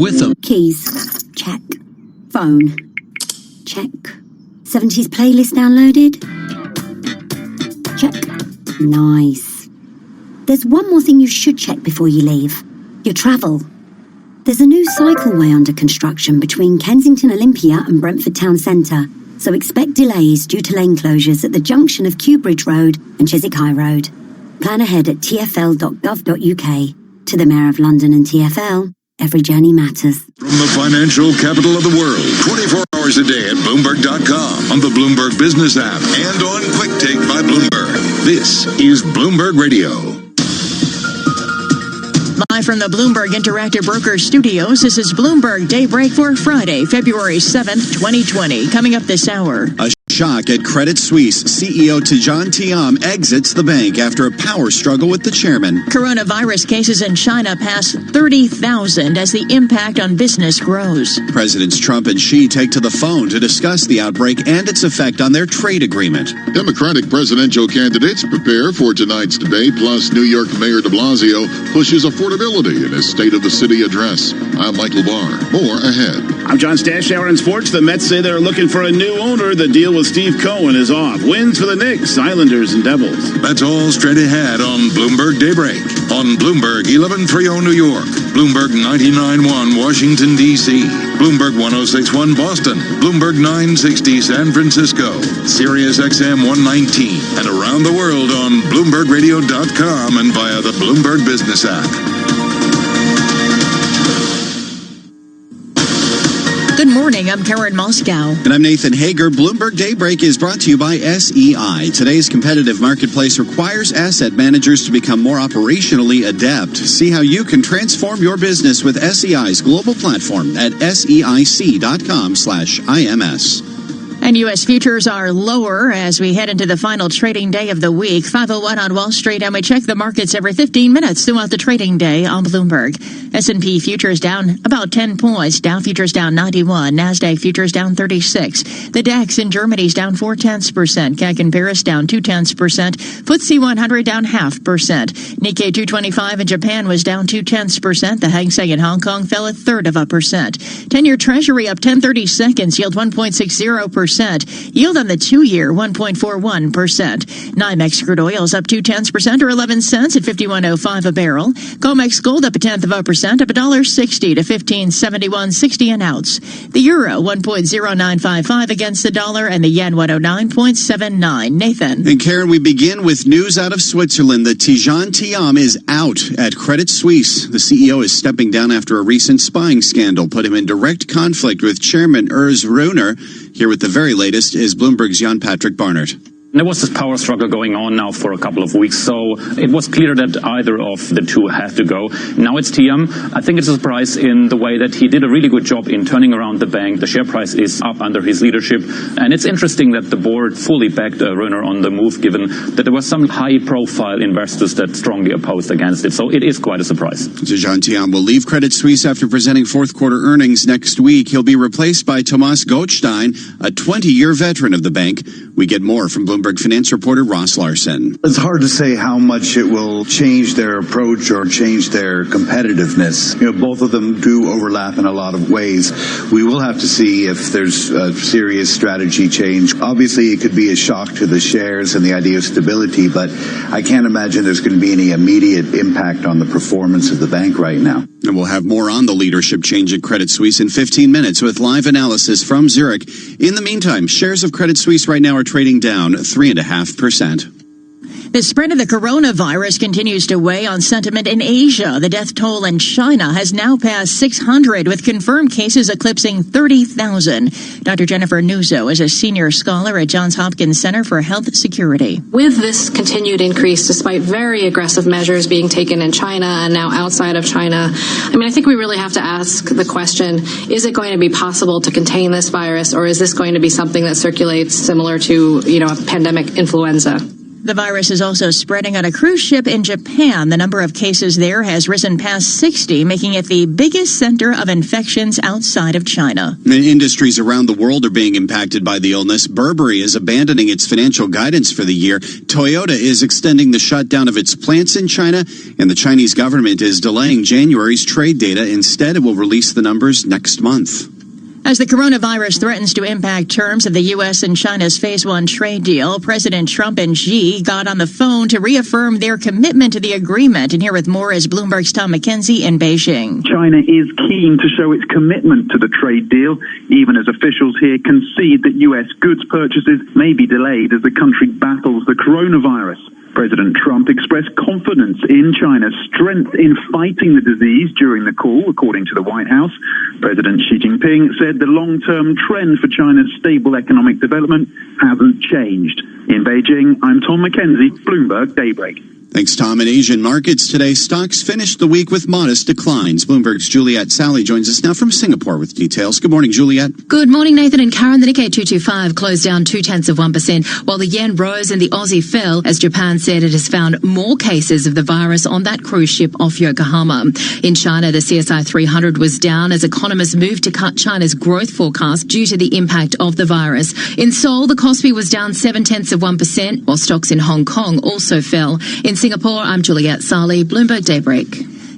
With them. Keys. Check. Phone. Check. 70s playlist downloaded. Check. Nice. There's one more thing you should check before you leave. Your travel. There's a new cycleway under construction between Kensington Olympia and Brentford Town Centre, so expect delays due to lane closures at the junction of Kew Bridge Road and Chiswick High Road. Plan ahead at tfl.gov.uk. To the Mayor of London and TfL, every journey matters. From the financial capital of the world, 24 hours a day at Bloomberg.com, on the Bloomberg Business app, and on Quick Take by Bloomberg. This is Bloomberg Radio. Live from the Bloomberg Interactive Brokers Studios, this is Bloomberg Daybreak for Friday, February 7th, 2020. Coming up this hour. A shock at Credit Suisse. CEO Tidjane Thiam exits the bank after a power struggle with the chairman. Coronavirus cases in China pass 30,000 as the impact on business grows. Presidents Trump and Xi take to the phone to discuss the outbreak and its effect on their trade agreement. Democratic presidential candidates prepare for tonight's debate, plus New York Mayor de Blasio pushes affordability in his State of the City address. I'm Michael Barr. More ahead. I'm John Stashower in sports. The Mets say they're looking for a new owner. The deal with Steve Cohen is off. Wins for the Knicks, Islanders, and Devils. That's all straight ahead on Bloomberg Daybreak. On Bloomberg 1130 New York, Bloomberg 99.1 Washington, D.C., Bloomberg 106.1 Boston, Bloomberg 960 San Francisco, Sirius XM 119, and around the world on BloombergRadio.com and via the Bloomberg Business app. Good morning, I'm Karen Moscow. And I'm Nathan Hager. Bloomberg Daybreak is brought to you by SEI. Today's competitive marketplace requires asset managers to become more operationally adept. See how you can transform your business with SEI's global platform at seic.com/IMS. And U.S. futures are lower as we head into the final trading day of the week. 5:01 on Wall Street, and we check the markets every 15 minutes throughout the trading day on Bloomberg. S&P futures down about 10 points. Dow futures down 91. NASDAQ futures down 36. The DAX in Germany is down 0.4%. CAC in Paris down 0.2%. FTSE 100 down 0.5%. Nikkei 225 in Japan was down 0.2%. The Hang Seng in Hong Kong fell 0.33%. 10-year Treasury up 10/32, yield 1.60%. Yield on the 2-year 1.41%. NYMEX crude oil is up 0.2% or 11 cents at $51.05 a barrel. COMEX gold up 0.1%, up $1.60 to $15.71.60 an ounce. The euro 1.0955 against the dollar, and the yen 109.79. Nathan. And Karen, we begin with news out of Switzerland. The Tidjane Thiam is out at Credit Suisse. The CEO is stepping down after a recent spying scandal put him in direct conflict with Chairman Urs Runer. Here with the very latest is Bloomberg's Jan-Patrick Barnard. There was this power struggle going on now for a couple of weeks, so it was clear that either of the two had to go. Now it's Thiam. I think it's a surprise in the way that he did a really good job in turning around the bank. The share price is up under his leadership, and it's interesting that the board fully backed Runer on the move, given that there were some high-profile investors that strongly opposed against it. So it is quite a surprise. Tidjane Thiam will leave Credit Suisse after presenting fourth-quarter earnings next week. He'll be replaced by Thomas Gottstein, a 20-year veteran of the bank. We get more from Bloomberg finance reporter Ross Larson. It's hard to say how much it will change their approach or change their competitiveness. Both of them do overlap in a lot of ways. We will have to see if there's a serious strategy change. Obviously, it could be a shock to the shares and the idea of stability, but I can't imagine there's going to be any immediate impact on the performance of the bank right now. And we'll have more on the leadership change at Credit Suisse in 15 minutes with live analysis from Zurich. In the meantime, shares of Credit Suisse right now are trading down 3.5%. The spread of the coronavirus continues to weigh on sentiment in Asia. The death toll in China has now passed 600, with confirmed cases eclipsing 30,000. Dr. Jennifer Nuzzo is a senior scholar at Johns Hopkins Center for Health Security. With this continued increase, despite very aggressive measures being taken in China and now outside of China, I think we really have to ask the question, is it going to be possible to contain this virus, or is this going to be something that circulates similar to, a pandemic influenza? The virus is also spreading on a cruise ship in Japan. The number of cases there has risen past 60, making it the biggest center of infections outside of China. Industries around the world are being impacted by the illness. Burberry is abandoning its financial guidance for the year. Toyota is extending the shutdown of its plants in China, and the Chinese government is delaying January's trade data. Instead, it will release the numbers next month. As the coronavirus threatens to impact terms of the U.S. and China's Phase 1 trade deal, President Trump and Xi got on the phone to reaffirm their commitment to the agreement. And here with more is Bloomberg's Tom McKenzie in Beijing. China is keen to show its commitment to the trade deal, even as officials here concede that U.S. goods purchases may be delayed as the country battles the coronavirus. President Trump expressed confidence in China's strength in fighting the disease during the call, according to the White House. President Xi Jinping said the long-term trend for China's stable economic development hasn't changed. In Beijing, I'm Tom McKenzie, Bloomberg Daybreak. Thanks, Tom. In Asian markets today, stocks finished the week with modest declines. Bloomberg's Juliet Sally joins us now from Singapore with details. Good morning, Juliet. Good morning, Nathan and Karen. The Nikkei 225 closed down 0.2%, while the yen rose and the Aussie fell, as Japan said it has found more cases of the virus on that cruise ship off Yokohama. In China, the CSI 300 was down as economists moved to cut China's growth forecast due to the impact of the virus. In Seoul, the Kospi was down 0.7%, while stocks in Hong Kong also fell. In Singapore, I'm Juliet Sali, Bloomberg Daybreak.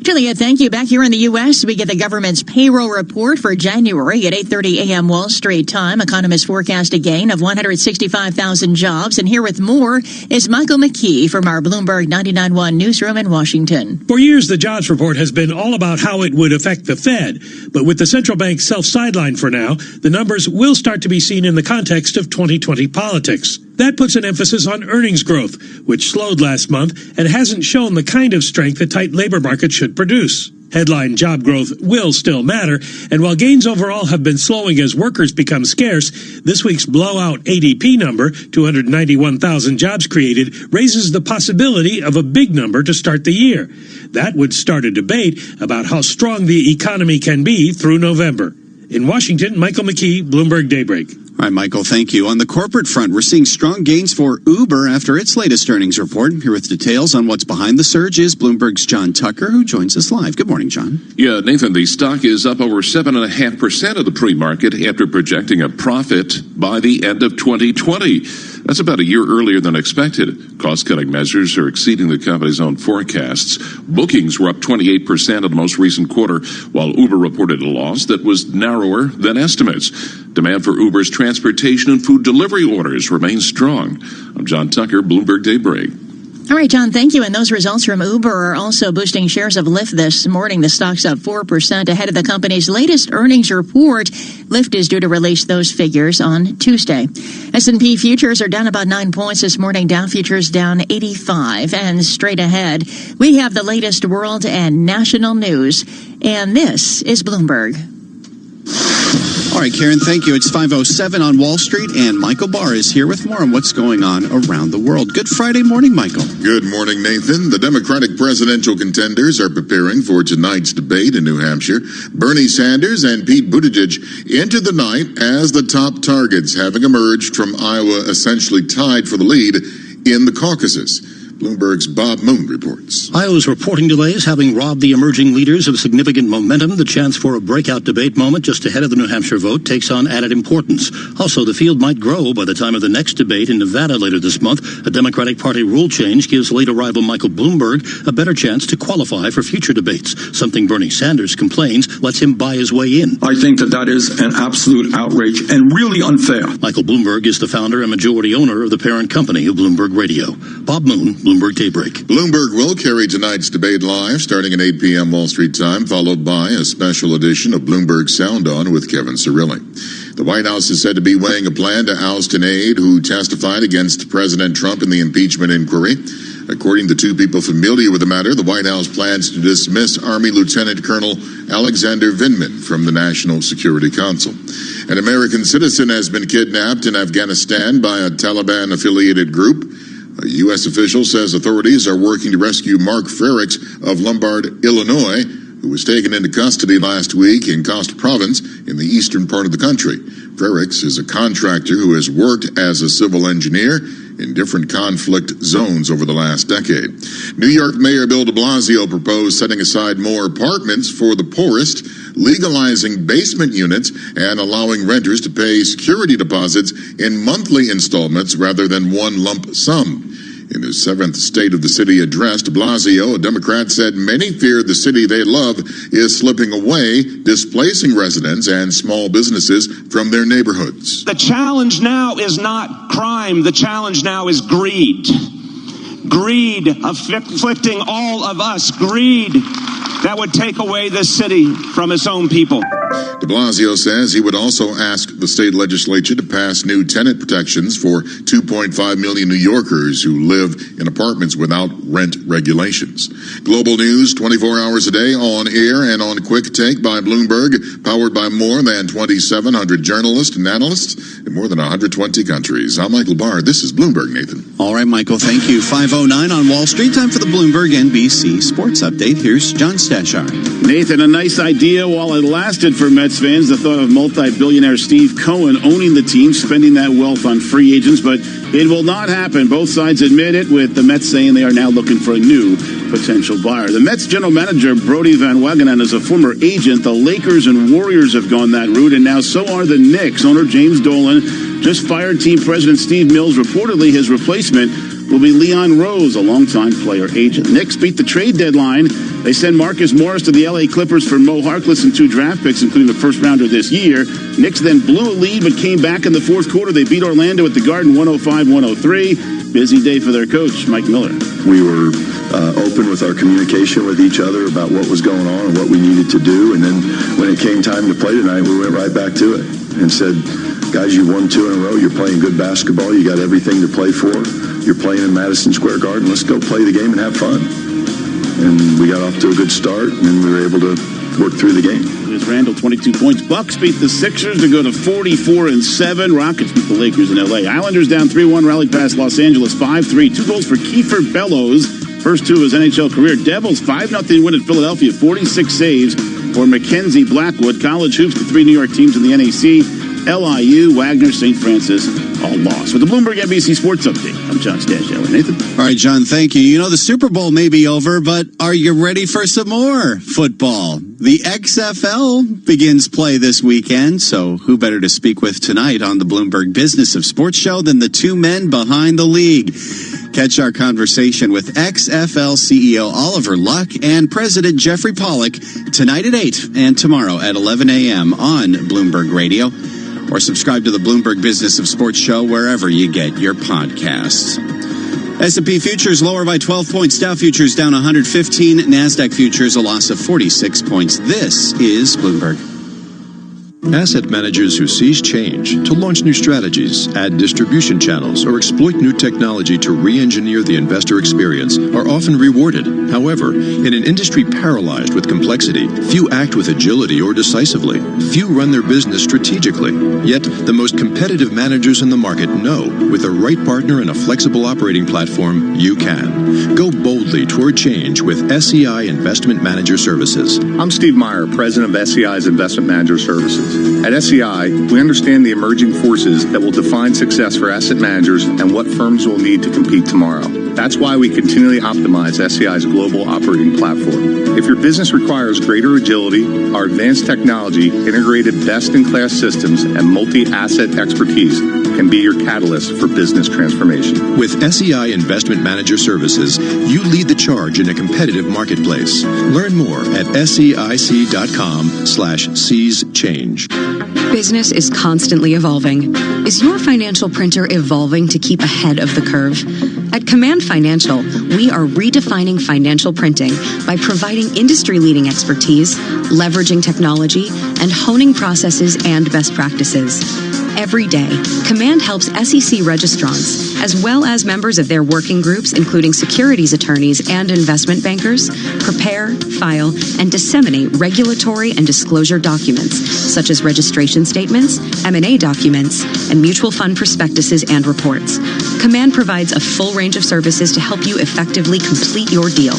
Juliet, thank you. Back here in the U.S., we get the government's payroll report for January at 8:30 a.m. Wall Street time. Economists forecast a gain of 165,000 jobs. And here with more is Michael McKee from our Bloomberg 99.1 newsroom in Washington. For years, the jobs report has been all about how it would affect the Fed. But with the central bank self-sidelined for now, the numbers will start to be seen in the context of 2020 politics. That puts an emphasis on earnings growth, which slowed last month and hasn't shown the kind of strength a tight labor market should produce. Headline job growth will still matter, and while gains overall have been slowing as workers become scarce, this week's blowout ADP number, 291,000 jobs created, raises the possibility of a big number to start the year. That would start a debate about how strong the economy can be through November. In Washington, Michael McKee, Bloomberg Daybreak. All right, Michael, thank you. On the corporate front, we're seeing strong gains for Uber after its latest earnings report. Here with details on what's behind the surge is Bloomberg's John Tucker, who joins us live. Good morning, John. Yeah, Nathan, the stock is up over 7.5% of the pre-market after projecting a profit by the end of 2020. That's about a year earlier than expected. Cost-cutting measures are exceeding the company's own forecasts. Bookings were up 28% of the most recent quarter, while Uber reported a loss that was narrower than estimates. Demand for Uber's transportation and food delivery orders remains strong. I'm John Tucker, Bloomberg Daybreak. All right, John, thank you. And those results from Uber are also boosting shares of Lyft this morning. The stock's up 4% ahead of the company's latest earnings report. Lyft is due to release those figures on Tuesday. S&P futures are down about 9 points this morning. Dow futures down 85. And straight ahead, we have the latest world and national news. And this is Bloomberg. All right, Karen, thank you. It's 5:07 on Wall Street, and Michael Barr is here with more on what's going on around the world. Good Friday morning, Michael. Good morning, Nathan. The Democratic presidential contenders are preparing for tonight's debate in New Hampshire. Bernie Sanders and Pete Buttigieg entered the night as the top targets, having emerged from Iowa essentially tied for the lead in the caucuses. Bloomberg's Bob Moon reports. Iowa's reporting delays having robbed the emerging leaders of significant momentum. The chance for a breakout debate moment just ahead of the New Hampshire vote takes on added importance. Also, the field might grow by the time of the next debate in Nevada later this month. A Democratic Party rule change gives late arrival Michael Bloomberg a better chance to qualify for future debates, something Bernie Sanders complains lets him buy his way in. I think that is an absolute outrage and really unfair. Michael Bloomberg is the founder and majority owner of the parent company of Bloomberg Radio. Bob Moon, Bloomberg Daybreak. Bloomberg will carry tonight's debate live starting at 8 p.m. Wall Street time, followed by a special edition of Bloomberg Sound On with Kevin Cirilli. The White House is said to be weighing a plan to oust an aide who testified against President Trump in the impeachment inquiry. According to two people familiar with the matter, the White House plans to dismiss Army Lieutenant Colonel Alexander Vindman from the National Security Council. An American citizen has been kidnapped in Afghanistan by a Taliban-affiliated group. A U.S. official says authorities are working to rescue Mark Frericks of Lombard, Illinois, who was taken into custody last week in Coast Province in the eastern part of the country. Frericks is a contractor who has worked as a civil engineer in different conflict zones over the last decade. New York Mayor Bill de Blasio proposed setting aside more apartments for the poorest, legalizing basement units, and allowing renters to pay security deposits in monthly installments rather than one lump sum. In his seventh State of the City address, de Blasio, a Democrat, said many fear the city they love is slipping away, displacing residents and small businesses from their neighborhoods. The challenge now is not crime. The challenge now is greed. Greed afflicting all of us. Greed that would take away this city from its own people. De Blasio says he would also ask the state legislature to pass new tenant protections for 2.5 million New Yorkers who live in apartments without rent regulations. Global news 24 hours a day on air and on Quick Take by Bloomberg, powered by more than 2,700 journalists and analysts in more than 120 countries. I'm Michael Barr. This is Bloomberg, Nathan. All right, Michael, thank you. 5:09 on Wall Street. Time for the Bloomberg NBC Sports Update. Here's John Stashar. Nathan, a nice idea while it lasted for Mets fans. The thought of multi-billionaire Steve Cohen owning the team, spending that wealth on free agents, but it will not happen. Both sides admit it, with the Mets saying they are now looking for a new potential buyer. The Mets general manager, Brodie Van Wagenen, is a former agent. The Lakers and Warriors have gone that route, and now so are the Knicks. Owner James Dolan just fired team president Steve Mills. Reportedly, his replacement will be Leon Rose, a longtime player agent. Knicks beat the trade deadline. They send Marcus Morris to the L.A. Clippers for Mo Harkless and 2 draft picks, including the first rounder this year. Knicks then blew a lead but came back in the fourth quarter. They beat Orlando at the Garden 105-103. Busy day for their coach, Mike Miller. We were open with our communication with each other about what was going on and what we needed to do. And then when it came time to play tonight, we went right back to it and said, guys, you won 2 in a row. You're playing good basketball. You got everything to play for. You're playing in Madison Square Garden. Let's go play the game and have fun. And we got off to a good start, and we were able to work through the game. Here's Randall, 22 points. Bucks beat the Sixers to go to 44-7. Rockets beat the Lakers in L.A. Islanders down 3-1, rallied past Los Angeles 5-3. 2 goals for Kiefer Bellows, first 2 of his NHL career. Devils 5-0 win at Philadelphia, 46 saves for Mackenzie Blackwood. College hoops, the 3 New York teams in the NAC. LIU, Wagner, St. Francis, all lost. With the Bloomberg NBC Sports Update, I'm John Stagello. Nathan? All right, John, thank you. You know, the Super Bowl may be over, but are you ready for some more football? The XFL begins play this weekend, so who better to speak with tonight on the Bloomberg Business of Sports show than the two men behind the league? Catch our conversation with XFL CEO Oliver Luck and President Jeffrey Pollack tonight at 8 and tomorrow at 11 a.m. on Bloomberg Radio, or subscribe to the Bloomberg Business of Sports show wherever you get your podcasts. S&P futures lower by 12 points. Dow futures down 115. NASDAQ futures a loss of 46 points. This is Bloomberg. Asset managers who seize change to launch new strategies, add distribution channels, or exploit new technology to re-engineer the investor experience are often rewarded. However, in an industry paralyzed with complexity, few act with agility or decisively. Few run their business strategically. Yet, the most competitive managers in the market know with the right partner and a flexible operating platform, you can. Go boldly toward change with SEI Investment Manager Services. I'm Steve Meyer, president of SEI's Investment Manager Services. At SEI, we understand the emerging forces that will define success for asset managers and what firms will need to compete tomorrow. That's why we continually optimize SEI's global operating platform. If your business requires greater agility, our advanced technology, integrated best-in-class systems, and multi-asset expertise can be your catalyst for business transformation. With SEI Investment Manager Services, you lead the charge in a competitive marketplace. Learn more at SEIC.com/seize change. Business is constantly evolving. Is your financial printer evolving to keep ahead of the curve? At Command Financial, we are redefining financial printing by providing industry-leading expertise, leveraging technology, and honing processes and best practices. Every day, Command helps SEC registrants, as well as members of their working groups, including securities attorneys and investment bankers, prepare, file, and disseminate regulatory and disclosure documents, such as registration statements, M&A documents, and mutual fund prospectuses and reports. Command provides a full range of services to help you effectively complete your deal,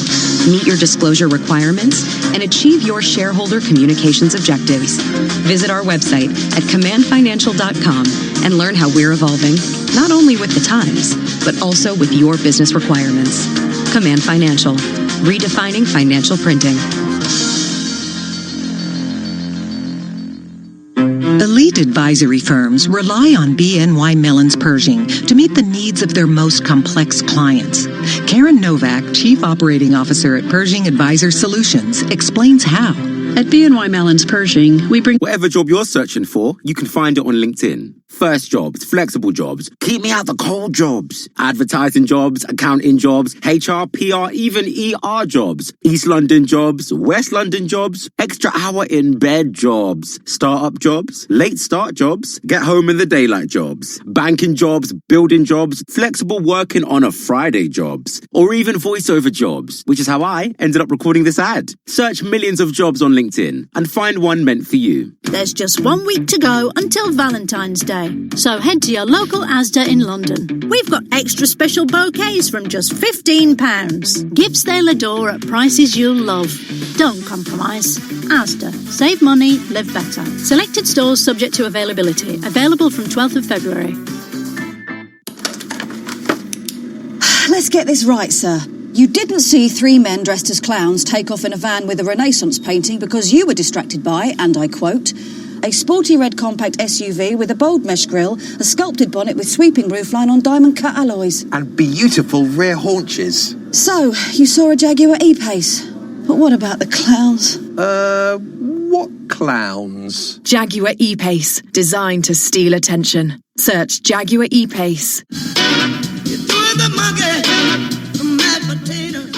meet your disclosure requirements, and achieve your shareholder communications objectives. Visit our website at commandfinancial.com and learn how we're evolving, not only with the times, but also with your business requirements. Command Financial, redefining financial printing. Elite advisory firms rely on BNY Mellon's Pershing to meet the needs of their most complex clients. Karen Novak, Chief Operating Officer at Pershing Advisor Solutions, explains how. At BNY Mellon's Pershing, we bring whatever job you're searching for, you can find it on LinkedIn. First jobs, flexible jobs, keep me out the cold jobs, advertising jobs, accounting jobs, HR, PR, even ER jobs, East London jobs, West London jobs, extra hour in bed jobs, startup jobs, late start jobs, get home in the daylight jobs, banking jobs, building jobs, flexible working on a Friday jobs, or even voiceover jobs, which is how I ended up recording this ad. Search millions of jobs on LinkedIn and find one meant for you. There's just 1 week to go until Valentine's Day. So head to your local Asda in London. We've got extra special bouquets from just £15. Gifts they'll adore at prices you'll love. Don't compromise. Asda. Save money, live better. Selected stores subject to availability. Available from 12th of February. Let's get this right, sir. You didn't see 3 men dressed as clowns take off in a van with a Renaissance painting because you were distracted by, and I quote, a sporty red compact SUV with a bold mesh grille, a sculpted bonnet with sweeping roofline on diamond-cut alloys. And beautiful rear haunches. So, you saw a Jaguar E-Pace. But what about the clowns? What clowns? Jaguar E-Pace, designed to steal attention. Search Jaguar E-Pace.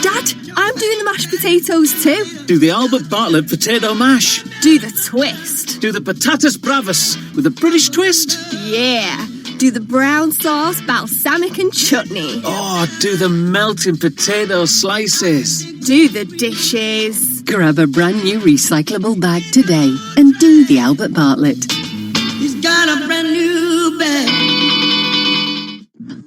Dad, I'm doing the mashed potatoes too. Do the Albert Bartlett potato mash. Do the twist. Do the patatas bravas with a British twist. Yeah. Do the brown sauce, balsamic and chutney. Oh, do the melting potato slices. Do the dishes. Grab a brand new recyclable bag today and do the Albert Bartlett. He's got a brand new bag.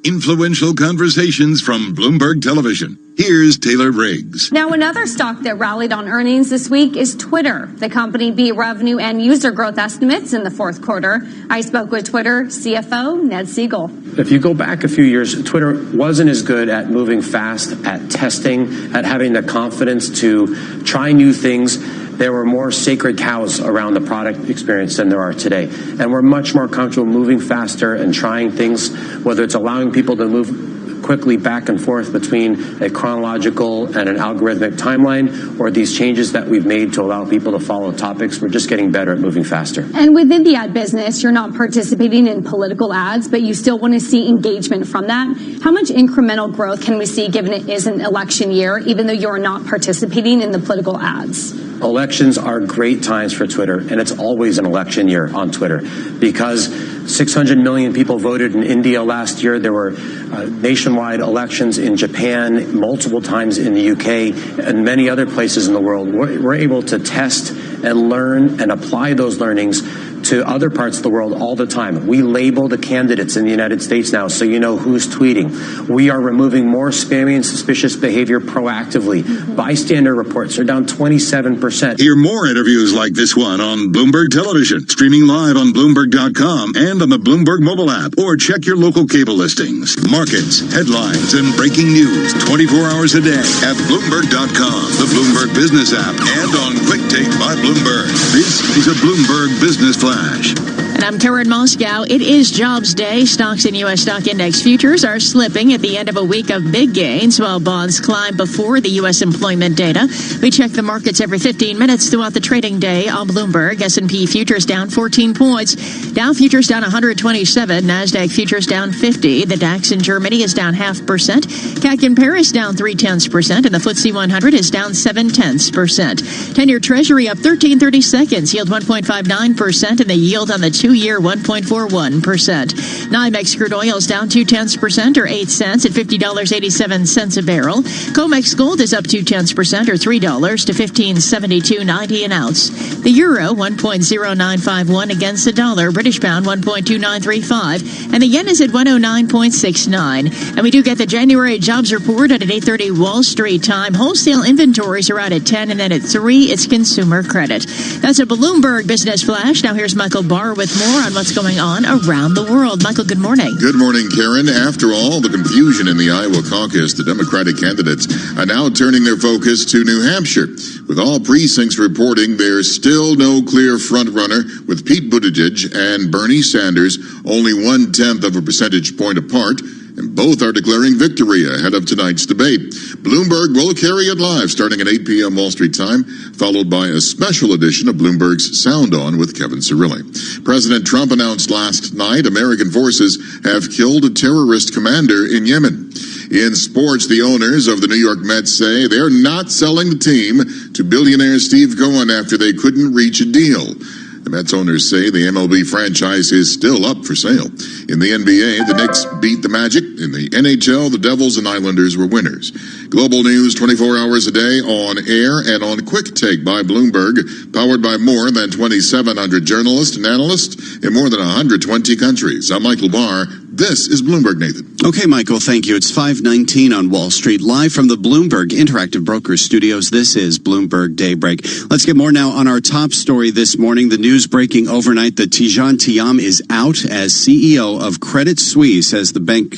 Influential conversations from Bloomberg Television. Here's Taylor Briggs. Now, another stock that rallied on earnings this week is Twitter. The company beat revenue and user growth estimates in the fourth quarter. I spoke with Twitter CFO Ned Siegel. If you go back a few years, Twitter wasn't as good at moving fast, at testing, at having the confidence to try new things. There were more sacred cows around the product experience than there are today. And we're much more comfortable moving faster and trying things, whether it's allowing people to move quickly back and forth between a chronological and an algorithmic timeline, or these changes that we've made to allow people to follow topics. We're just getting better at moving faster. And within the ad business, you're not participating in political ads, but you still want to see engagement from that. How much incremental growth can we see given it is an election year, even though you're not participating in the political ads? Elections are great times for Twitter, and it's always an election year on Twitter because 600 million people voted in India last year. There were nationwide elections in Japan, multiple times in the UK, and many other places in the world. We're able to test and learn and apply those learnings to other parts of the world all the time. We label the candidates in the United States now so you know who's tweeting. We are removing more spammy and suspicious behavior proactively. Bystander reports are down 27%. Hear more interviews like this one on Bloomberg Television, streaming live on Bloomberg.com and on the Bloomberg mobile app, or check your local cable listings. Markets, headlines, and breaking news 24 hours a day at Bloomberg.com, the Bloomberg Business app, and on Quick Take by Bloomberg. This is a Bloomberg Business Flash. And I'm Karen Moscow. It is Jobs Day. Stocks and U.S. stock index futures are slipping at the end of a week of big gains, while bonds climb before the U.S. employment data. We check the markets every 15 minutes throughout the trading day on Bloomberg. S&P futures down 14 points. Dow futures down 127. NASDAQ futures down 50. The DAX in Germany is down 0.5%. CAC in Paris down 0.3%. And the FTSE 100 is down 0.7%. 10-year Treasury up 13/32, yield 1.59%. And the yield on the 2-year 1.41%. NYMEX crude oil is down 0.2% or 8 cents at $50.87 a barrel. COMEX gold is up 0.2% or $3 to $15.72.90 an ounce. The euro 1.0951 against the dollar. British pound 1.2935, and the yen is at 109.69. And we do get the January jobs report at 8:30 Wall Street time. Wholesale inventories are out at 10, and then at 3 it's consumer credit. That's a Bloomberg Business Flash. Now here's Michael Barr with more on what's going on around the world. Michael, good morning. Good morning, Karen. After all the confusion in the Iowa caucus, the Democratic candidates are now turning their focus to New Hampshire. With all precincts reporting there's still no clear frontrunner, with Pete Buttigieg and Bernie Sanders only 0.1 of a percentage point apart, and both are declaring victory ahead of tonight's debate. Bloomberg will carry it live starting at 8 p.m. Wall Street time, followed by a special edition of Bloomberg's Sound On with Kevin Cirilli. President Trump announced last night American forces have killed a terrorist commander in Yemen. In sports, the owners of the New York Mets say they're not selling the team to billionaire Steve Cohen after they couldn't reach a deal. The Mets owners say the MLB franchise is still up for sale. In the NBA, the Knicks beat the Magic. In the NHL, the Devils and Islanders were winners. Global news 24 hours a day on air and on Quick Take by Bloomberg, powered by more than 2,700 journalists and analysts in more than 120 countries. I'm Michael Barr. This is Bloomberg, Nathan. Okay, Michael, thank you. It's 5:19 on Wall Street. Live from the Bloomberg Interactive Brokers Studios, this is Bloomberg Daybreak. Let's get more now on our top story this morning. The news breaking overnight that Tidjane Thiam is out as CEO of Credit Suisse as the bank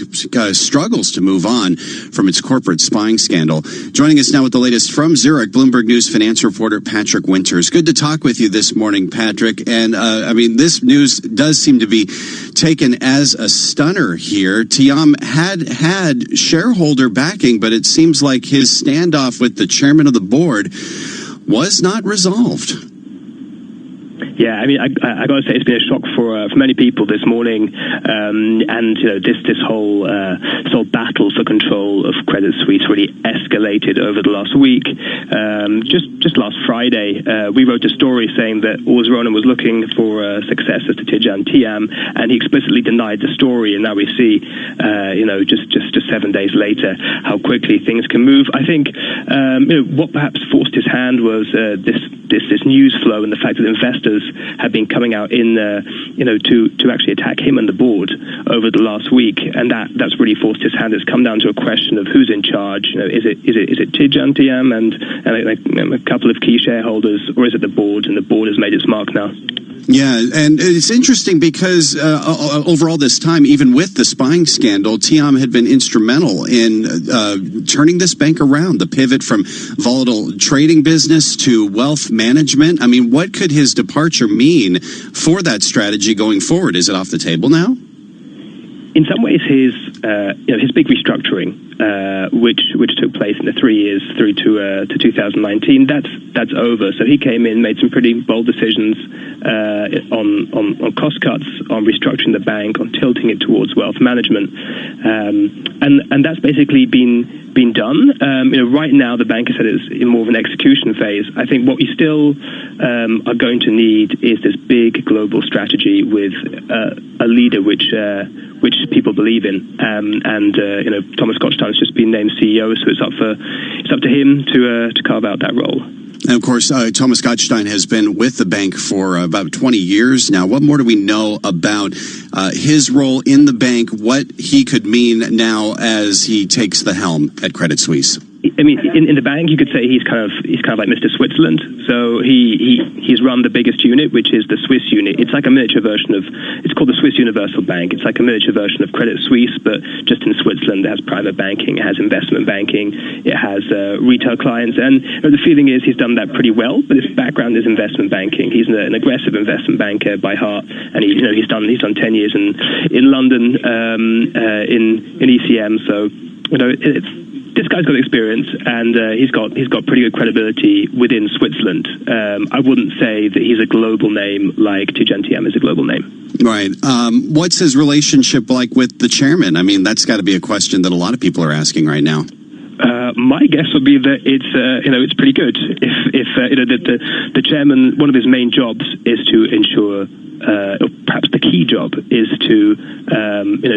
struggles to move on from its corporate spying scandal. Joining us now with the latest from Zurich, Bloomberg News finance reporter Patrick Winters. Good to talk with you this morning, Patrick. And, this news does seem to be taken as a stunner here. Thiam had shareholder backing, but it seems like his standoff with the chairman of the board was not resolved. Yeah, I got to say it's been a shock for many people this morning, and this whole battle for control of Credit Suisse really escalated over the last week. Just last Friday, we wrote a story saying that Urs Ronen was looking for a successor to Tidjane Thiam, and he explicitly denied the story. And now we see, just 7 days later, how quickly things can move. I think what perhaps forced his hand was this this news flow and the fact that investors have been coming out in to actually attack him and the board over the last week, and that's really forced his hand. It's come down to a question of who's in charge. Is it Tidjane Thiam and a couple of key shareholders, or is it the board? And the board has made its mark now. Yeah, and it's interesting because over all this time, even with the spying scandal, Thiam had been instrumental in turning this bank around, the pivot from volatile trading business to wealth management. I mean, what could his departure mean for that strategy going forward? Is it off the table now? In some ways, his big restructuring, which took place in the 3 years through to 2019, that's over. So he came in, made some pretty bold decisions on cost cuts, on restructuring the bank, on tilting it towards wealth management, and that's basically been done. Right now the bank has said it's in more of an execution phase. I think what we still are going to need is this big global strategy with a leader which people believe in. Thomas Gottstein's just been named CEO, so it's up to him to carve out that role. And of course, Thomas Gottstein has been with the bank for about 20 years now. What more do we know about his role in the bank, what he could mean now as he takes the helm at Credit Suisse? I mean, in the bank, you could say he's kind of like Mr. Switzerland. So he's run the biggest unit, which is the Swiss unit. It's like a miniature version of, it's called the Swiss Universal Bank. It's like a miniature version of Credit Suisse, but just in Switzerland. It has private banking, it has investment banking, it has retail clients, and the feeling is he's done that pretty well. But his background is investment banking. He's an aggressive investment banker by heart, and he's done 10 years in London in ECM. So this guy's got experience, and he's got pretty good credibility within Switzerland. I wouldn't say that he's a global name like Tidjane Thiam is a global name. Right. What's his relationship like with the chairman? I mean, that's got to be a question that a lot of people are asking right now. My guess would be that it's pretty good. If the chairman, one of his main jobs is to ensure, or perhaps the key job is to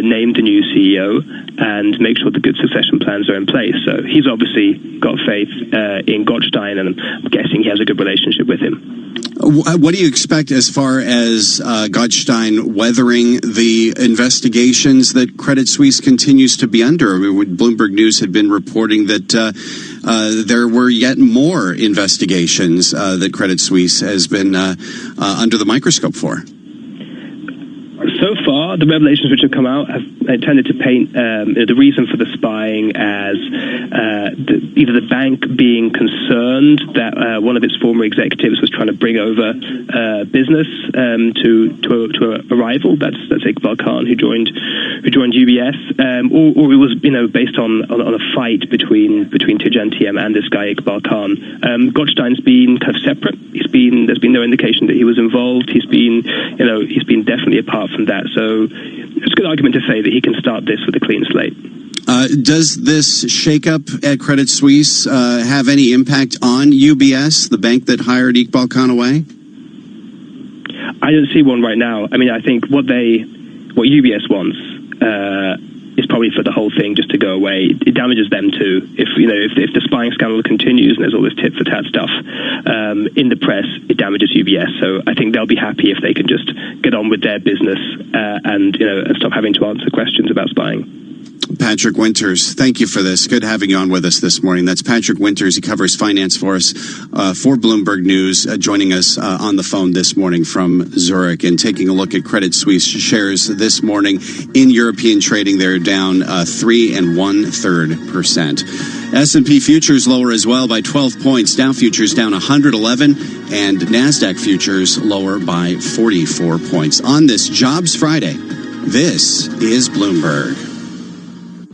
name the new CEO and make sure the good succession plans are in place. So he's obviously got faith in Gottstein, and I'm guessing he has a good relationship with him. What do you expect as far as Gottstein weathering the investigations that Credit Suisse continues to be under? I mean, Bloomberg News had been reporting that there were yet more investigations that Credit Suisse has been under the microscope for. So far, the revelations which have come out have tended to paint the reason for the spying as either the bank being concerned that one of its former executives was trying to bring over business to a rival. That's Iqbal Khan, who joined UBS, or it was based on a fight between Tidjane Thiam and this guy Iqbal Khan. Gottstein's been kind of separate. There's been no indication that he was involved. He's been definitely apart from that. So it's a good argument to say that he can start this with a clean slate. Does this shakeup at Credit Suisse have any impact on UBS, the bank that hired Iqbal Khan away? I don't see one right now. I mean, I think what UBS wants is probably for the whole thing just to go away. It damages them too. If the spying scandal continues and there's all this tit for tat stuff in the press, it damages UBS. So I think they'll be happy if they can just get on with their business and stop having to answer questions about spying. Patrick Winters, thank you for this. Good having you on with us this morning. That's Patrick Winters. He covers finance for us for Bloomberg News, joining us on the phone this morning from Zurich and taking a look at Credit Suisse shares this morning in European trading. They're down 3 1/3%. S&P futures lower as well by 12 points. Dow futures down 111 and NASDAQ futures lower by 44 points. On this Jobs Friday, this is Bloomberg.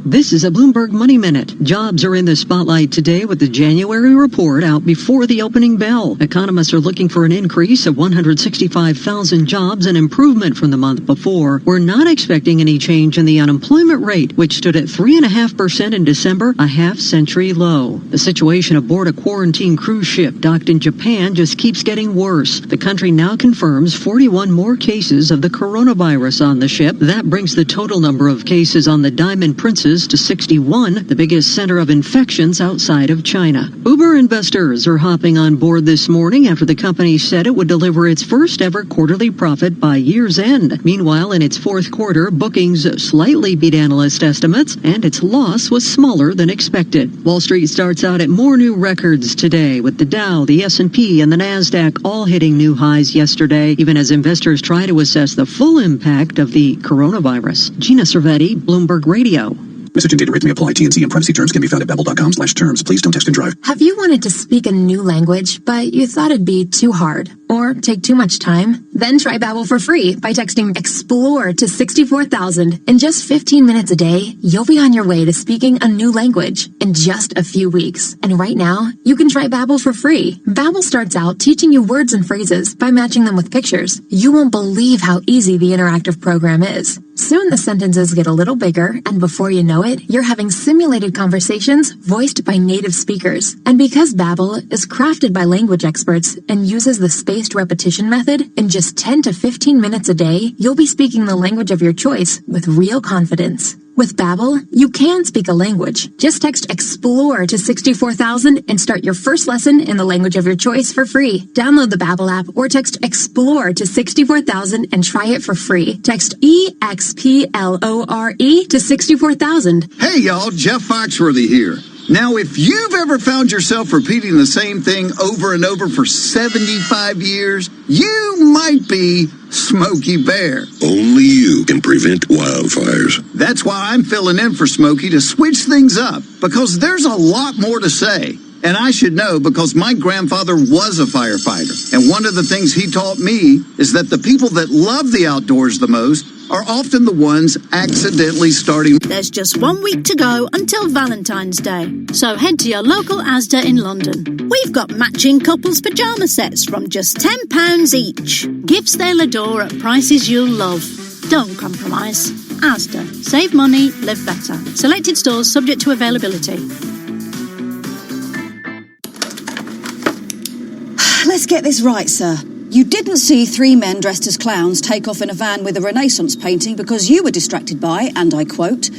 This is a Bloomberg Money Minute. Jobs are in the spotlight today with the January report out before the opening bell. Economists are looking for an increase of 165,000 jobs, an improvement from the month before. We're not expecting any change in the unemployment rate, which stood at 3.5% in December, a half-century low. The situation aboard a quarantine cruise ship docked in Japan just keeps getting worse. The country now confirms 41 more cases of the coronavirus on the ship. That brings the total number of cases on the Diamond Princess cases to 61, the biggest center of infections outside of China. Uber investors are hopping on board this morning after the company said it would deliver its first ever quarterly profit by year's end. Meanwhile, in its fourth quarter, bookings slightly beat analyst estimates, and its loss was smaller than expected. Wall Street starts out at more new records today, with the Dow, the S&P, and the Nasdaq all hitting new highs yesterday, even as investors try to assess the full impact of the coronavirus. Gina Cervetti, Bloomberg Radio. Message and data rates may apply. T&C and privacy terms can be found at babbel.com/terms. Please don't text and drive. Have you wanted to speak a new language, but you thought it'd be too hard or take too much time? Then try Babbel for free by texting EXPLORE to 64,000. In just 15 minutes a day, you'll be on your way to speaking a new language in just a few weeks. And right now, you can try Babbel for free. Babbel starts out teaching you words and phrases by matching them with pictures. You won't believe how easy the interactive program is. Soon the sentences get a little bigger, and before you know it, you're having simulated conversations voiced by native speakers. And because Babbel is crafted by language experts and uses the spaced repetition method, in just 10 to 15 minutes a day, you'll be speaking the language of your choice with real confidence. With Babbel, you can speak a language. Just text EXPLORE to 64,000 and start your first lesson in the language of your choice for free. Download the Babbel app or text EXPLORE to 64,000 and try it for free. Text EXPLORE to 64,000. Hey y'all, Jeff Foxworthy here. Now, if you've ever found yourself repeating the same thing over and over for 75 years, you might be Smokey Bear. Only you can prevent wildfires. That's why I'm filling in for Smokey to switch things up, because there's a lot more to say. And I should know because my grandfather was a firefighter. And one of the things he taught me is that the people that love the outdoors the most are often the ones accidentally starting. There's just 1 week to go until Valentine's Day. So head to your local Asda in London. We've got matching couples pyjama sets from just £10 each. Gifts they'll adore at prices you'll love. Don't compromise. Asda. Save money, live better. Selected stores subject to availability. Let's get this right, sir. You didn't see three men dressed as clowns take off in a van with a Renaissance painting because you were distracted by, and I quote,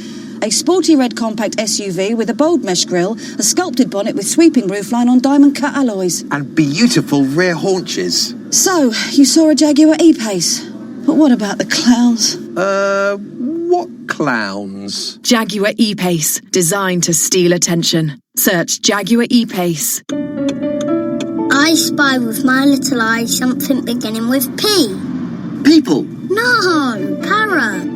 a sporty red compact SUV with a bold mesh grille, a sculpted bonnet with sweeping roofline on diamond-cut alloys. And beautiful rear haunches. So, you saw a Jaguar E-Pace. But what about the clowns? What clowns? Jaguar E-Pace, designed to steal attention. Search Jaguar E-Pace. I spy with my little eye something beginning with P. People. No, parrot.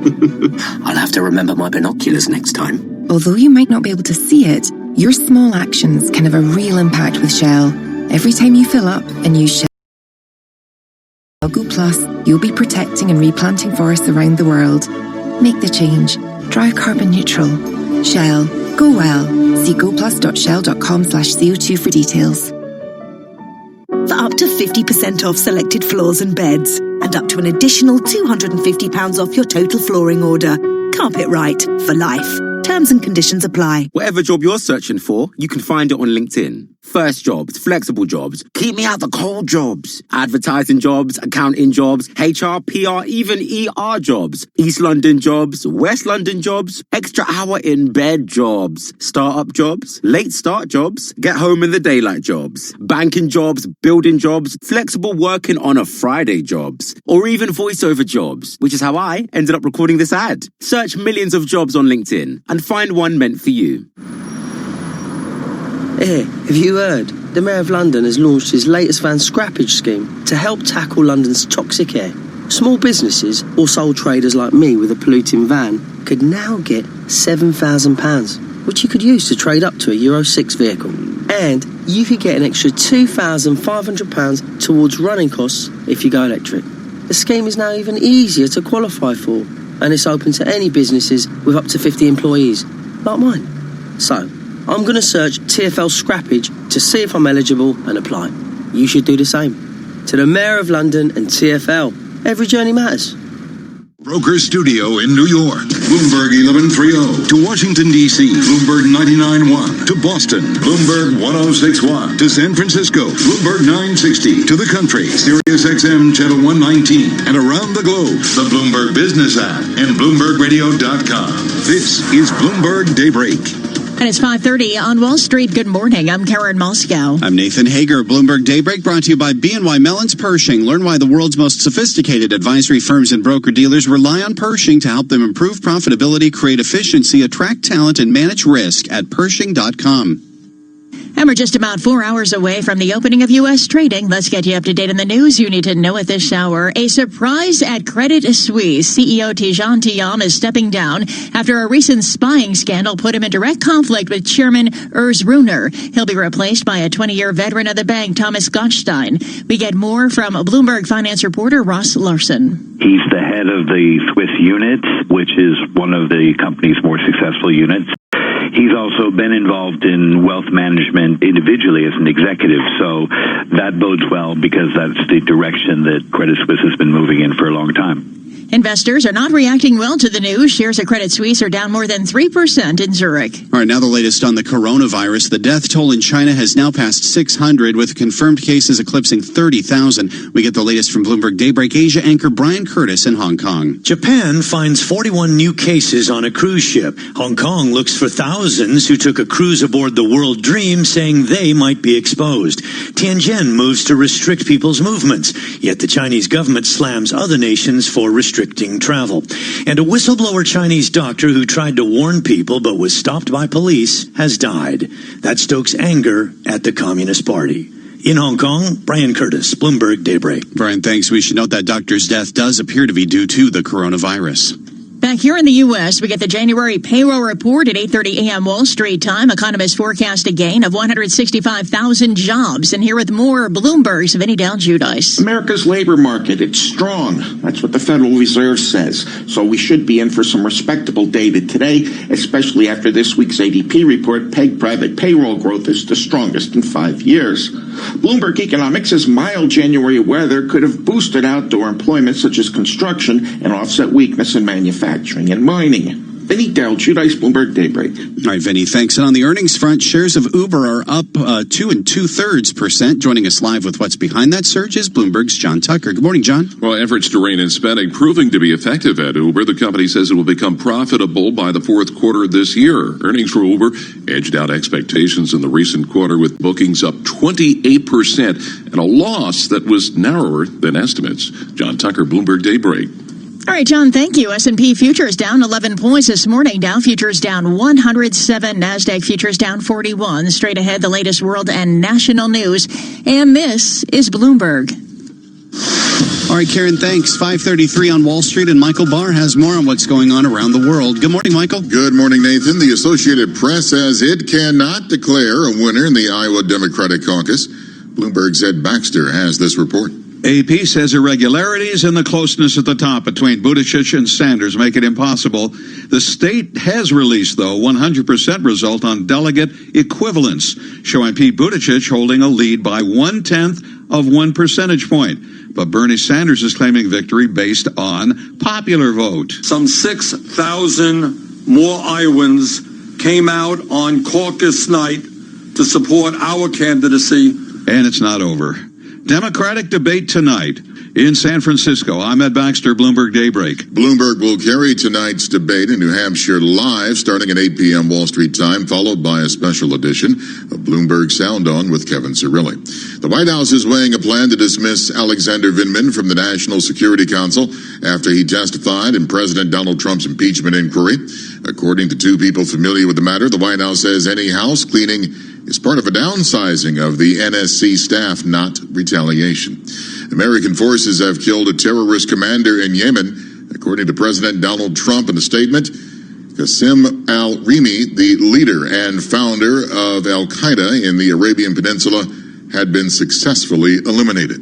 I'll have to remember my binoculars next time. Although you might not be able to see it, your small actions can have a real impact with Shell. Every time you fill up and use Shell Go Plus, you'll be protecting and replanting forests around the world. Make the change. Drive carbon neutral. Shell. Go well. See goplus.shell.com/CO2 for details. For up to 50% off selected floors and beds, and up to an additional £250 off your total flooring order. Carpet Right for life. Terms and conditions apply. Whatever job you're searching for, you can find it on LinkedIn. First jobs, flexible jobs, keep me out the cold jobs, advertising jobs, accounting jobs, HR, PR, even ER jobs, East London jobs, West London jobs, extra hour in bed jobs, startup jobs, late start jobs, get home in the daylight jobs, banking jobs, building jobs, flexible working on a Friday jobs, or even voiceover jobs, which is how I ended up recording this ad. Search millions of jobs on LinkedIn and find one meant for you. Hey, have you heard? The Mayor of London has launched his latest van scrappage scheme to help tackle London's toxic air. Small businesses or sole traders like me with a polluting van could now get £7,000, which you could use to trade up to a Euro 6 vehicle. And you could get an extra £2,500 towards running costs if you go electric. The scheme is now even easier to qualify for, and it's open to any businesses with up to 50 employees, like mine. So, I'm going to search TfL Scrappage to see if I'm eligible and apply. You should do the same. To the Mayor of London and TfL, every journey matters. Broker Studio in New York, Bloomberg 1130. To Washington, D.C., Bloomberg 99.1. To Boston, Bloomberg 106.1. To San Francisco, Bloomberg 960. To the country, Sirius XM Channel 119. And around the globe, the Bloomberg Business app and BloombergRadio.com. This is Bloomberg Daybreak. And it's 5:30 on Wall Street. Good morning. I'm Karen Moscow. I'm Nathan Hager. Bloomberg Daybreak brought to you by BNY Mellon's Pershing. Learn why the world's most sophisticated advisory firms and broker-dealers rely on Pershing to help them improve profitability, create efficiency, attract talent, and manage risk at Pershing.com. And we're just about 4 hours away from the opening of U.S. trading. Let's get you up to date on the news you need to know at this hour. A surprise at Credit Suisse. CEO Jean Thiam is stepping down after a recent spying scandal put him in direct conflict with Chairman Urs Runer. He'll be replaced by a 20-year veteran of the bank, Thomas Gottstein. We get more from Bloomberg finance reporter Ross Larson. He's the head of the Swiss unit, which is one of the company's more successful units. He's also been involved in wealth management individually as an executive, so that bodes well because that's the direction that Credit Suisse has been moving in for a long time. Investors are not reacting well to the news. Shares of Credit Suisse are down more than 3% in Zurich. All right, now the latest on the coronavirus. The death toll in China has now passed 600, with confirmed cases eclipsing 30,000. We get the latest from Bloomberg Daybreak Asia anchor Brian Curtis in Hong Kong. Japan finds 41 new cases on a cruise ship. Hong Kong looks for thousands who took a cruise aboard the World Dream, saying they might be exposed. Tianjin moves to restrict people's movements, yet the Chinese government slams other nations for restricting travel. And a whistleblower Chinese doctor who tried to warn people but was stopped by police has died. That stokes anger at the Communist Party. In Hong Kong, Brian Curtis, Bloomberg Daybreak. Brian, thanks. We should note that doctor's death does appear to be due to the coronavirus. Back here in the U.S., we get the January payroll report at 8:30 a.m. Wall Street time. Economists forecast a gain of 165,000 jobs. And here with more, Bloomberg's Vinny Dowd-Giudice. America's labor market, it's strong. That's what the Federal Reserve says. So we should be in for some respectable data today, especially after this week's ADP report pegged private payroll growth as the strongest in 5 years. Bloomberg Economics says mild January weather could have boosted outdoor employment such as construction and offset weakness in manufacturing and mining. Vinny Dowd-Giudice, Bloomberg Daybreak. All right, Vinny, thanks. And on the earnings front, shares of Uber are up 2 2/3%. Joining us live with what's behind that surge is Bloomberg's John Tucker. Good morning, John. Well, efforts to rein in spending proving to be effective at Uber. The company says it will become profitable by the fourth quarter of this year. Earnings for Uber edged out expectations in the recent quarter with bookings up 28% and a loss that was narrower than estimates. John Tucker, Bloomberg Daybreak. All right, John, thank you. S&P futures down 11 points this morning. Dow futures down 107. NASDAQ futures down 41. Straight ahead, the latest world and national news. And this is Bloomberg. All right, Karen, thanks. 5:33 on Wall Street, and Michael Barr has more on what's going on around the world. Good morning, Michael. Good morning, Nathan. The Associated Press says it cannot declare a winner in the Iowa Democratic Caucus. Bloomberg's Ed Baxter has this report. AP says irregularities and the closeness at the top between Buttigieg and Sanders make it impossible. The state has released, though, 100% result on delegate equivalence, showing Pete Buttigieg holding a lead by 1/10 of 1 percentage point. But Bernie Sanders is claiming victory based on popular vote. Some 6,000 more Iowans came out on caucus night to support our candidacy. And it's not over. Democratic debate tonight in San Francisco. I'm Ed Baxter, Bloomberg Daybreak. Bloomberg will carry tonight's debate in New Hampshire live starting at 8 p.m. Wall Street time, followed by a special edition of Bloomberg Sound On with Kevin Cirilli. The White House is weighing a plan to dismiss Alexander Vindman from the National Security Council after he testified in President Donald Trump's impeachment inquiry. According to two people familiar with the matter, the White House says any house cleaning is part of a downsizing of the NSC staff, not retaliation. American forces have killed a terrorist commander in Yemen, according to President Donald Trump in a statement. Qasem al-Rimi, the leader and founder of al-Qaeda in the Arabian Peninsula, had been successfully eliminated.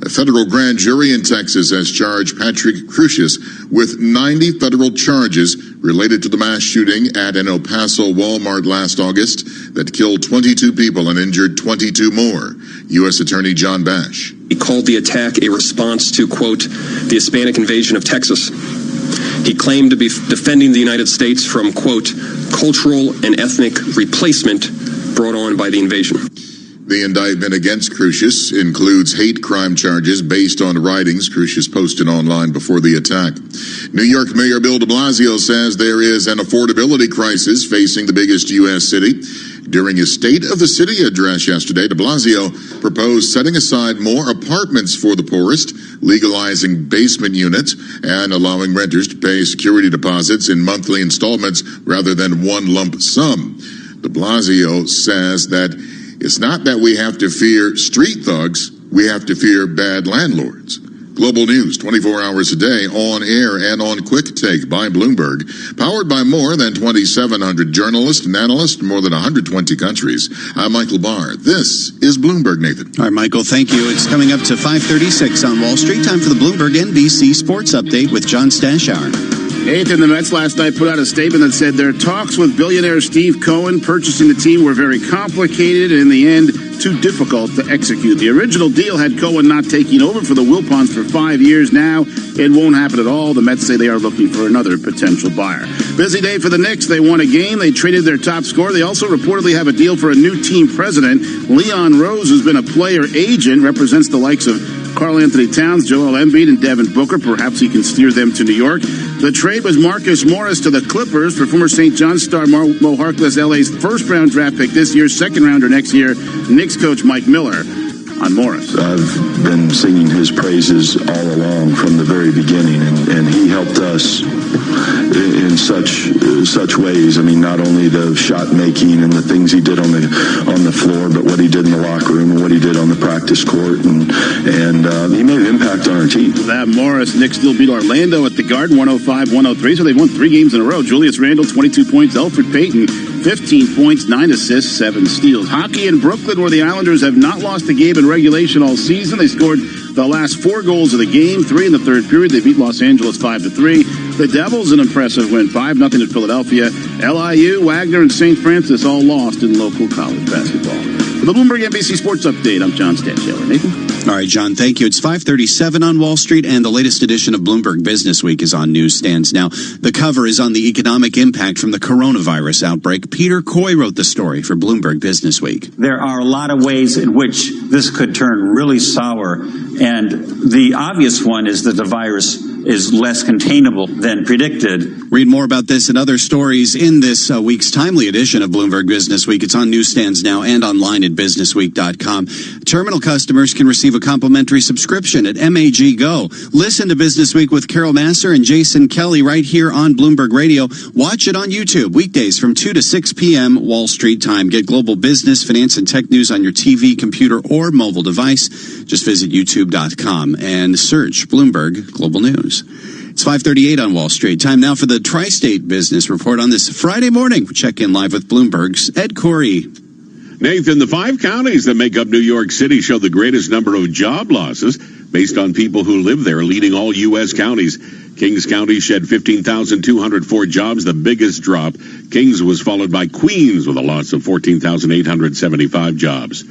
A federal grand jury in Texas has charged Patrick Crusius with 90 federal charges related to the mass shooting at an El Paso Walmart last August that killed 22 people and injured 22 more. U.S. Attorney John Bash. He called the attack a response to, quote, the Hispanic invasion of Texas. He claimed to be defending the United States from, quote, cultural and ethnic replacement brought on by the invasion. The indictment against Crusius includes hate crime charges based on writings Crusius posted online before the attack. New York Mayor Bill de Blasio says there is an affordability crisis facing the biggest U.S. city. During his State of the City address yesterday, de Blasio proposed setting aside more apartments for the poorest, legalizing basement units, and allowing renters to pay security deposits in monthly installments rather than one lump sum. De Blasio says that it's not that we have to fear street thugs, we have to fear bad landlords. Global news 24 hours a day, on air and on Quick Take by Bloomberg. Powered by more than 2,700 journalists and analysts in more than 120 countries. I'm Michael Barr. This is Bloomberg, Nathan. All right, Michael, thank you. It's coming up to 5:36 on Wall Street. Time for the Bloomberg NBC Sports Update with John Stashower. Nathan, the Mets last night put out a statement that said their talks with billionaire Steve Cohen purchasing the team were very complicated and in the end too difficult to execute. The original deal had Cohen not taking over for the Wilpons for 5 years. Now it won't happen at all. The Mets say they are looking for another potential buyer. Busy day for the Knicks. They won a game. They traded their top scorer. They also reportedly have a deal for a new team president. Leon Rose, who's been a player agent, represents the likes of Karl Anthony Towns, Joel Embiid, and Devin Booker. Perhaps he can steer them to New York. The trade was Marcus Morris to the Clippers for former St. John's star Mo Harkless, LA's first-round draft pick this year, second-rounder next year. Knicks coach Mike Miller on Morris. I've been singing his praises all along from the very beginning, and he helped us in such ways. I mean, not only the shot making and the things he did on the floor, but what he did in the locker room and what he did on the practice court, and he made an impact on our team. That Morris, Knicks still beat Orlando at the Garden 105-103, so they've won 3 games in a row. Julius Randle 22 points, Elfrid Payton 15 points, 9 assists, 7 steals. Hockey in Brooklyn, where the Islanders have not lost a game in regulation all season. They scored the last 4 goals of the game, 3 in the third period. They beat Los Angeles 5-3. The Devils, an impressive win, 5-0 at Philadelphia. LIU, Wagner, and St. Francis all lost in local college basketball. For the Bloomberg NBC Sports Update, I'm John Stashower. Nathan? All right, John, thank you. It's 5:37 on Wall Street, and the latest edition of Bloomberg Business Week is on newsstands now. The cover is on the economic impact from the coronavirus outbreak. Peter Coy wrote the story for Bloomberg Business Week. There are a lot of ways in which this could turn really sour, and the obvious one is that the virus is less containable than predicted. Read more about this and other stories in this week's timely edition of Bloomberg Business Week. It's on newsstands now and online at businessweek.com. Terminal customers can receive a complimentary subscription at MAG Go. Listen to Business Week with Carol Masser and Jason Kelly right here on Bloomberg Radio. Watch it on YouTube weekdays from 2 to 6 p.m. Wall Street time. Get global business, finance, and tech news on your TV, computer, or mobile device. Just visit youtube.com and search Bloomberg Global News. It's 5:38 on Wall Street. Time now for the Tri-State Business Report on this Friday morning. We check in live with Bloomberg's Ed Corey. Nathan, the 5 counties that make up New York City show the greatest number of job losses based on people who live there, leading all U.S. counties. Kings County shed 15,204 jobs, the biggest drop. Kings was followed by Queens with a loss of 14,875 jobs.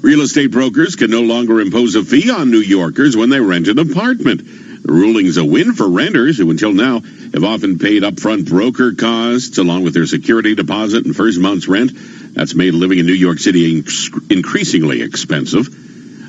Real estate brokers can no longer impose a fee on New Yorkers when they rent an apartment. The ruling's a win for renters who until now have often paid upfront broker costs along with their security deposit and first month's rent. That's made living in New York City increasingly expensive.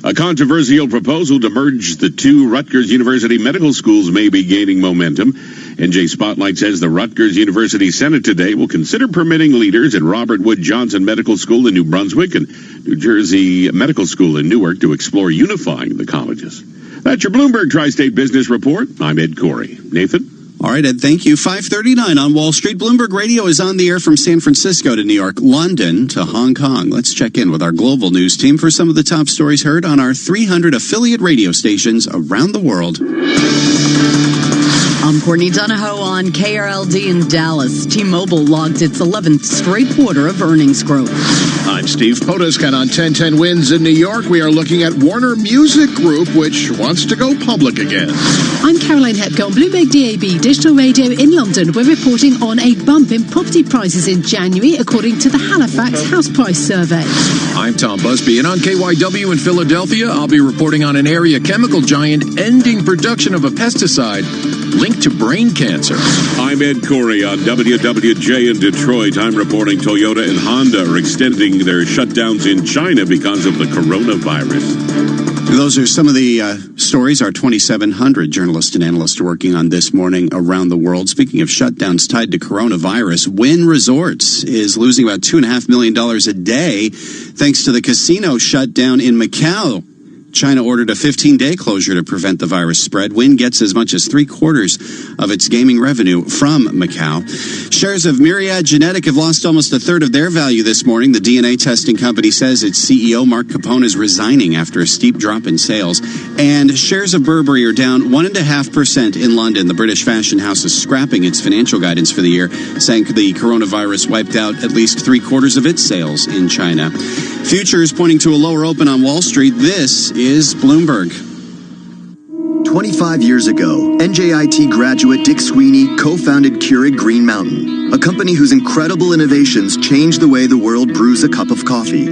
A controversial proposal to merge the 2 Rutgers University medical schools may be gaining momentum. NJ Spotlight says the Rutgers University Senate today will consider permitting leaders at Robert Wood Johnson Medical School in New Brunswick and New Jersey Medical School in Newark to explore unifying the colleges. That's your Bloomberg Tri-State Business Report. I'm Ed Corey. Nathan? All right, Ed, thank you. 5:39 on Wall Street. Bloomberg Radio is on the air from San Francisco to New York, London to Hong Kong. Let's check in with our global news team for some of the top stories heard on our 300 affiliate radio stations around the world. I'm Courtney Donahoe on KRLD in Dallas. T-Mobile logged its 11th straight quarter of earnings growth. I'm Steve Podeskin on 1010 Wins in New York. We are looking at Warner Music Group, which wants to go public again. I'm Caroline Hepke on Bloomberg DAB Digital Radio in London. We're reporting on a bump in property prices in January, according to the Halifax House Price Survey. I'm Tom Busby, and on KYW in Philadelphia, I'll be reporting on an area chemical giant ending production of a pesticide linked to brain cancer. I'm Ed Corey on WWJ in Detroit. I'm reporting Toyota and Honda are extending their shutdowns in China because of the coronavirus. Those are some of the stories our 2,700 journalists and analysts are working on this morning around the world. Speaking of shutdowns tied to coronavirus, Wynn Resorts is losing about $2.5 million a day thanks to the casino shutdown in Macau. China ordered a 15-day closure to prevent the virus spread. Wynn gets as much as 3/4 of its gaming revenue from Macau. Shares of Myriad Genetic have lost almost a third of their value this morning. The DNA testing company says its CEO, Mark Capone, is resigning after a steep drop in sales. And shares of Burberry are down 1.5% in London. The British fashion house is scrapping its financial guidance for the year, saying the coronavirus wiped out at least 3/4 of its sales in China. Futures pointing to a lower open on Wall Street. This is Bloomberg. 25 years ago, NJIT graduate Dick Sweeney co-founded Keurig Green Mountain, a company whose incredible innovations changed the way the world brews a cup of coffee.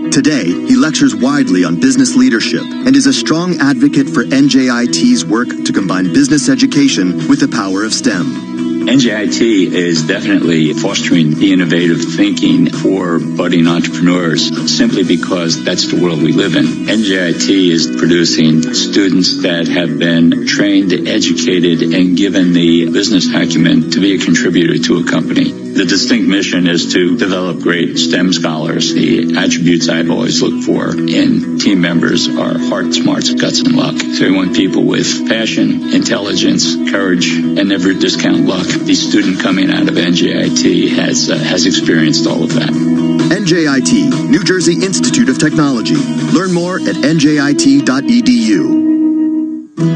Today, he lectures widely on business leadership and is a strong advocate for NJIT's work to combine business education with the power of STEM. NJIT is definitely fostering the innovative thinking for budding entrepreneurs simply because that's the world we live in. NJIT is producing students that have been trained, educated, and given the business acumen to be a contributor to a company. The distinct mission is to develop great STEM scholars. The attributes I've always looked for in team members are heart, smarts, guts, and luck. So we want people with passion, intelligence, courage, and never discount luck. The student coming out of NJIT has experienced all of that. NJIT, New Jersey Institute of Technology. Learn more at njit.edu.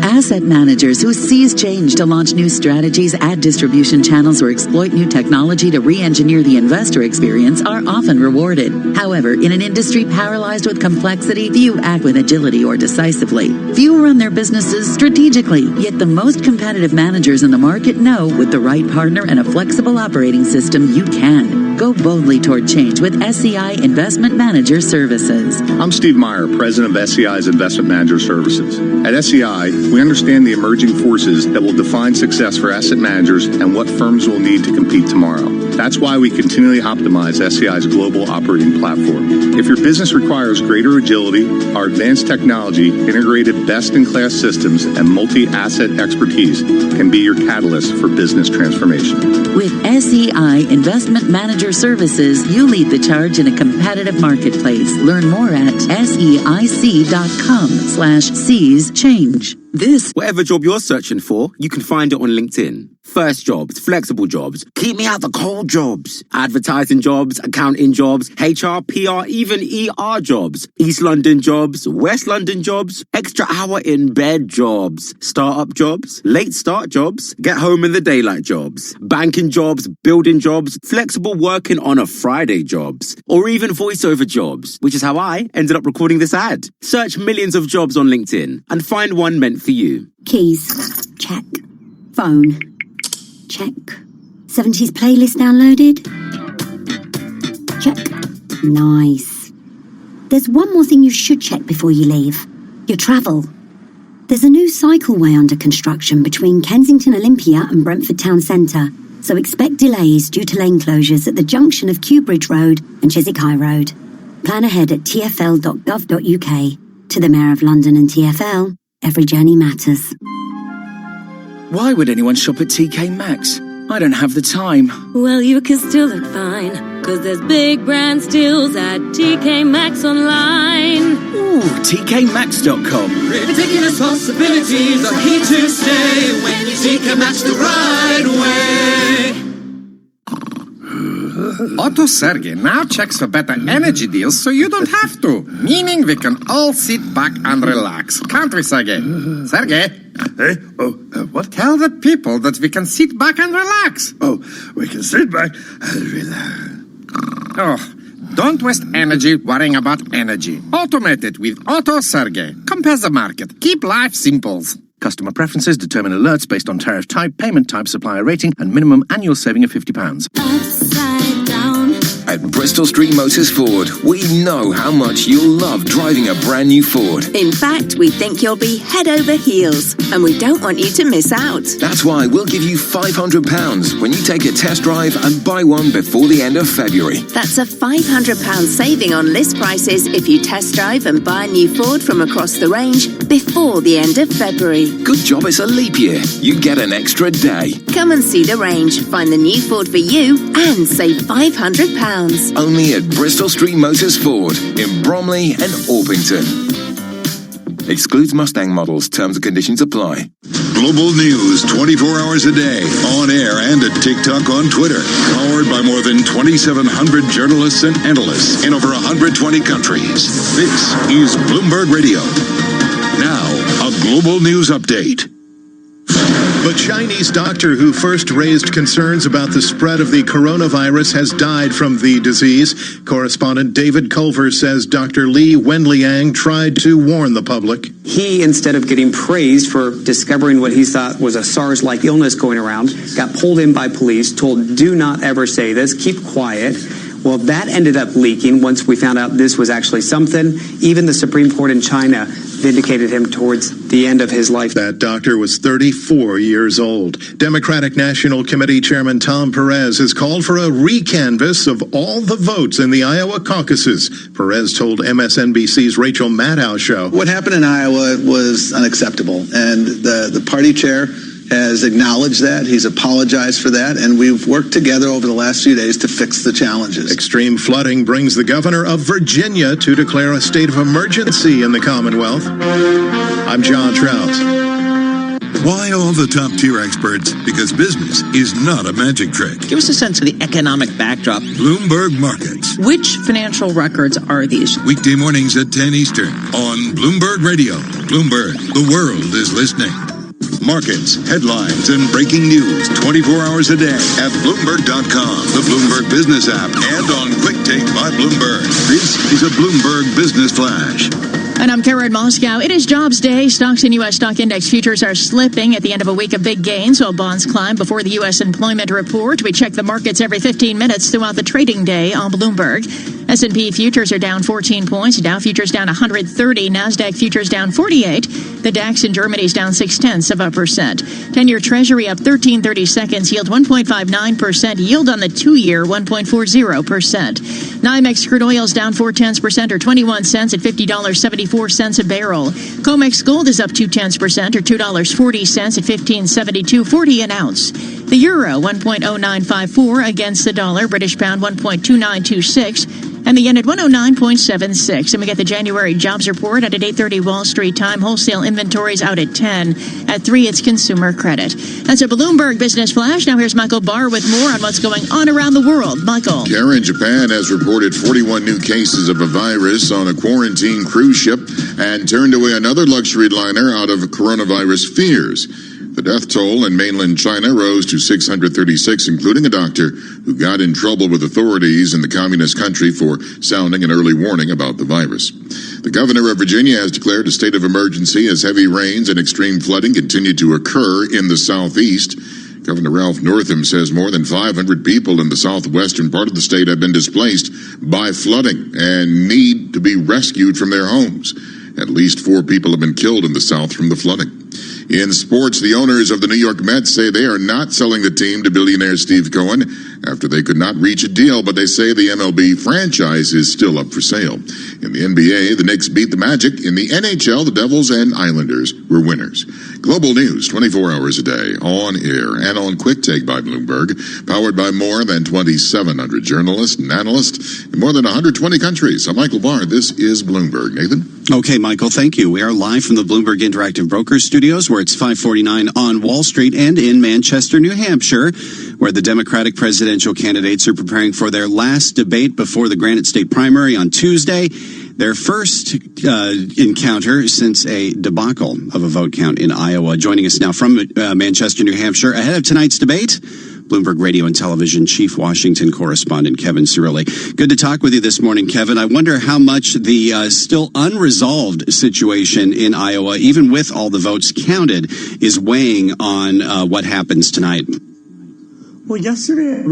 Asset managers who seize change to launch new strategies, add distribution channels, or exploit new technology to re-engineer the investor experience are often rewarded. However, in an industry paralyzed with complexity, few act with agility or decisively. Few run their businesses strategically, yet the most competitive managers in the market know with the right partner and a flexible operating system, you can. Go boldly toward change with SEI Investment Manager Services. I'm Steve Meyer, president of SEI's Investment Manager Services. At SEI, we understand the emerging forces that will define success for asset managers and what firms will need to compete tomorrow. That's why we continually optimize SEI's global operating platform. If your business requires greater agility, our advanced technology, integrated best-in-class systems, and multi-asset expertise can be your catalyst for business transformation. With SEI Investment Manager Services, you lead the charge in a competitive marketplace. Learn more at SEIC.com/seize change. Whatever job you're searching for, you can find it on LinkedIn. First jobs, flexible jobs, keep me out the cold jobs, advertising jobs, accounting jobs, HR, PR, even ER jobs, East London jobs, West London jobs, extra hour in bed jobs, startup jobs, late start jobs, get home in the daylight jobs, banking jobs, building jobs, flexible working on a Friday jobs, or even voiceover jobs, which is how I ended up recording this ad. Search millions of jobs on LinkedIn and find one meant for you. Keys. Check. Phone. Check. 70s playlist downloaded. Check. Nice. There's one more thing you should check before you leave. Your travel. There's a new cycleway under construction between Kensington Olympia and Brentford Town Centre, so expect delays due to lane closures at the junction of Kew Bridge Road and Chiswick High Road. Plan ahead at tfl.gov.uk. To the Mayor of London and TfL, every journey matters. Why would anyone shop at TK Maxx? I don't have the time. Well, you can still look fine, 'cause there's big brand deals at TK Maxx online. Ooh, tkmaxx.com. Ridiculous possibilities are here to stay when you TK Maxx the right way. Otto Sergey now checks for better energy deals so you don't have to. Meaning we can all sit back and relax. Can't we, Sergey? Sergey? Hey? What? Tell the people that we can sit back and relax. Oh, we can sit back and relax. Oh, don't waste energy worrying about energy. Automate it with Otto Sergey. Compare the market. Keep life simple. Customer preferences determine alerts based on tariff type, payment type, supplier rating, and minimum annual saving of £50. Upside down. At At Bristol Street Motors Ford, we know how much you'll love driving a brand new Ford. In fact, we think you'll be head over heels, and we don't want you to miss out. That's why we'll give you £500 when you take a test drive and buy one before the end of February. That's a £500 saving on list prices if you test drive and buy a new Ford from across the range before the end of February. Good job it's a leap year. You get an extra day. Come and see the range, find the new Ford for you, and save £500. Only at Bristol Street Motors Ford in Bromley and Orpington. Excludes Mustang models. Terms and conditions apply. Global news 24 hours a day, on air and at TikTok on Twitter. Powered by more than 2,700 journalists and analysts in over 120 countries. This is Bloomberg Radio. Now, a global news update. The Chinese doctor who first raised concerns about the spread of the coronavirus has died from the disease. Correspondent David Culver says Dr. Li Wenliang tried to warn the public. He, instead of getting praised for discovering what he thought was a SARS-like illness going around, got pulled in by police, told, do not ever say this, keep quiet. Well, that ended up leaking once we found out this was actually something. Even the Supreme Court in China vindicated him towards the end of his life. That doctor was 34 years old. Democratic National Committee Chairman Tom Perez has called for a recanvass of all the votes in the Iowa caucuses. Perez told MSNBC's Rachel Maddow show. What happened in Iowa was unacceptable, and the party chair has acknowledged that. He's apologized for that, and we've worked together over the last few days to fix the challenges. Extreme flooding brings the governor of Virginia to declare a state of emergency in the Commonwealth. I'm John Trout. Why all the top-tier experts? Because business is not a magic trick. Give us a sense of the economic backdrop. Bloomberg Markets. Which financial records are these? Weekday mornings at 10 Eastern on Bloomberg Radio. Bloomberg, the world is listening. Markets, headlines, and breaking news 24 hours a day at Bloomberg.com, the Bloomberg Business app, and on Quick Take by Bloomberg. This is a Bloomberg Business Flash. And I'm Kara in Moscow. It is jobs day. Stocks and U.S. stock index futures are slipping at the end of a week of big gains, while bonds climb before the U.S. employment report. We check the markets every 15 minutes throughout the trading day on Bloomberg. S&P futures are down 14 points. Dow futures down 130. NASDAQ futures down 48. The DAX in Germany is down 0.6%. 10-year Treasury up 13/32. Yield 1.59%. Yield on the 2-year 1.40%. NYMEX crude oil is down 0.4% or 21 cents at $50.74 a barrel. COMEX gold is up 0.2% or $2.40 at $15.7240 an ounce. The euro 1.0954 against the dollar. British pound 1.2926. And the yen at 109.76. And we get the January jobs report out at 8:30 Wall Street time. Wholesale inventories out at 10. At 3, it's consumer credit. That's a Bloomberg Business Flash. Now here's Michael Barr with more on what's going on around the world. Michael. Karen, Japan has reported 41 new cases of a virus on a quarantine cruise ship and turned away another luxury liner out of coronavirus fears. The death toll in mainland China rose to 636, including a doctor who got in trouble with authorities in the communist country for sounding an early warning about the virus. The governor of Virginia has declared a state of emergency as heavy rains and extreme flooding continue to occur in the southeast. Governor Ralph Northam says more than 500 people in the southwestern part of the state have been displaced by flooding and need to be rescued from their homes. At least 4 people have been killed in the south from the flooding. In sports, the owners of the New York Mets say they are not selling the team to billionaire Steve Cohen after they could not reach a deal, but they say the MLB franchise is still up for sale. In the NBA, the Knicks beat the Magic. In the NHL, the Devils and Islanders were winners. Global news 24 hours a day, on air and on Quick Take by Bloomberg, powered by more than 2,700 journalists and analysts in more than 120 countries. I'm Michael Barr. This is Bloomberg. Nathan? Okay, Michael, thank you. We are live from the Bloomberg Interactive Brokers Studios, where it's 5:49 on Wall Street, and in Manchester, New Hampshire, where the Democratic presidential candidates are preparing for their last debate before the Granite State primary on Tuesday. Their first encounter since a debacle of a vote count in Iowa. Joining us now from Manchester, New Hampshire, ahead of tonight's debate, Bloomberg Radio and Television Chief Washington Correspondent Kevin Cirilli. Good to talk with you this morning, Kevin. I wonder how much the still unresolved situation in Iowa, even with all the votes counted, is weighing on what happens tonight. Well, yesterday,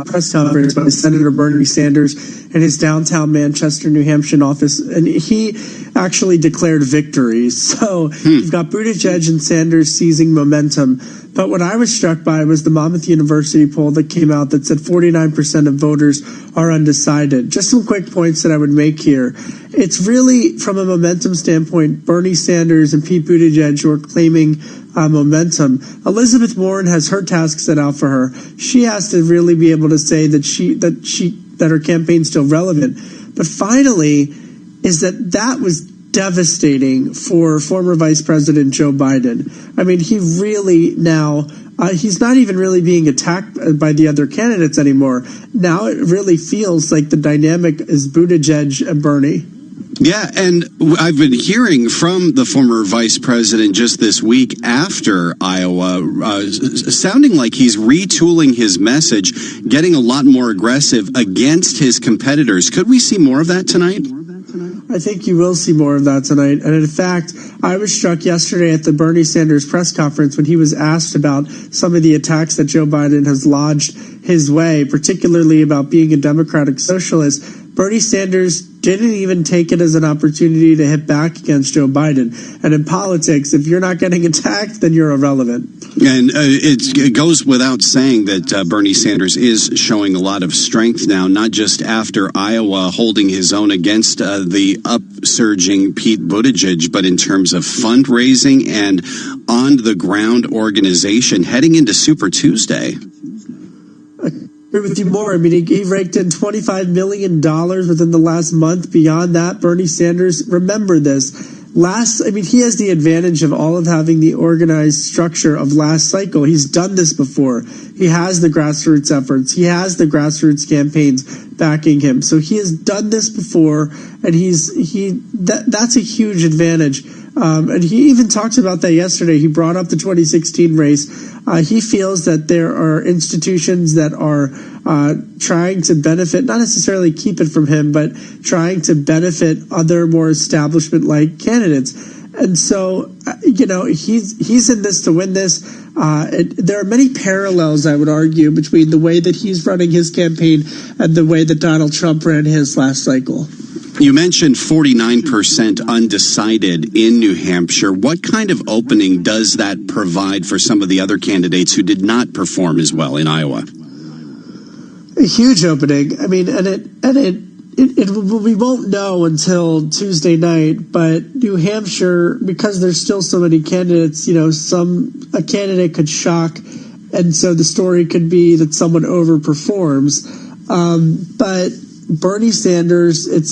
press conference by Senator Bernie Sanders in his downtown Manchester, New Hampshire office, and he actually declared victory. So you've got Buttigieg and Sanders seizing momentum. But what I was struck by was the Monmouth University poll that came out that said 49% of voters are undecided. Just some quick points that I would make here. It's really, from a momentum standpoint, Bernie Sanders and Pete Buttigieg who are claiming momentum. Elizabeth Warren has her task set out for her. She has to really be able to say that her campaign's still relevant. But finally, is that was devastating for former Vice President Joe Biden. I mean, he really now, he's not even really being attacked by the other candidates anymore. Now it really feels like the dynamic is Buttigieg and Bernie. Yeah, and I've been hearing from the former vice president just this week after Iowa, sounding like he's retooling his message, getting a lot more aggressive against his competitors. Could we see more of that tonight? I think you will see more of that tonight. And in fact, I was struck yesterday at the Bernie Sanders press conference when he was asked about some of the attacks that Joe Biden has lodged his way, particularly about being a democratic socialist. Bernie Sanders didn't even take it as an opportunity to hit back against Joe Biden. And in politics, if you're not getting attacked, then you're irrelevant. And it goes without saying that Bernie Sanders is showing a lot of strength now, not just after Iowa holding his own against the upsurging Pete Buttigieg, but in terms of fundraising and on-the-ground organization heading into Super Tuesday. With you more. I mean, he raked in $25 million within the last month. Beyond that, Bernie Sanders, remember this. He has the advantage of all of having the organized structure of last cycle. He's done this before. He has the grassroots efforts. He has the grassroots campaigns backing him. So he has done this before, and that's a huge advantage. And he even talked about that yesterday. He brought up the 2016 race. He feels that there are institutions that are trying to benefit, not necessarily keep it from him, but trying to benefit other more establishment-like candidates. And so, he's in this to win this. There are many parallels, I would argue, between the way that he's running his campaign and the way that Donald Trump ran his last cycle. You mentioned 49% undecided in New Hampshire. What kind of opening does that provide for some of the other candidates who did not perform as well in Iowa? A huge opening. I mean, we won't know until Tuesday night, but New Hampshire, because there's still so many candidates, a candidate could shock, and so the story could be that someone overperforms. But Bernie Sanders, and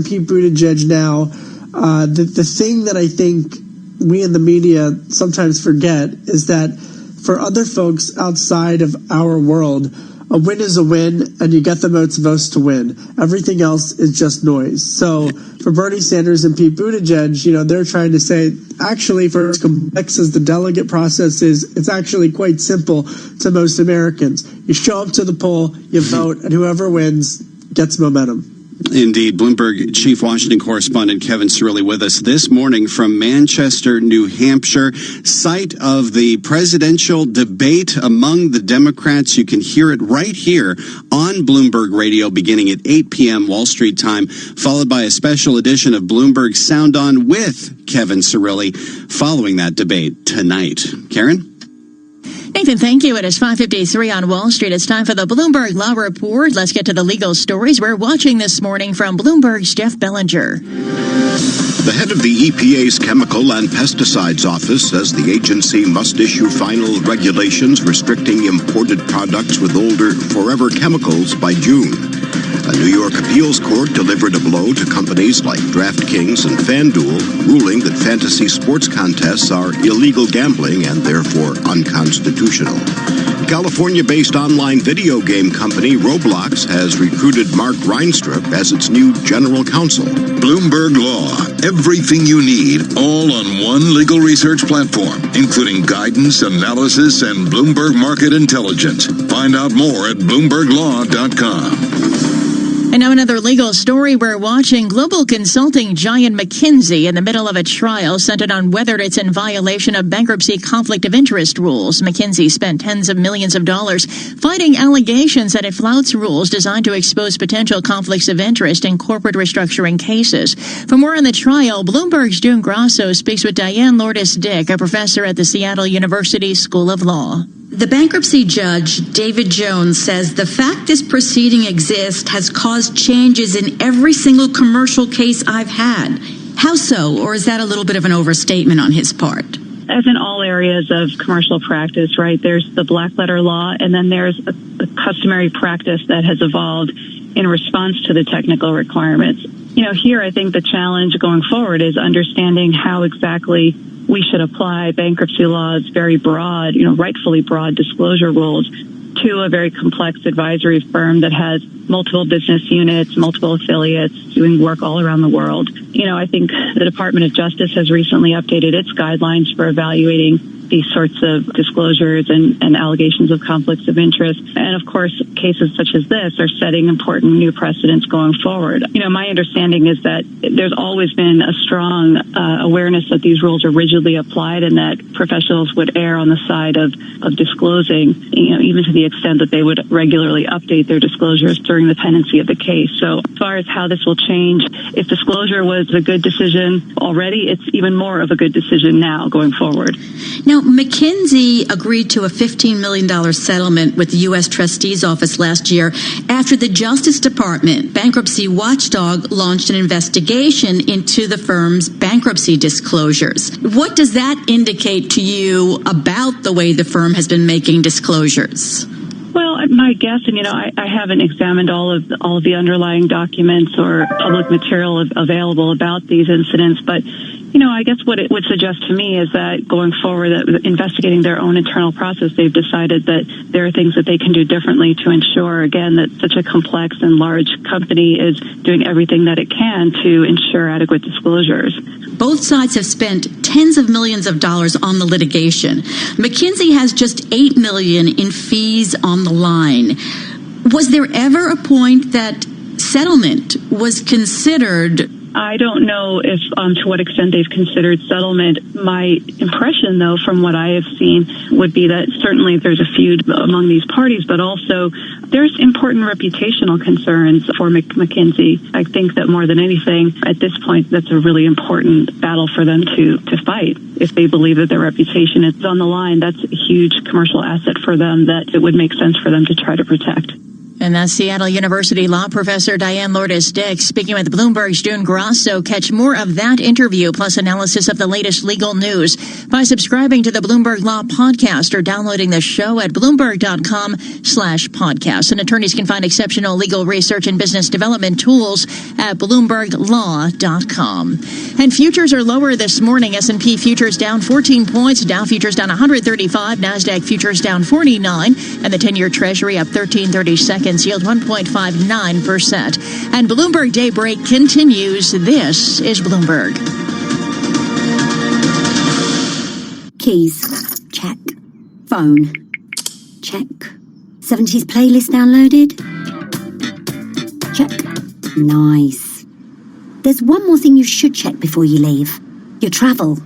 Pete Buttigieg now. The thing that I think we in the media sometimes forget is that for other folks outside of our world, a win is a win, and you get the most votes to win. Everything else is just noise. So for Bernie Sanders and Pete Buttigieg, they're trying to say, actually, for as complex as the delegate process is, it's actually quite simple to most Americans. You show up to the poll, you vote, and whoever wins gets momentum. Indeed. Bloomberg Chief Washington Correspondent Kevin Cirilli with us this morning from Manchester, New Hampshire, site of the presidential debate among the Democrats. You can hear it right here on Bloomberg Radio beginning at 8 p.m. Wall Street time, followed by a special edition of Bloomberg Sound On with Kevin Cirilli following that debate tonight. Karen? Nathan, thank you. It is 5:53 on Wall Street. It's time for the Bloomberg Law Report. Let's get to the legal stories we're watching this morning from Bloomberg's Jeff Bellinger. The head of the EPA's Chemical and Pesticides Office says the agency must issue final regulations restricting imported products with older forever chemicals by June. A New York appeals court delivered a blow to companies like DraftKings and FanDuel, ruling that fantasy sports contests are illegal gambling and therefore unconstitutional. California-based online video game company Roblox has recruited Mark Reinstrup as its new general counsel. Bloomberg Law. Everything you need, all on one legal research platform, including guidance, analysis, and Bloomberg Market Intelligence. Find out more at BloombergLaw.com. And now another legal story we're watching. Global consulting giant McKinsey in the middle of a trial centered on whether it's in violation of bankruptcy conflict of interest rules. McKinsey spent tens of millions of dollars fighting allegations that it flouts rules designed to expose potential conflicts of interest in corporate restructuring cases. For more on the trial, Bloomberg's June Grasso speaks with Diane Lourdes-Dick, a professor at the Seattle University School of Law. The bankruptcy judge, David Jones, says the fact this proceeding exists has caused changes in every single commercial case I've had. How so? Or is that a little bit of an overstatement on his part? As in all areas of commercial practice, right, there's the black letter law, and then there's a customary practice that has evolved in response to the technical requirements. Here I think the challenge going forward is understanding how exactly we should apply bankruptcy law's very broad, rightfully broad disclosure rules to a very complex advisory firm that has multiple business units, multiple affiliates, doing work all around the world. I think the Department of Justice has recently updated its guidelines for evaluating these sorts of disclosures and allegations of conflicts of interest. And of course, cases such as this are setting important new precedents going forward. My understanding is that there's always been a strong awareness that these rules are rigidly applied and that professionals would err on the side of disclosing, even to the extent that they would regularly update their disclosures during the pendency of the case. So as far as how this will change, if disclosure was a good decision already, it's even more of a good decision now going forward. Now, McKinsey agreed to a $15 million settlement with the U.S. Trustee's Office last year after the Justice Department bankruptcy watchdog launched an investigation into the firm's bankruptcy disclosures. What does that indicate to you about the way the firm has been making disclosures? Well, my guess, and I haven't examined all of the underlying documents or public material available about these incidents, but I guess what it would suggest to me is that going forward, that investigating their own internal process, they've decided that there are things that they can do differently to ensure, again, that such a complex and large company is doing everything that it can to ensure adequate disclosures. Both sides have spent tens of millions of dollars on the litigation. McKinsey has just $8 million in fees on the line. Was there ever a point that settlement was considered? I don't know if to what extent they've considered settlement. My impression, though, from what I have seen, would be that certainly there's a feud among these parties, but also there's important reputational concerns for McKinsey. I think that more than anything, at this point, that's a really important battle for them to fight. If they believe that their reputation is on the line, that's a huge commercial asset for them that it would make sense for them to try to protect. And that's Seattle University law professor Diane Lourdes-Dick speaking with Bloomberg's June Grasso. Catch more of that interview plus analysis of the latest legal news by subscribing to the Bloomberg Law Podcast or downloading the show at Bloomberg.com/podcast. And attorneys can find exceptional legal research and business development tools at BloombergLaw.com. And futures are lower this morning. S&P futures down 14 points. Dow futures down 135. NASDAQ futures down 49. And the 10-year Treasury up 13.30 seconds. Yield 1.59%. And Bloomberg Daybreak continues. This is Bloomberg. Keys. Check. Phone. Check. 70s playlist downloaded. Check. Nice. There's one more thing you should check before you leave. Your travel.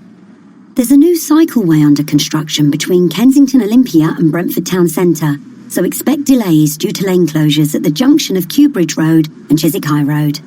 There's a new cycleway under construction between Kensington Olympia and Brentford Town Centre. So expect delays due to lane closures at the junction of Kew Bridge Road and Chiswick High Road.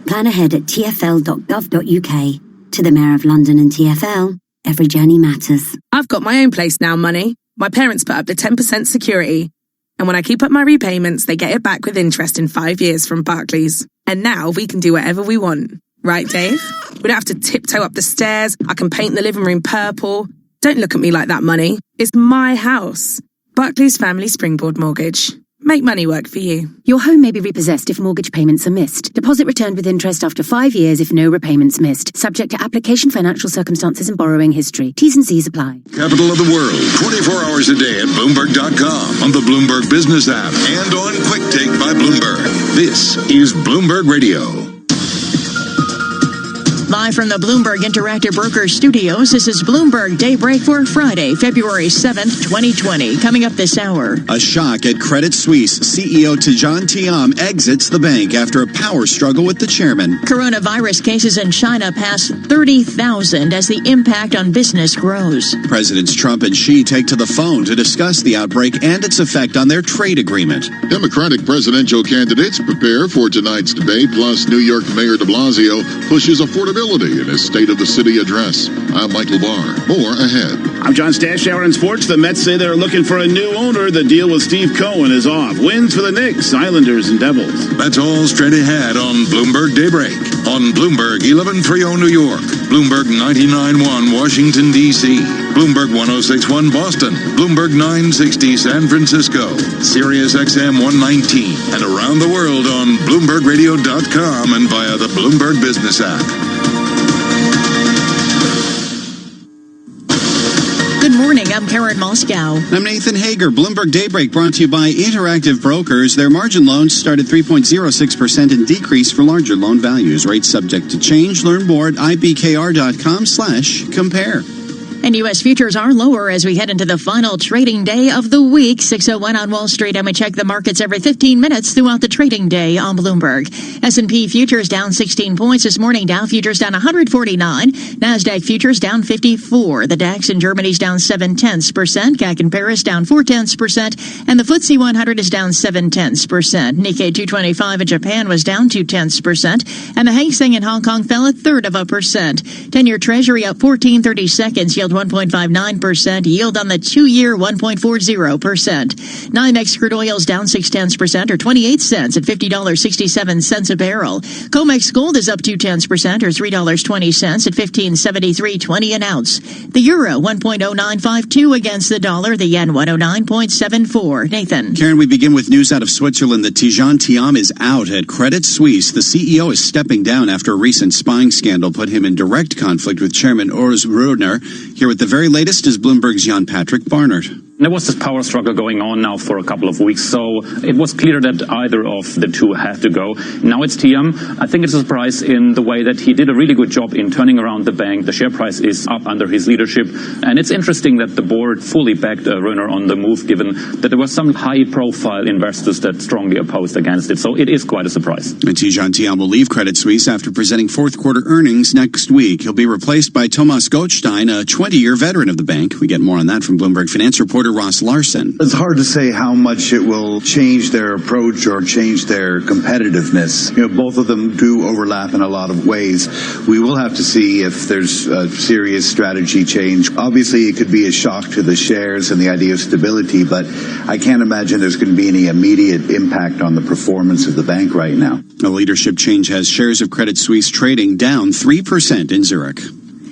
Plan ahead at tfl.gov.uk. To the Mayor of London and TfL, every journey matters. I've got my own place now, Money. My parents put up the 10% security. And when I keep up my repayments, they get it back with interest in 5 years from Barclays. And now we can do whatever we want. Right, Dave? We don't have to tiptoe up the stairs. I can paint the living room purple. Don't look at me like that, Money. It's my house. Barclays Family Springboard Mortgage. Make money work for you. Your home may be repossessed if mortgage payments are missed. Deposit returned with interest after 5 years if no repayments missed. Subject to application, financial circumstances and borrowing history. T's and C's apply. Capital of the world, 24 hours a day at Bloomberg.com, on the Bloomberg Business app, and on Quick Take by Bloomberg. This is Bloomberg Radio. Live from the Bloomberg Interactive Brokers Studios, this is Bloomberg Daybreak for Friday, February 7th, 2020. Coming up this hour. A shock at Credit Suisse. CEO Tidjane Thiam exits the bank after a power struggle with the chairman. Coronavirus cases in China pass 30,000 as the impact on business grows. Presidents Trump and Xi take to the phone to discuss the outbreak and its effect on their trade agreement. Democratic presidential candidates prepare for tonight's debate, plus New York Mayor de Blasio pushes affordability in his State of the City address. I'm Michael Barr. More ahead. I'm John Stashower in sports. The Mets say they're looking for a new owner. The deal with Steve Cohen is off. Wins for the Knicks, Islanders, and Devils. That's all straight ahead on Bloomberg Daybreak. On Bloomberg 1130 New York, Bloomberg 99.1 Washington, D.C., Bloomberg 106.1 Boston, Bloomberg 960 San Francisco, Sirius XM 119, and around the world on BloombergRadio.com and via the Bloomberg Business app. Good morning, I'm Karen Moscow. I'm Nathan Hager. Bloomberg Daybreak brought to you by Interactive Brokers. Their margin loans start at 3.06% and decrease for larger loan values. Rates subject to change. Learn more at ibkr.com/compare. And U.S. futures are lower as we head into the final trading day of the week. 6:01 on Wall Street, and we check the markets every 15 minutes throughout the trading day on Bloomberg. S&P futures down 16 points this morning. Dow futures down 149. NASDAQ futures down 54. The DAX in Germany is down 0.7%. CAC in Paris down 0.4%. And the FTSE 100 is down 0.7%. Nikkei 225 in Japan was down 0.2%. And the Hang Seng in Hong Kong fell 0.33%. 10-year Treasury up 14.30 seconds. Yield 1.59%. Yield on the 2-year 1.40%. NYMEX crude oil is down 0.6% or 28 cents at $50.67 a barrel. COMEX gold is up 0.2% or $3.20 at $15.7320 an ounce. The euro 1.0952 against the dollar. The yen 109.74. Nathan. Karen, we begin with news out of Switzerland that Tidjane Thiam is out at Credit Suisse. The CEO is stepping down after a recent spying scandal put him in direct conflict with Chairman Urs Rödner. Here with the very latest is Bloomberg's Jan Patrick Barnard. There was this power struggle going on now for a couple of weeks, so it was clear that either of the two had to go. Now it's Thiam. I think it's a surprise in the way that he did a really good job in turning around the bank. The share price is up under his leadership, and it's interesting that the board fully backed Rödner on the move, given that there were some high-profile investors that strongly opposed against it. So it is quite a surprise. And Tidjane Thiam will leave Credit Suisse after presenting fourth-quarter earnings next week. He'll be replaced by Thomas Gottstein, a 20-year veteran of the bank. We get more on that from Bloomberg finance reporter Ross Larson. It's hard to say how much it will change their approach or change their competitiveness. You know, both of them do overlap in a lot of ways. We will have to see if there's a serious strategy change. Obviously, it could be a shock to the shares and the idea of stability, but I can't imagine there's going to be any immediate impact on the performance of the bank right now. A leadership change has shares of Credit Suisse trading down 3% in Zurich.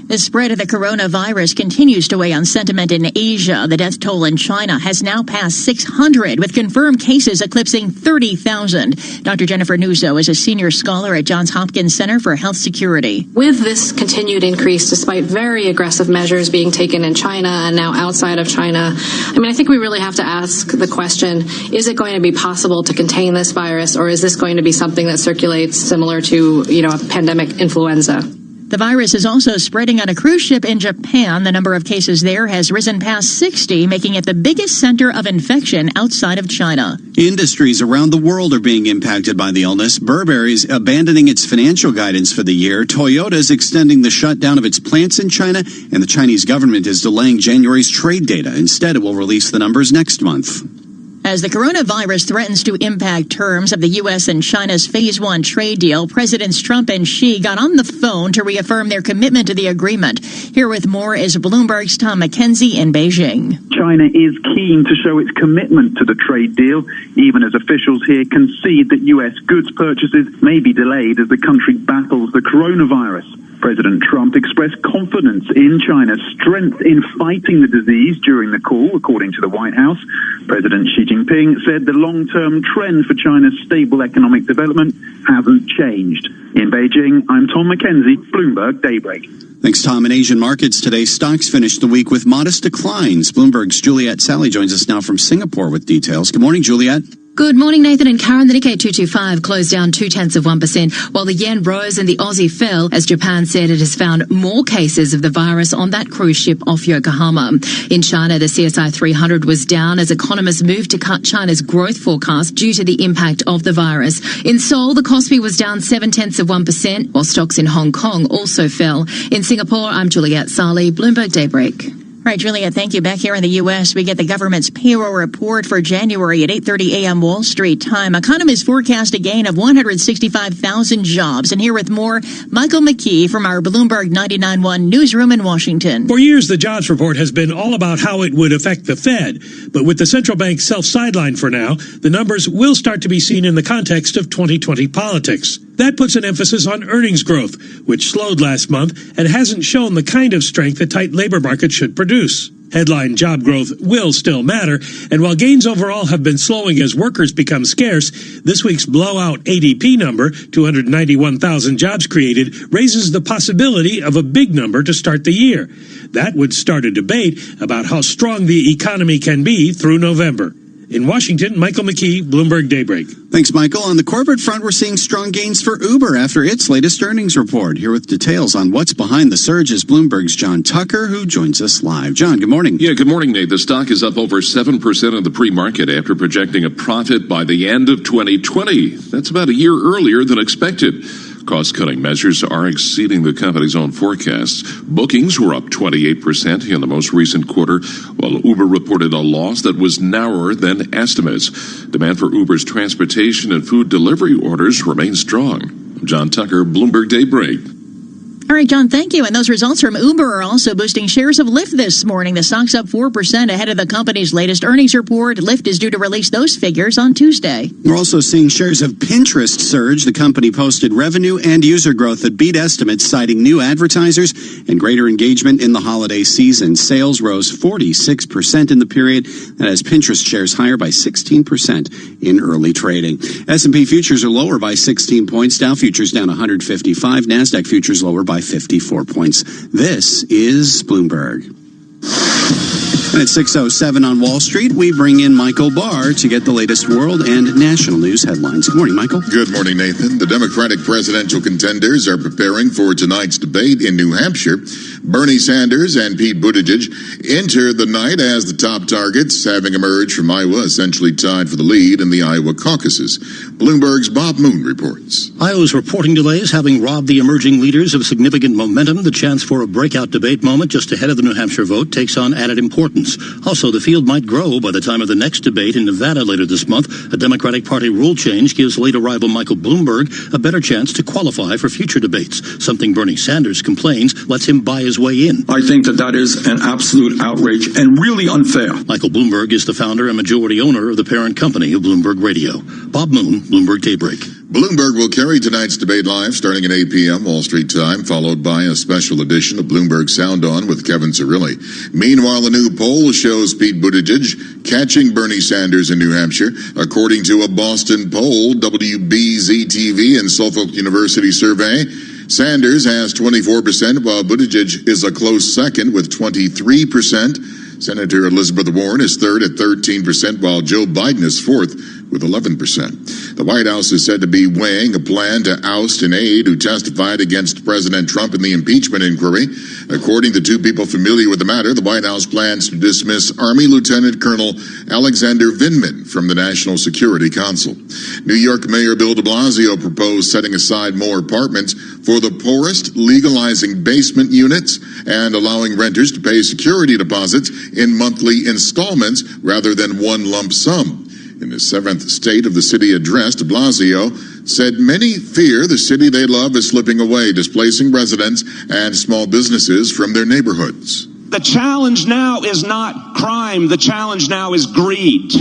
The spread of the coronavirus continues to weigh on sentiment in Asia. The death toll in China has now passed 600, with confirmed cases eclipsing 30,000. Dr. Jennifer Nuzzo is a senior scholar at Johns Hopkins Center for Health Security. With this continued increase, despite very aggressive measures being taken in China and now outside of China, I think we really have to ask the question, is it going to be possible to contain this virus, or is this going to be something that circulates similar to, a pandemic influenza? The virus is also spreading on a cruise ship in Japan. The number of cases there has risen past 60, making it the biggest center of infection outside of China. Industries around the world are being impacted by the illness. Burberry's abandoning its financial guidance for the year. Toyota's extending the shutdown of its plants in China, and the Chinese government is delaying January's trade data. Instead, it will release the numbers next month. As the coronavirus threatens to impact terms of the U.S. and China's Phase 1 trade deal, Presidents Trump and Xi got on the phone to reaffirm their commitment to the agreement. Here with more is Bloomberg's Tom McKenzie in Beijing. China is keen to show its commitment to the trade deal, even as officials here concede that U.S. goods purchases may be delayed as the country battles the coronavirus. President Trump expressed confidence in China's strength in fighting the disease during the call, according to the White House. President Xi Jinping said the long-term trend for China's stable economic development hasn't changed. In Beijing, I'm Tom McKenzie, Bloomberg Daybreak. Thanks, Tom. In Asian markets today, stocks finished the week with modest declines. Bloomberg's Juliet Sally joins us now from Singapore with details. Good morning, Juliet. Good morning, Nathan and Karen. The Nikkei 225 closed down 0.2%, while the yen rose and the Aussie fell as Japan said it has found more cases of the virus on that cruise ship off Yokohama. In China, the CSI 300 was down as economists moved to cut China's growth forecast due to the impact of the virus. In Seoul, the Kospi was down 0.7%, while stocks in Hong Kong also fell. In Singapore, I'm Juliet Sali, Bloomberg Daybreak. All right, Juliet, thank you. Back here in the U.S., we get the government's payroll report for January at 8:30 a.m. Wall Street time. Economists forecast a gain of 165,000 jobs. And here with more, Michael McKee from our Bloomberg 99.1 newsroom in Washington. For years, the jobs report has been all about how it would affect the Fed. But with the central bank self-sidelined for now, the numbers will start to be seen in the context of 2020 politics. That puts an emphasis on earnings growth, which slowed last month and hasn't shown the kind of strength a tight labor market should produce. Headline job growth will still matter, and while gains overall have been slowing as workers become scarce, this week's blowout ADP number, 291,000 jobs created, raises the possibility of a big number to start the year. That would start a debate about how strong the economy can be through November. In Washington, Michael McKee, Bloomberg Daybreak. Thanks, Michael. On the corporate front, we're seeing strong gains for Uber after its latest earnings report. Here with details on what's behind the surge is Bloomberg's John Tucker, who joins us live. John, good morning. Yeah, good morning, Nate. The stock is up over 7% in the pre-market after projecting a profit by the end of 2020. That's about a year earlier than expected. Cost-cutting measures are exceeding the company's own forecasts. Bookings were up 28% in the most recent quarter, while Uber reported a loss that was narrower than estimates. Demand for Uber's transportation and food delivery orders remains strong. John Tucker, Bloomberg Daybreak. All right, John, thank you. And those results from Uber are also boosting shares of Lyft this morning. The stock's up 4% ahead of the company's latest earnings report. Lyft is due to release those figures on Tuesday. We're also seeing shares of Pinterest surge. The company posted revenue and user growth that beat estimates, citing new advertisers and greater engagement in the holiday season. Sales rose 46% in the period. That has Pinterest shares higher by 16% in early trading. S&P futures are lower by 16 points. Dow futures down 155. NASDAQ futures lower by 54 points. This is Bloomberg. And at 6:07 on Wall Street, we bring in Michael Barr to get the latest world and national news headlines. Good morning, Michael. Good morning, Nathan. The Democratic presidential contenders are preparing for tonight's debate in New Hampshire. Bernie Sanders and Pete Buttigieg enter the night as the top targets, having emerged from Iowa essentially tied for the lead in the Iowa caucuses. Bloomberg's Bob Moon reports. Iowa's reporting delays having robbed the emerging leaders of significant momentum. The chance for a breakout debate moment just ahead of the New Hampshire vote takes on added importance. Also, the field might grow by the time of the next debate in Nevada later this month. A Democratic Party rule change gives late arrival Michael Bloomberg a better chance to qualify for future debates, something Bernie Sanders complains lets him buy his way in. I think that is an absolute outrage and really unfair. Michael Bloomberg is the founder and majority owner of the parent company of Bloomberg Radio. Bob Moon, Bloomberg Daybreak. Bloomberg will carry tonight's debate live starting at 8 p.m. Wall Street time, followed by a special edition of Bloomberg Sound On with Kevin Cirilli. Meanwhile, a new poll shows Pete Buttigieg catching Bernie Sanders in New Hampshire. According to a Boston poll, WBZ-TV and Suffolk University survey, Sanders has 24%, while Buttigieg is a close second with 23%. Senator Elizabeth Warren is third at 13%, while Joe Biden is fourth with 11%. The White House is said to be weighing a plan to oust an aide who testified against President Trump in the impeachment inquiry. According to two people familiar with the matter, the White House plans to dismiss Army Lieutenant Colonel Alexander Vindman from the National Security Council. New York Mayor Bill de Blasio proposed setting aside more apartments for the poorest, legalizing basement units, and allowing renters to pay security deposits in monthly installments rather than one lump sum. In the seventh state of the city address, de Blasio said many fear the city they love is slipping away, displacing residents and small businesses from their neighborhoods. The challenge now is not crime. The challenge now is greed.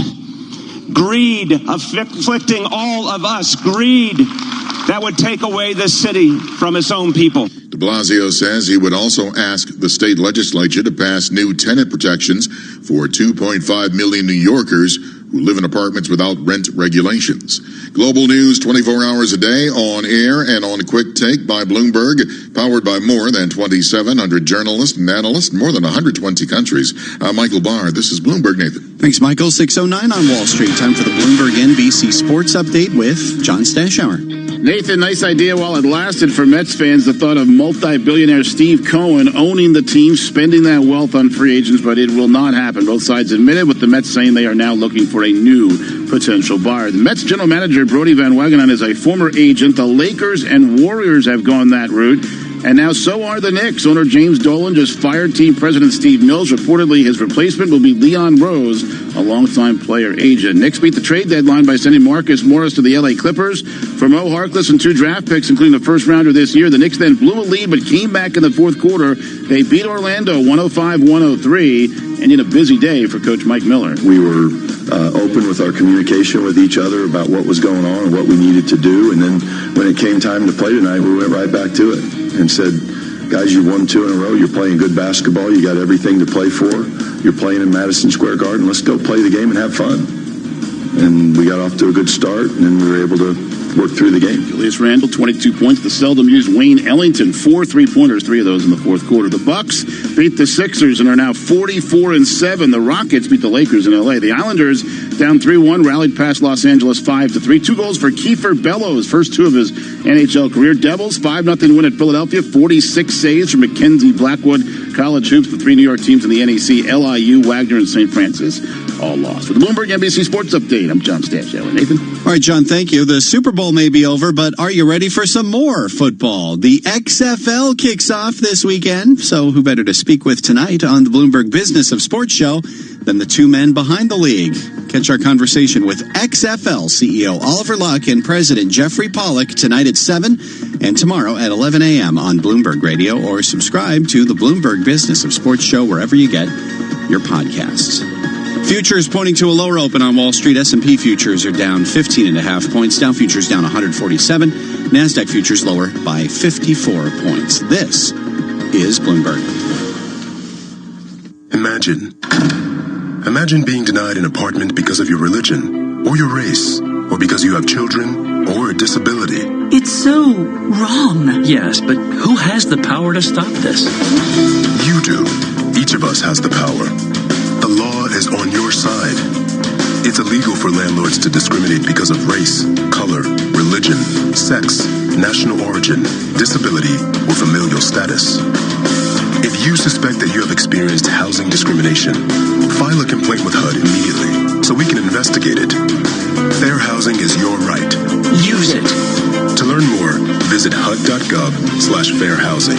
Greed afflicting all of us. Greed that would take away this city from its own people. De Blasio says he would also ask the state legislature to pass new tenant protections for 2.5 million New Yorkers who live in apartments without rent regulations. Global news 24 hours a day, on air and on Quick Take by Bloomberg, powered by more than 2,700 journalists and analysts in more than 120 countries. I'm Michael Barr. This is Bloomberg. Nathan. Thanks, Michael. 6:09 on Wall Street. Time for the Bloomberg NBC Sports Update with John Stashower. Nathan, nice idea while it lasted for Mets fans. The thought of multi-billionaire Steve Cohen owning the team, spending that wealth on free agents, but it will not happen. Both sides admit it, with the Mets saying they are now looking for a new potential buyer. The Mets general manager, Brodie Van Wagenen, is a former agent. The Lakers and Warriors have gone that route. And now so are the Knicks. Owner James Dolan just fired team president Steve Mills. Reportedly, his replacement will be Leon Rose, a longtime player agent. Knicks beat the trade deadline by sending Marcus Morris to the LA Clippers for Mo Harkless and 2 draft picks, including the first rounder this year. The Knicks then blew a lead but came back in the fourth quarter. They beat Orlando 105-103, and in a busy day for Coach Mike Miller. We were open with our communication with each other about what was going on and what we needed to do. And then when it came time to play tonight, we went right back to it and said, guys, you won 2 in a row. You're playing good basketball. You got everything to play for. You're playing in Madison Square Garden. Let's go play the game and have fun. And we got off to a good start, and then we were able to work through the game. Julius Randle, 22 points. The seldom used Wayne Ellington, 4 3-pointers, 3 of those in the fourth quarter. The Bucks beat the Sixers and are now 44-7. The Rockets beat the Lakers in L.A. The Islanders down 3-1, rallied past Los Angeles 5-3. 2 goals for Kiefer Bellows, first 2 of his NHL career. Devils 5-0 win at Philadelphia. 46 saves from Mackenzie Blackwood. College hoops, the 3 New York teams in the NEC, LIU, Wagner, and St. Francis, all lost. For the Bloomberg NBC Sports Update, I'm John Stashower. Nathan? All right, John, thank you. The Super Bowl may be over, but are you ready for some more football? The XFL kicks off this weekend, so who better to speak with tonight on the Bloomberg Business of Sports show than the 2 men behind the league? Catch our conversation with XFL CEO Oliver Luck and President Jeffrey Pollack tonight at 7 and tomorrow at 11 a.m. on Bloomberg Radio, or subscribe to the Bloomberg Business of Sports show wherever you get your podcasts. Futures pointing to a lower open on Wall Street. S&P futures are down 15.5 points. Dow futures down 147. NASDAQ futures lower by 54 points. This is Bloomberg. Imagine being denied an apartment because of your religion, or your race, or because you have children, or a disability. It's so wrong. Yes, but who has the power to stop this? You do. Each of us has the power. The law is on your side. It's illegal for landlords to discriminate because of race, color, religion, sex, national origin, disability, or familial status. If you suspect that you have experienced housing discrimination, file a complaint with HUD immediately so we can investigate it. Fair housing is your right. Use it. To learn more, visit HUD.gov/fairhousing.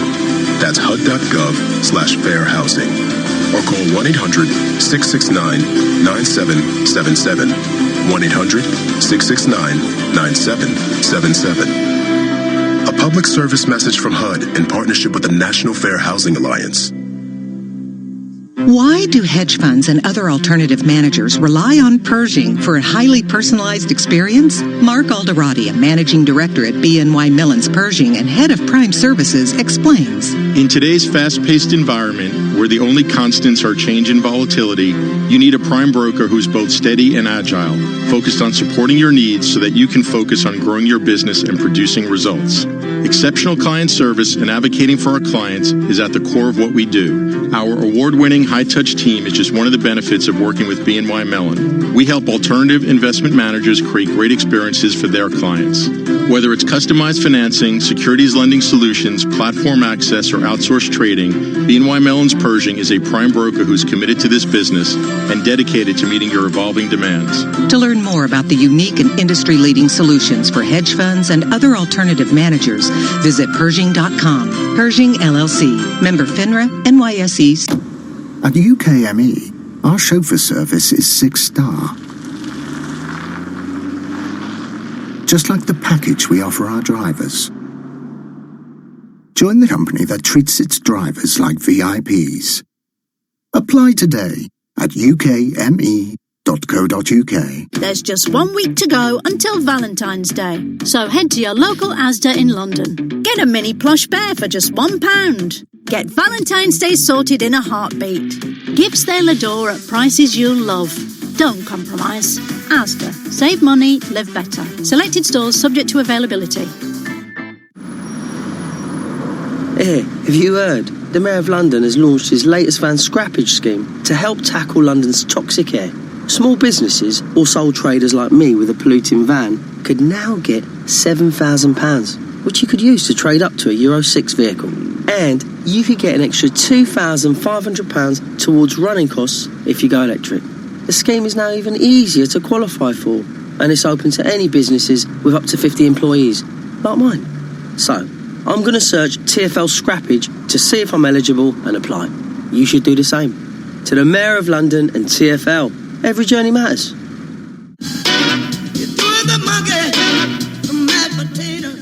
That's HUD.gov/fairhousing. Or call 1-800-669-9777. 1-800-669-9777. A public service message from HUD in partnership with the National Fair Housing Alliance. Why do hedge funds and other alternative managers rely on Pershing for a highly personalized experience? Mark Alderati, a managing director at BNY Mellon's Pershing and head of Prime Services, explains. In today's fast-paced environment, where the only constants are change and volatility, you need a prime broker who's both steady and agile, focused on supporting your needs so that you can focus on growing your business and producing results. Exceptional client service and advocating for our clients is at the core of what we do. Our award-winning high-touch team is just one of the benefits of working with BNY Mellon. We help alternative investment managers create great experiences for their clients. Whether it's customized financing, securities lending solutions, platform access, or outsourced trading, BNY Mellon's Pershing is a prime broker who's committed to this business and dedicated to meeting your evolving demands. To learn more about the unique and industry-leading solutions for hedge funds and other alternative managers, visit Pershing.com. Pershing LLC. Member FINRA, NYSE. At UKME, our chauffeur service is 6-star. Just like the package we offer our drivers. Join the company that treats its drivers like VIPs. Apply today at ukme.co.uk. There's just 1 week to go until Valentine's Day, so head to your local Asda in London. Get a mini plush bear for just £1. Get Valentine's Day sorted in a heartbeat. Gifts they'll adore at prices you'll love. Don't compromise. Asda. Save money, live better. Selected stores subject to availability. Hey, have you heard? The Mayor of London has launched his latest van scrappage scheme to help tackle London's toxic air. Small businesses or sole traders like me with a polluting van could now get £7,000, which you could use to trade up to a Euro 6 vehicle. And you could get an extra £2,500 towards running costs if you go electric. The scheme is now even easier to qualify for, and it's open to any businesses with up to 50 employees, like mine. So, I'm going to search TfL Scrappage to see if I'm eligible and apply. You should do the same. To the Mayor of London and TfL, every journey matters.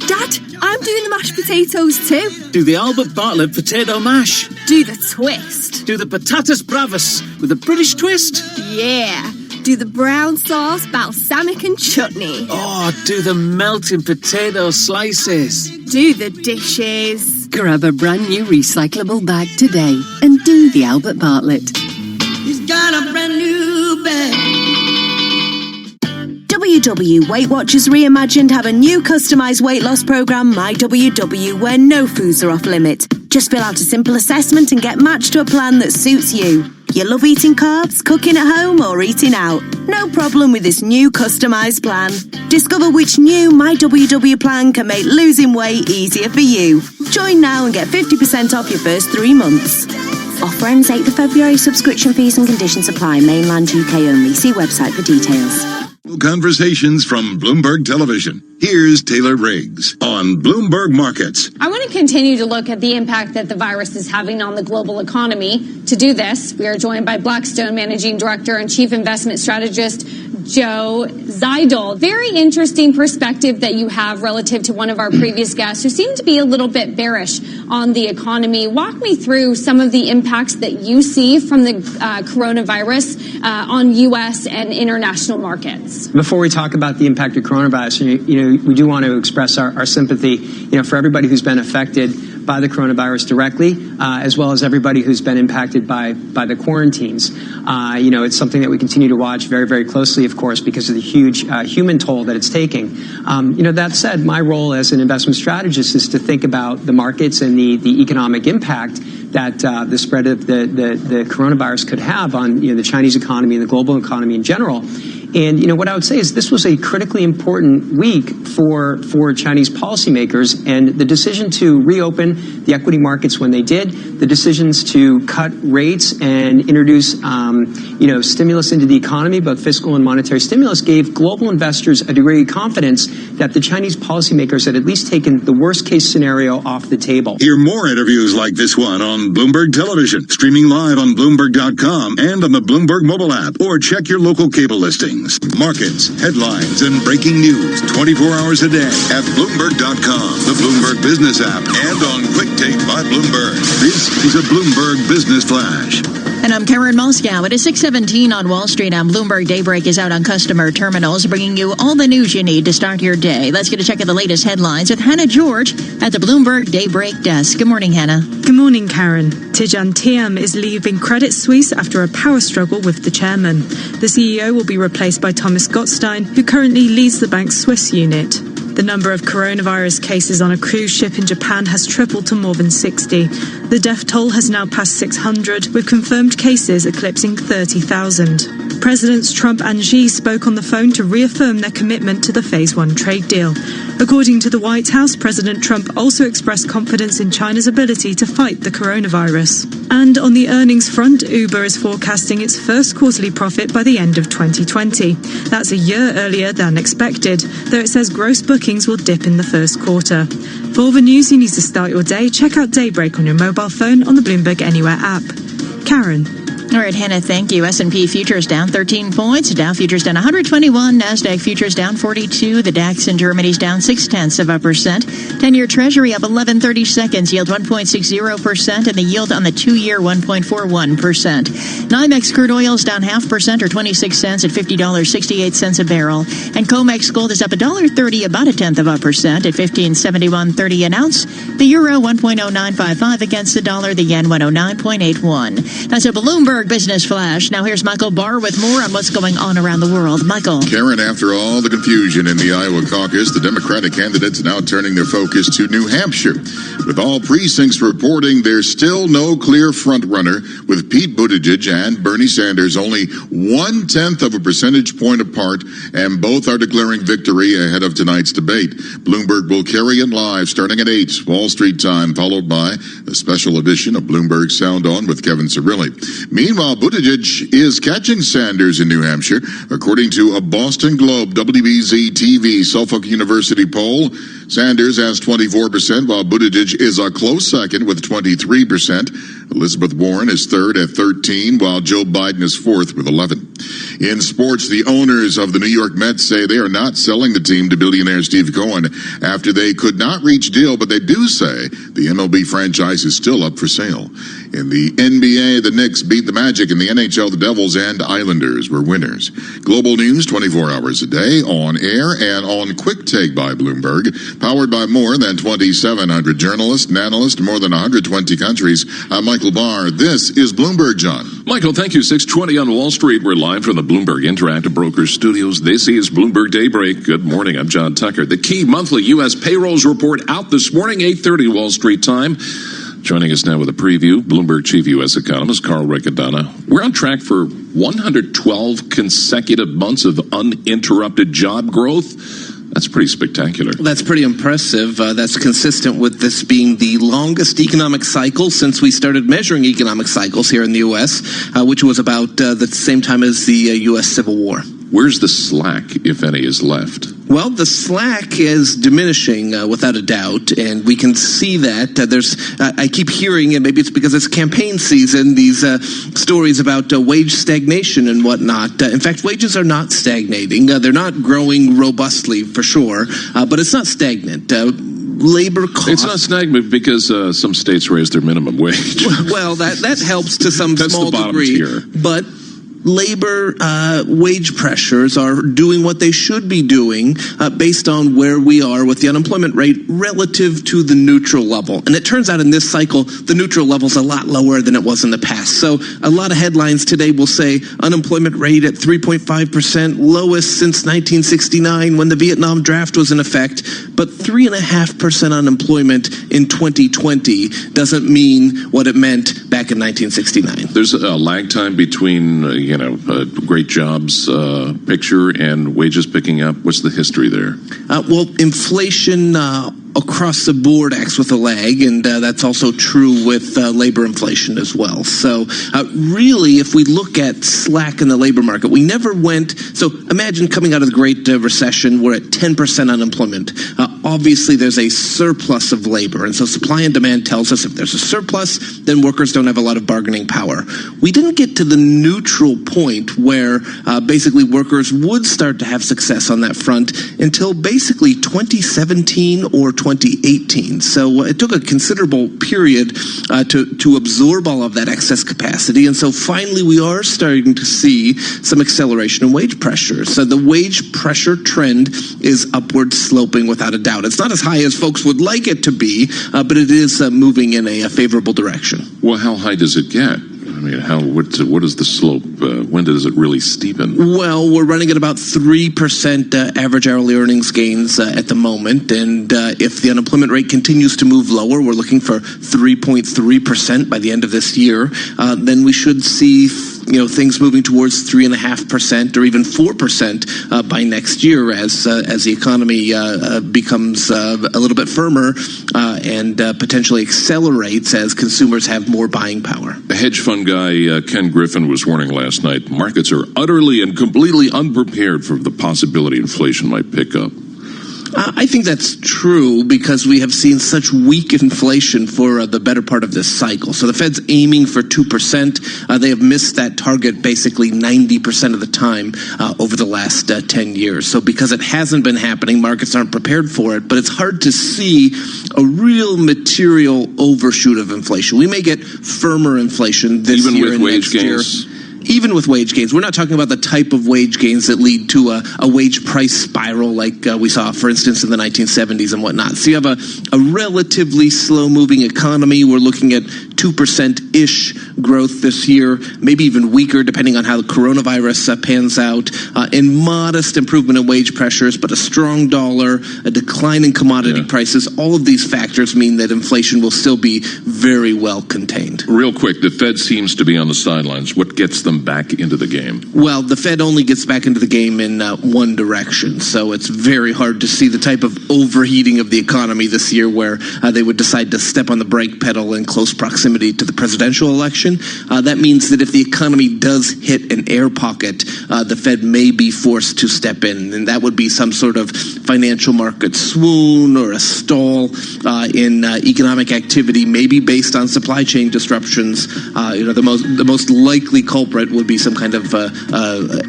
Dad, I'm doing the mashed potatoes too. Do the Albert Bartlett potato mash. Do the twist. Do the patatas bravas with a British twist. Yeah. Do the brown sauce, balsamic and chutney. Oh, do the melting potato slices. Do the dishes. Grab a brand new recyclable bag today and do the Albert Bartlett. He's got a brand new bag. WW Weight Watchers Reimagined have a new customised weight loss programme, MyWW, where no foods are off limit. Just fill out a simple assessment and get matched to a plan that suits you. You love eating carbs, cooking at home or eating out? No problem with this new customised plan. Discover which new MyWW plan can make losing weight easier for you. Join now and get 50% off your first 3 months. Offer ends 8th of February. Subscription fees and conditions apply. Mainland UK only. See website for details. Conversations from Bloomberg Television. Here's Taylor Riggs on Bloomberg Markets. I want to continue to look at the impact that the virus is having on the global economy. To do this, we are joined by Blackstone Managing Director and Chief Investment Strategist Joe Zeidel. Very interesting perspective that you have relative to one of our previous guests who seemed to be a little bit bearish on the economy. Walk me through some of the impacts that you see from the coronavirus on U.S. and international markets. Before we talk about the impact of coronavirus, we do want to express our sympathy, for everybody who's been affected by the coronavirus directly, as well as everybody who's been impacted by the quarantines. It's something that we continue to watch very, very closely, of course, because of the huge human toll that it's taking. That said, my role as an investment strategist is to think about the markets and the economic impact that the spread of the coronavirus could have on the Chinese economy and the global economy in general. And, what I would say is this was a critically important week for Chinese policymakers, and the decision to reopen the equity markets when they did, the decisions to cut rates and introduce, stimulus into the economy, both fiscal and monetary stimulus, gave global investors a degree of confidence that the Chinese policymakers had at least taken the worst case scenario off the table. Hear more interviews like this one on Bloomberg Television, streaming live on Bloomberg.com and on the Bloomberg mobile app, or check your local cable listings. Markets, headlines, and breaking news 24 hours a day at Bloomberg.com, the Bloomberg Business app, and on Quick Take by Bloomberg. This is a Bloomberg Business Flash. And I'm Karen Moscow. It is 6:17 on Wall Street. Bloomberg Daybreak is out on customer terminals, bringing you all the news you need to start your day. Let's get a check of the latest headlines with Hannah George at the Bloomberg Daybreak desk. Good morning, Hannah. Good morning, Karen. Tidjane Thiam is leaving Credit Suisse after a power struggle with the chairman. The CEO will be replaced by Thomas Gottstein, who currently leads the bank's Swiss unit. The number of coronavirus cases on a cruise ship in Japan has tripled to more than 60. The death toll has now passed 600, with confirmed cases eclipsing 30,000. Presidents Trump and Xi spoke on the phone to reaffirm their commitment to the Phase 1 trade deal. According to the White House, President Trump also expressed confidence in China's ability to fight the coronavirus. And on the earnings front, Uber is forecasting its first quarterly profit by the end of 2020. That's a year earlier than expected, though it says gross bookings will dip in the first quarter. For all the news you need to start your day, check out Daybreak on your mobile phone on the Bloomberg Anywhere app. Karen. All right, Hannah, thank you. S&P futures down 13 points. Dow futures down 121. NASDAQ futures down 42. The DAX in Germany's down 0.6%. 10-year Treasury up 11/30 seconds. Yield 1.60%. And the yield on the 2-year 1.41%. NYMEX crude oil is down 0.5% or 26 cents at $50.68 a barrel. And COMEX gold is up $1.30, about 0.1% at $15.71.30 an ounce. The euro 1.0955 against the dollar. The yen 109.81. That's a Bloomberg Bloomberg Business Flash. Now here's Michael Barr with more on what's going on around the world. Michael. Karen, after all the confusion in the Iowa caucus, the Democratic candidates are now turning their focus to New Hampshire. With all precincts reporting there's still no clear frontrunner, with Pete Buttigieg and Bernie Sanders only 0.1 of a percentage point apart, and both are declaring victory ahead of tonight's debate. Bloomberg will carry it live starting at 8 Wall Street time, followed by a special edition of Bloomberg Sound On with Kevin Cirilli. Meanwhile, Buttigieg is catching Sanders in New Hampshire, according to a Boston Globe WBZ TV Suffolk University poll. Sanders has 24%, while Buttigieg is a close second with 23%. Elizabeth Warren is third at 13%, while Joe Biden is fourth with 11%. In sports, the owners of the New York Mets say they are not selling the team to billionaire Steve Cohen after they could not reach deal, but they do say the MLB franchise is still up for sale. In the NBA, the Knicks beat the Magic. In the NHL, the Devils and Islanders were winners. Global news 24 hours a day, on air and on Quick Take by Bloomberg, powered by more than 2,700 journalists and analysts in more than 120 countries. I'm Michael Barr. This is Bloomberg, John. Michael, thank you. 6:20 on Wall Street. We're live from the Bloomberg Interactive Brokers Studios. This is Bloomberg Daybreak. Good morning. I'm John Tucker. The key monthly U.S. payrolls report out this morning, 8:30 Wall Street time. Joining us now with a preview, Bloomberg Chief U.S. Economist Carl Riccadonna. We're on track for 112 consecutive months of uninterrupted job growth. That's pretty spectacular. That's pretty impressive. That's consistent with this being the longest economic cycle since we started measuring economic cycles here in the U.S., which was about the same time as the U.S. Civil War. Where's the slack, if any, is left? Well, the slack is diminishing without a doubt, and we can see that. I keep hearing, and maybe it's because it's campaign season, these stories about wage stagnation and whatnot. In fact, wages are not stagnating. They're not growing robustly, for sure, but it's not stagnant. Labor costs. It's not stagnant because some states raised their minimum wage. Well, that helps to some That's small the bottom degree, tier. but labor wage pressures are doing what they should be doing based on where we are with the unemployment rate relative to the neutral level. And it turns out in this cycle, the neutral level is a lot lower than it was in the past. So a lot of headlines today will say unemployment rate at 3.5%, lowest since 1969 when the Vietnam draft was in effect. But 3.5% unemployment in 2020 doesn't mean what it meant back in 1969. There's a lag time between, great jobs picture and wages picking up. What's the history there? Well, inflation across the board acts with a lag, and that's also true with labor inflation as well. So really, if we look at slack in the labor market, we never went. So imagine coming out of the Great Recession, we're at 10% unemployment. Obviously, there's a surplus of labor, and so supply and demand tells us if there's a surplus, then workers don't have a lot of bargaining power. We didn't get to the neutral point where basically workers would start to have success on that front until basically 2017 or 2018. So it took a considerable period to absorb all of that excess capacity, and so finally we are starting to see some acceleration in wage pressure. So the wage pressure trend is upward sloping without a doubt. It's not as high as folks would like it to be, but it is moving in a favorable direction. Well, how high does it get? I mean, what is the slope? When does it really steepen? Well, we're running at about 3% average hourly earnings gains at the moment, and if the unemployment rate continues to move lower, we're looking for 3.3% by the end of this year, then we should see things moving towards 3.5% or even 4% by next year as the economy becomes a little bit firmer and potentially accelerates as consumers have more buying power. A hedge fund guy, Ken Griffin, was warning last night, markets are utterly and completely unprepared for the possibility inflation might pick up. I think that's true because we have seen such weak inflation for the better part of this cycle. So the Fed's aiming for 2%. They have missed that target basically 90% of the time over the last 10 years. So because it hasn't been happening, markets aren't prepared for it. But it's hard to see a real material overshoot of inflation. We may get firmer inflation this even year with and wage next gains? year. even with wage gains, we're not talking about the type of wage gains that lead to a wage price spiral like we saw, for instance, in the 1970s and whatnot. So you have a relatively slow-moving economy. We're looking at 2%-ish growth this year, maybe even weaker depending on how the coronavirus pans out, and modest improvement in wage pressures, but a strong dollar, a decline in commodity prices. All of these factors mean that inflation will still be very well contained. Real quick, the Fed seems to be on the sidelines. What gets them back into the game? Well, the Fed only gets back into the game in one direction, so it's very hard to see the type of overheating of the economy this year where they would decide to step on the brake pedal in close proximity to the presidential election. That means that if the economy does hit an air pocket, the Fed may be forced to step in, and that would be some sort of financial market swoon or a stall in economic activity, maybe based on supply chain disruptions. The most likely culprit would be some kind of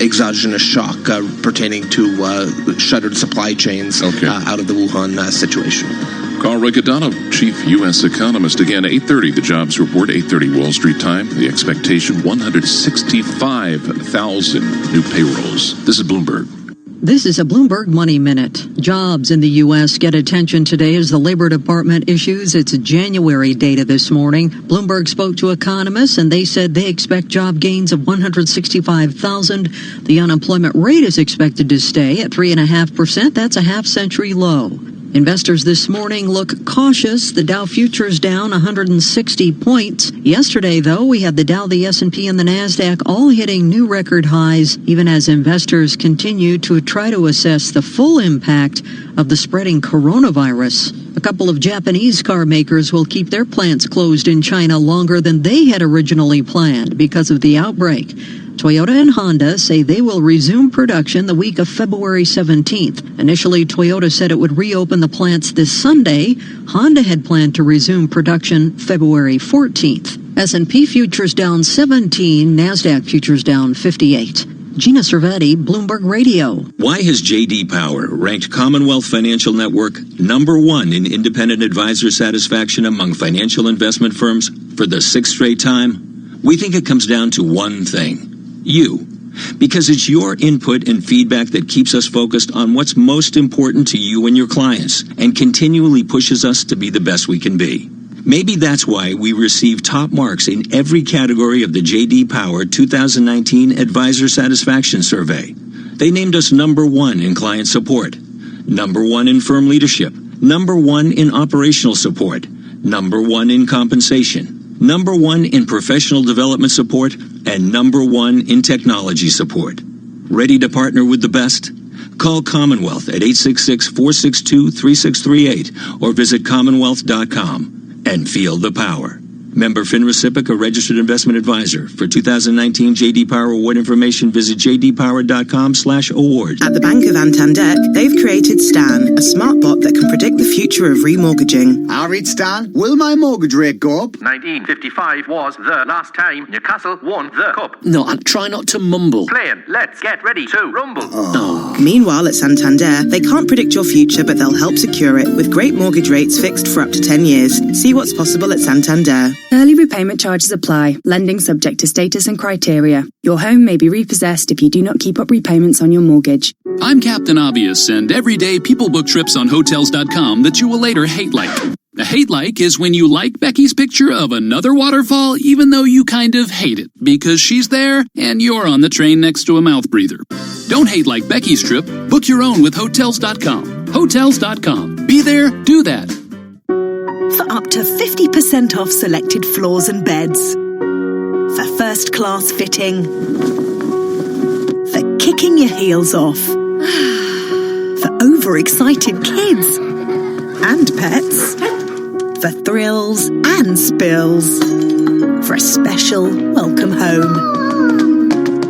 exogenous shock pertaining to shuttered supply chains out of the Wuhan situation. Carl Riccadonna, Chief U.S. Economist. Again, 8:30, the jobs report, 8:30 Wall Street time. The expectation, 165,000 new payrolls. This is Bloomberg. This is a Bloomberg Money Minute. Jobs in the U.S. get attention today as the Labor Department issues its January data this morning. Bloomberg spoke to economists, and they said they expect job gains of 165,000. The unemployment rate is expected to stay at 3.5%. That's a half-century low. Investors this morning look cautious. The Dow futures down 160 points. Yesterday, though, we had the Dow, the S&P, and the NASDAQ all hitting new record highs, even as investors continue to try to assess the full impact of the spreading coronavirus. A couple of Japanese car makers will keep their plants closed in China longer than they had originally planned because of the outbreak. Toyota and Honda say they will resume production the week of February 17th. Initially, Toyota said it would reopen the plants this Sunday. Honda had planned to resume production February 14th. S&P futures down 17, NASDAQ futures down 58. Gina Cervetti, Bloomberg Radio. Why has J.D. Power ranked Commonwealth Financial Network #1 in independent advisor satisfaction among financial investment firms for the 6th straight time? We think it comes down to one thing. You. Because it's your input and feedback that keeps us focused on what's most important to you and your clients and continually pushes us to be the best we can be. Maybe that's why we receive top marks in every category of the J.D. Power 2019 Advisor Satisfaction Survey. They named us #1 in client support, #1 in firm leadership, #1 in operational support, #1 in compensation, #1 in professional development support, and #1 in technology support. Ready to partner with the best? Call Commonwealth at 866-462-3638 or visit commonwealth.com and feel the power. Member FINRA/SIPC, a registered investment advisor. For 2019 J.D. Power award information, visit jdpower.com/award. At the Bank of Santander, they've created Stan, a smart bot that can predict the future of remortgaging. I'll read Stan. Will my mortgage rate go up? 1955 was the last time Newcastle won the cup. No, try not to mumble. Playing, let's get ready to rumble. Meanwhile, at Santander, they can't predict your future, but they'll help secure it with great mortgage rates fixed for up to 10 years. See what's possible at Santander. Early repayment charges apply. Lending subject to status and criteria. Your home may be repossessed if you do not keep up repayments on your mortgage. I'm Captain Obvious, and every day people book trips on Hotels.com that you will later hate like. A hate like is when you like Becky's picture of another waterfall even though you kind of hate it because she's there and you're on the train next to a mouth breather. Don't hate like Becky's trip. Book your own with Hotels.com. Hotels.com. Be there, do that. For up to 50% off selected floors and beds. For first-class fitting. For kicking your heels off. For overexcited kids. And pets. For thrills and spills. For a special welcome home.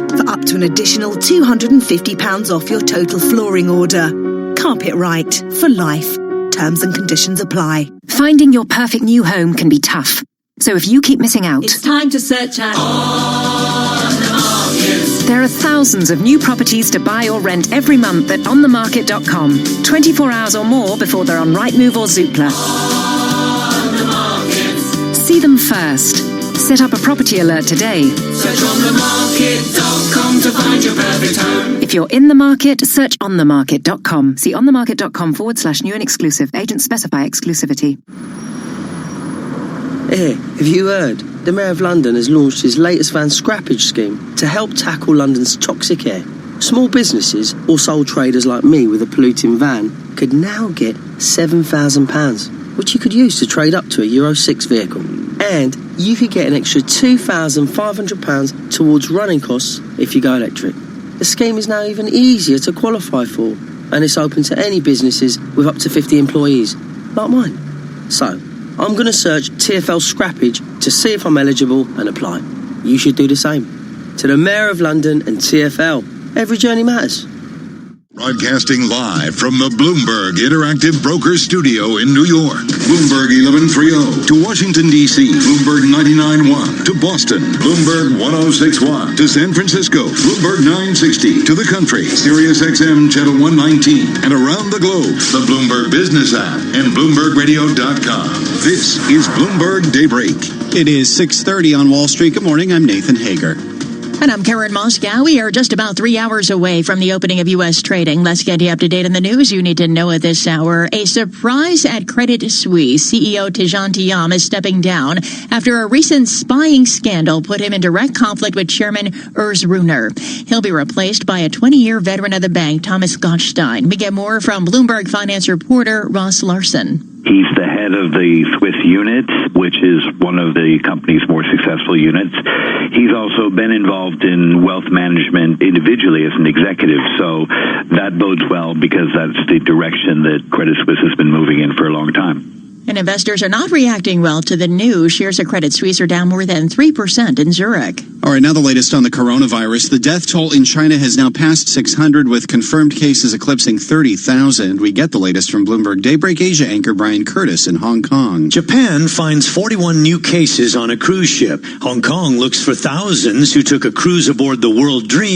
For up to an additional £250 off your total flooring order. Carpet Right for life. Terms and conditions apply. Finding your perfect new home can be tough. So if you keep missing out, it's time to search at On the Market. There are thousands of new properties to buy or rent every month at onthemarket.com. 24 hours or more before they're on Rightmove or Zoopla. On the Market. See them first. Set up a property alert today. Search onthemarket.com to find your perfect home. If you're in the market, search onthemarket.com. See onthemarket.com/new and exclusive. Agents specify exclusivity. Hey, have you heard? The Mayor of London has launched his latest van scrappage scheme to help tackle London's toxic air. Small businesses or sole traders like me with a polluting van could now get £7,000, which you could use to trade up to a Euro 6 vehicle. And you could get an extra £2,500 towards running costs if you go electric. The scheme is now even easier to qualify for, and it's open to any businesses with up to 50 employees, like mine. So, I'm going to search TfL Scrappage to see if I'm eligible and apply. You should do the same. To the Mayor of London and TfL, every journey matters. Broadcasting live from the Bloomberg Interactive Brokers Studio in New York. Bloomberg 1130 to Washington, D.C. Bloomberg 99.1 to Boston. Bloomberg 106.1 to San Francisco. Bloomberg 960 to the country. Sirius XM Channel 119. And around the globe, the Bloomberg Business app and BloombergRadio.com. This is Bloomberg Daybreak. It is 6:30 on Wall Street. Good morning. I'm Nathan Hager. And I'm Karen Moscow. We are just about 3 hours away from the opening of U.S. trading. Let's get you up to date on the news you need to know at this hour. A surprise at Credit Suisse. CEO Tidjane Thiam is stepping down after a recent spying scandal put him in direct conflict with Chairman Urs Runer. He'll be replaced by a 20-year veteran of the bank, Thomas Gottstein. We get more from Bloomberg finance reporter Ross Larson. He's the head of the Swiss unit, which is one of the company's more successful units. He's also been involved in wealth management individually as an executive, so that bodes well because that's the direction that Credit Suisse has been moving in for a long time. And investors are not reacting well to the news. Shares of Credit Suisse are down more than 3% in Zurich. All right, now the latest on the coronavirus. The death toll in China has now passed 600, with confirmed cases eclipsing 30,000. We get the latest from Bloomberg Daybreak Asia anchor Brian Curtis in Hong Kong. Japan finds 41 new cases on a cruise ship. Hong Kong looks for thousands who took a cruise aboard the World Dream